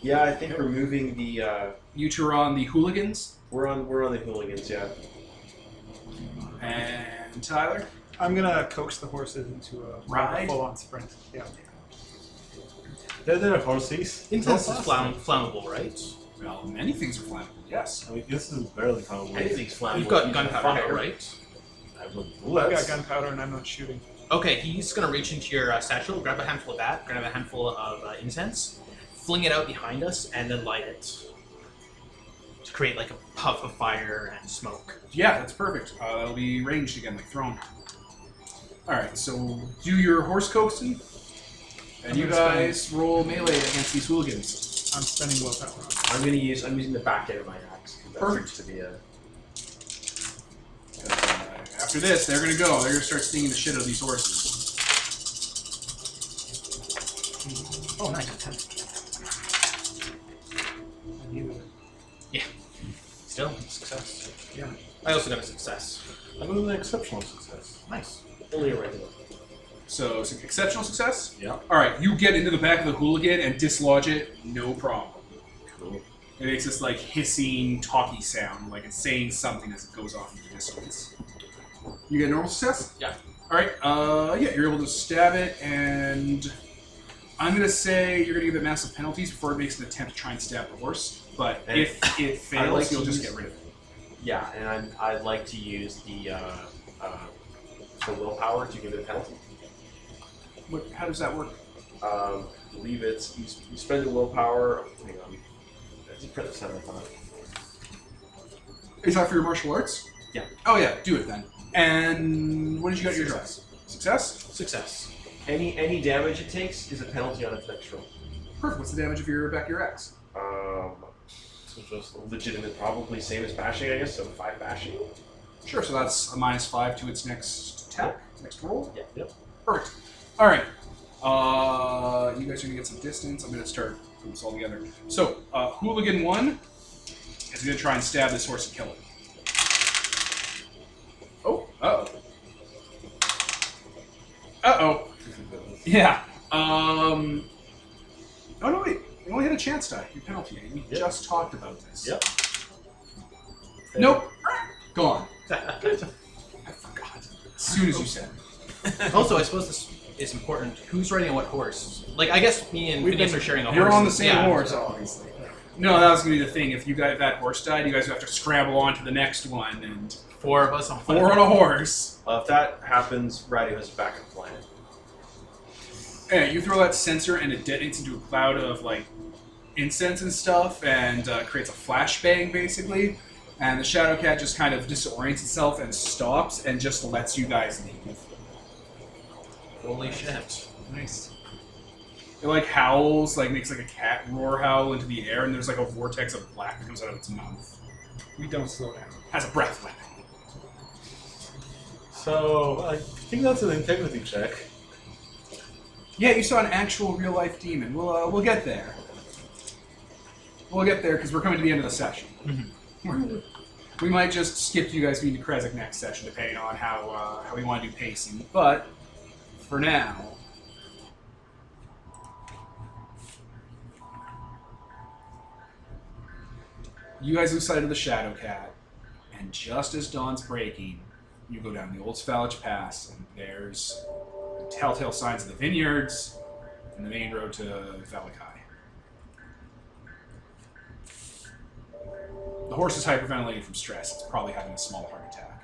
Speaker 2: Yeah, I think removing the.
Speaker 1: You two are on the hooligans,
Speaker 2: We're on the hooligans. Yeah.
Speaker 1: and Tyler?
Speaker 3: I'm gonna coax the horses into a
Speaker 1: Ride?
Speaker 3: full-on sprint. Yeah.
Speaker 4: They're horses.
Speaker 5: Incense is
Speaker 4: Don't
Speaker 5: flammable, right?
Speaker 1: Well, many things are flammable, yes.
Speaker 4: I mean, this is barely flammable.
Speaker 2: Anything's flammable.
Speaker 5: You've got
Speaker 2: Using
Speaker 5: gunpowder,
Speaker 2: fire.
Speaker 5: right?
Speaker 4: I've got
Speaker 3: I've
Speaker 4: bullets.
Speaker 3: got gunpowder and I'm not shooting.
Speaker 5: Okay, he's gonna reach into your satchel, grab a handful of that, grab a handful of incense, fling it out behind us, and then light it to create like a puff of fire and smoke.
Speaker 1: Yeah, that's perfect. That'll be ranged again, like thrown. Alright, so do your horse coaxing, and
Speaker 3: I'm
Speaker 1: you
Speaker 3: gonna
Speaker 1: guys roll melee against these hooligans.
Speaker 3: I'm spending willpower on it.
Speaker 2: I'm using the back end of my axe. That
Speaker 1: Perfect.
Speaker 2: seems to be a.
Speaker 1: After this, they're gonna go. They're gonna start stinging the shit out of these horses.
Speaker 5: Oh, nice. 10.
Speaker 3: I needed it.
Speaker 5: Yeah. Still, success.
Speaker 3: Yeah.
Speaker 5: I also got a success.
Speaker 4: I got an exceptional success.
Speaker 5: Nice.
Speaker 2: Only a regular.
Speaker 1: So, it's an exceptional success?
Speaker 4: Yeah.
Speaker 1: Alright, you get into the back of the hooligan and dislodge it, no problem.
Speaker 4: Cool.
Speaker 1: It makes this, like, hissing, talky sound, like it's saying something as it goes off into the distance. You get a normal success?
Speaker 5: Yeah.
Speaker 1: Alright, yeah, you're able to stab it, and I'm gonna say you're gonna give it massive penalties before it makes an attempt to try and stab the horse, but
Speaker 2: And
Speaker 1: if it fails,
Speaker 2: like
Speaker 1: you'll
Speaker 2: to
Speaker 1: just
Speaker 2: use-
Speaker 1: get rid of it.
Speaker 2: Yeah, and I'd like to use the willpower to give it a penalty.
Speaker 1: How does that work?
Speaker 2: I believe it's you spend the willpower. Hang on, I did print this out. I thought.
Speaker 1: Is that for your martial arts?
Speaker 2: Yeah.
Speaker 1: Oh yeah, do it then. And what did you get your
Speaker 2: Success.
Speaker 1: Success?
Speaker 5: Success.
Speaker 2: Any damage it takes is a penalty on its next roll.
Speaker 1: Perfect. What's the damage of your back of your axe?
Speaker 2: So just legitimate, probably same as bashing, I guess. So 5 bashing.
Speaker 1: Sure, so that's a -5 to its next attack, next roll.
Speaker 2: Yeah. Yep.
Speaker 1: Perfect. All right. You guys are gonna get some distance. I'm gonna start putting this all together. So, Hooligan 1 is gonna try and stab this horse and kill it. Oh, uh-oh. Yeah. Oh no, wait. You only had a chance die. Your penalty. We just talked about this.
Speaker 2: Yep.
Speaker 1: Nope. Gone. I forgot. As soon as you said it.
Speaker 5: Also, I suppose this is important. Who's riding on what horse? Like, I guess me and Phineas are sharing a horse.
Speaker 1: You're on the same
Speaker 5: Yeah.
Speaker 1: horse, obviously. No, that was going to be the thing. If that horse died, you guys would have to scramble on to the next one, and
Speaker 5: 4 of us on
Speaker 1: 4 on a horse.
Speaker 2: If that happens, Radio has a backup plan.
Speaker 1: Yeah, you throw that sensor, and it detonates into a cloud of, like, incense and stuff, and creates a flashbang, basically. And the Shadow Cat just kind of disorients itself and stops, and just lets you guys leave.
Speaker 5: Holy shit.
Speaker 1: Nice. It like howls, like makes like a cat roar howl into the air, and there's like a vortex of black that comes out of its mouth.
Speaker 3: We don't slow down.
Speaker 1: Has a breath weapon.
Speaker 4: So I think that's an integrity check.
Speaker 1: Yeah, you saw an actual real life demon. We'll get there. We'll get there because we're coming to the end of the session. We might just skip you guys meeting Krezk next session, depending on how we want to do pacing. But for now. You guys lose sight of the Shadow Cat, and just as dawn's breaking, you go down the Old Sphalich Pass, and there's the telltale signs of the vineyards and the main road to Velikai. The horse is hyperventilating from stress. It's probably having a small heart attack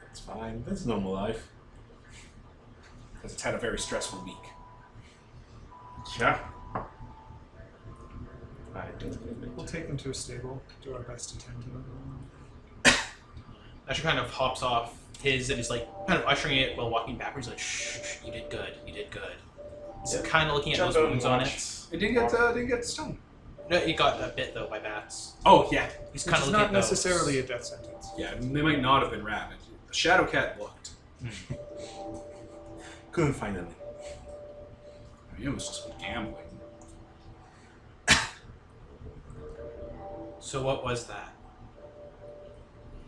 Speaker 4: That's fine. That's normal life.
Speaker 1: because it's had a very stressful week.
Speaker 2: Yeah.
Speaker 3: We'll take them to a stable, do our best to tend to them.
Speaker 5: Asher kind of hops off his and is like kind of ushering it while walking backwards, like, shh, shh, you did good, you did good. He's
Speaker 2: Yeah.
Speaker 5: kind of looking at
Speaker 2: Jump
Speaker 5: those
Speaker 2: out
Speaker 5: wounds
Speaker 2: and
Speaker 5: on
Speaker 2: watch.
Speaker 5: it.
Speaker 1: It didn't get stung.
Speaker 5: No, it got a bit though by bats.
Speaker 1: Oh yeah,
Speaker 5: He's
Speaker 3: Which
Speaker 5: kind
Speaker 3: is
Speaker 5: of looking
Speaker 3: not
Speaker 5: at those.
Speaker 3: necessarily a death sentence.
Speaker 1: yeah. They might not have been rabid. The Shadow Cat looked.
Speaker 4: Couldn't find any.
Speaker 1: I mean, it was just gambling.
Speaker 5: So what was that?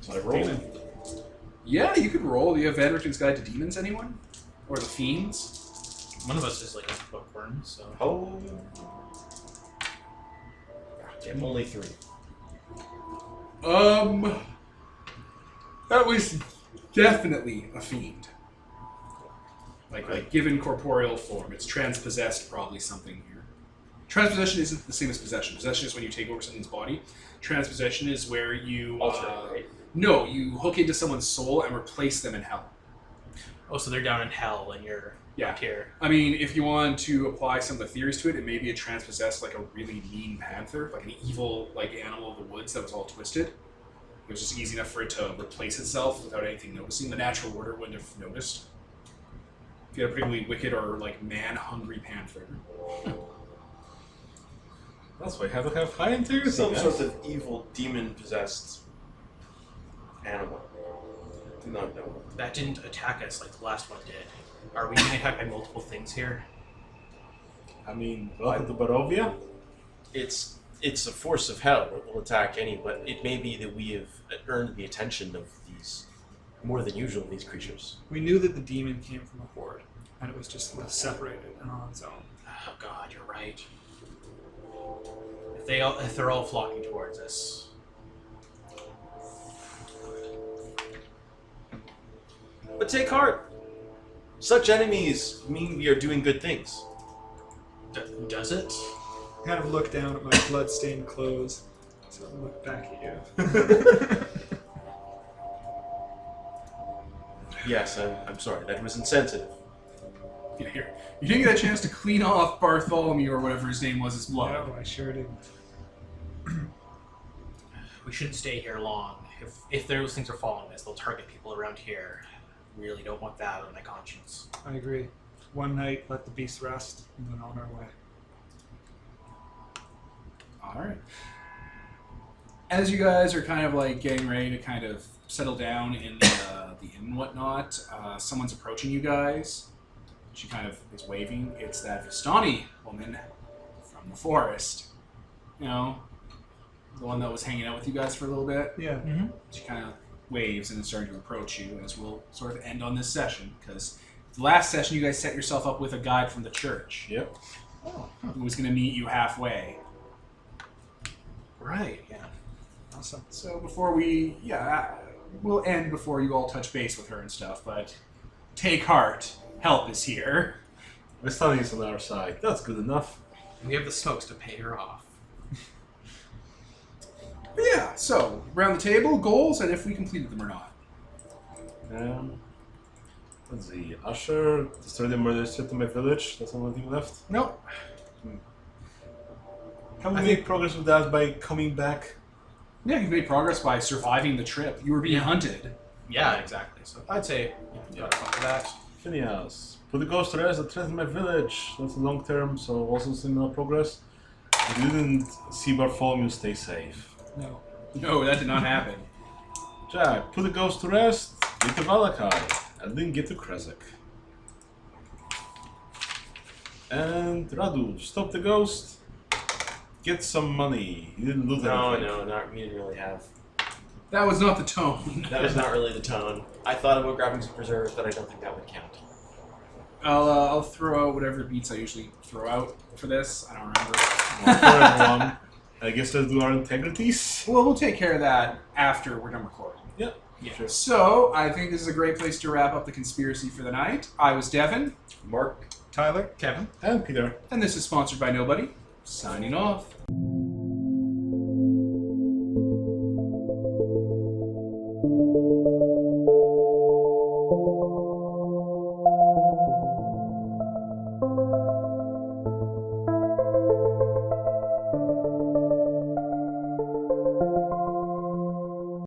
Speaker 2: So I rolled.
Speaker 1: Yeah, you could roll. Do you have Vanderton's Guide to Demons, anyone? Or the Fiends?
Speaker 5: One of us is like a bookworm, so.
Speaker 2: Oh. I'm only 3.
Speaker 1: That was definitely a fiend. Like given corporeal form. It's transpossessed, probably something here. Transpossession isn't the same as possession. Possession is when you take over someone's body. Transpossession is where you...
Speaker 2: Alternate, right?
Speaker 1: No, you hook into someone's soul and replace them in hell.
Speaker 5: Oh, so they're down in hell and you're
Speaker 1: Yeah.
Speaker 5: up here.
Speaker 1: I mean, if you want to apply some of the theories to it, it may be a transpossessed, like a really mean panther, like an evil, like animal of the woods that was all twisted. It was just easy enough for it to replace itself without anything noticing. The natural order wouldn't have noticed. If you had a particularly wicked or like man-hungry panther.
Speaker 4: That's why you have to have high integrity.
Speaker 2: Some
Speaker 4: guys.
Speaker 2: sort of evil demon-possessed animal. Do not know.
Speaker 5: That didn't attack us like the last one did. Are we being attacked by multiple things here?
Speaker 4: I mean, welcome to Barovia.
Speaker 2: It's a force of hell that will attack any, but it may be that we have earned the attention of these, more than usual, these creatures.
Speaker 3: We knew that the demon came from a horde, and it was just separated and on its own.
Speaker 5: Oh God, you're right. If they're all flocking towards us,
Speaker 2: But take heart. Such enemies mean we are doing good things.
Speaker 5: does it?
Speaker 3: I kind of look down at my blood-stained clothes, so I look back at you.
Speaker 2: Yes, I'm sorry. That was insensitive.
Speaker 1: Yeah, here. You didn't get a chance to clean off Bartholomew or whatever his name was, his blood.
Speaker 3: No, I sure didn't.
Speaker 5: We shouldn't stay here long. If those things are following us, they'll target people around here. Really don't want that on my conscience.
Speaker 3: I agree. One night, let the beast rest, and then on our way.
Speaker 1: Alright. As you guys are kind of like getting ready to kind of settle down in the inn and whatnot, someone's approaching you guys. She kind of is waving. It's that Vistani woman from the forest. You know, the one that was hanging out with you guys for a little bit.
Speaker 3: Yeah.
Speaker 5: Mm-hmm.
Speaker 1: She kind of waves and is starting to approach you as we'll sort of end on this session, because the last session you guys set yourself up with a guide from the church
Speaker 4: Yep.
Speaker 1: who was going to meet you halfway.
Speaker 5: Right, yeah.
Speaker 3: Awesome.
Speaker 1: So before we'll end before you all touch base with her and stuff, but take heart. Help is here.
Speaker 4: Vistani is on our side. That's good enough.
Speaker 5: We have the smokes to pay her off.
Speaker 1: But yeah, so around the table, goals, and if we completed them or not.
Speaker 4: Let's see. Usher destroyed the murder strip to my village. That's the only thing left.
Speaker 1: Nope.
Speaker 4: Have we made progress with that by coming back?
Speaker 1: Yeah, you've made progress by surviving the trip. You were being hunted.
Speaker 5: Yeah, exactly. So I'd say you got for that.
Speaker 4: Phineas. Put the ghost to rest that threatened my village. That's long term, so also similar progress. I didn't see Bartholomew stay safe.
Speaker 3: No.
Speaker 1: No, that did not happen.
Speaker 4: Jack, put the ghost to rest. Get to Valakai. And then get to Krezk. And Radu, stop the ghost. Get some money. You didn't lose anything.
Speaker 2: No, we didn't really have.
Speaker 1: That was not the tone.
Speaker 2: That was not really the tone. I thought about grabbing some preserves, but I don't think that would count.
Speaker 1: I'll throw out whatever beats I usually throw out for this. I don't remember.
Speaker 4: Well, for everyone, I guess let's do our integrities.
Speaker 1: Well, we'll take care of that after we're done recording.
Speaker 4: Yeah.
Speaker 1: Yeah.
Speaker 4: Sure.
Speaker 1: So, I think this is a great place to wrap up the conspiracy for the night. I was Devin,
Speaker 2: Mark.
Speaker 3: Tyler?
Speaker 5: Kevin?
Speaker 4: And Peter.
Speaker 1: and this is sponsored by Nobody. Signing off.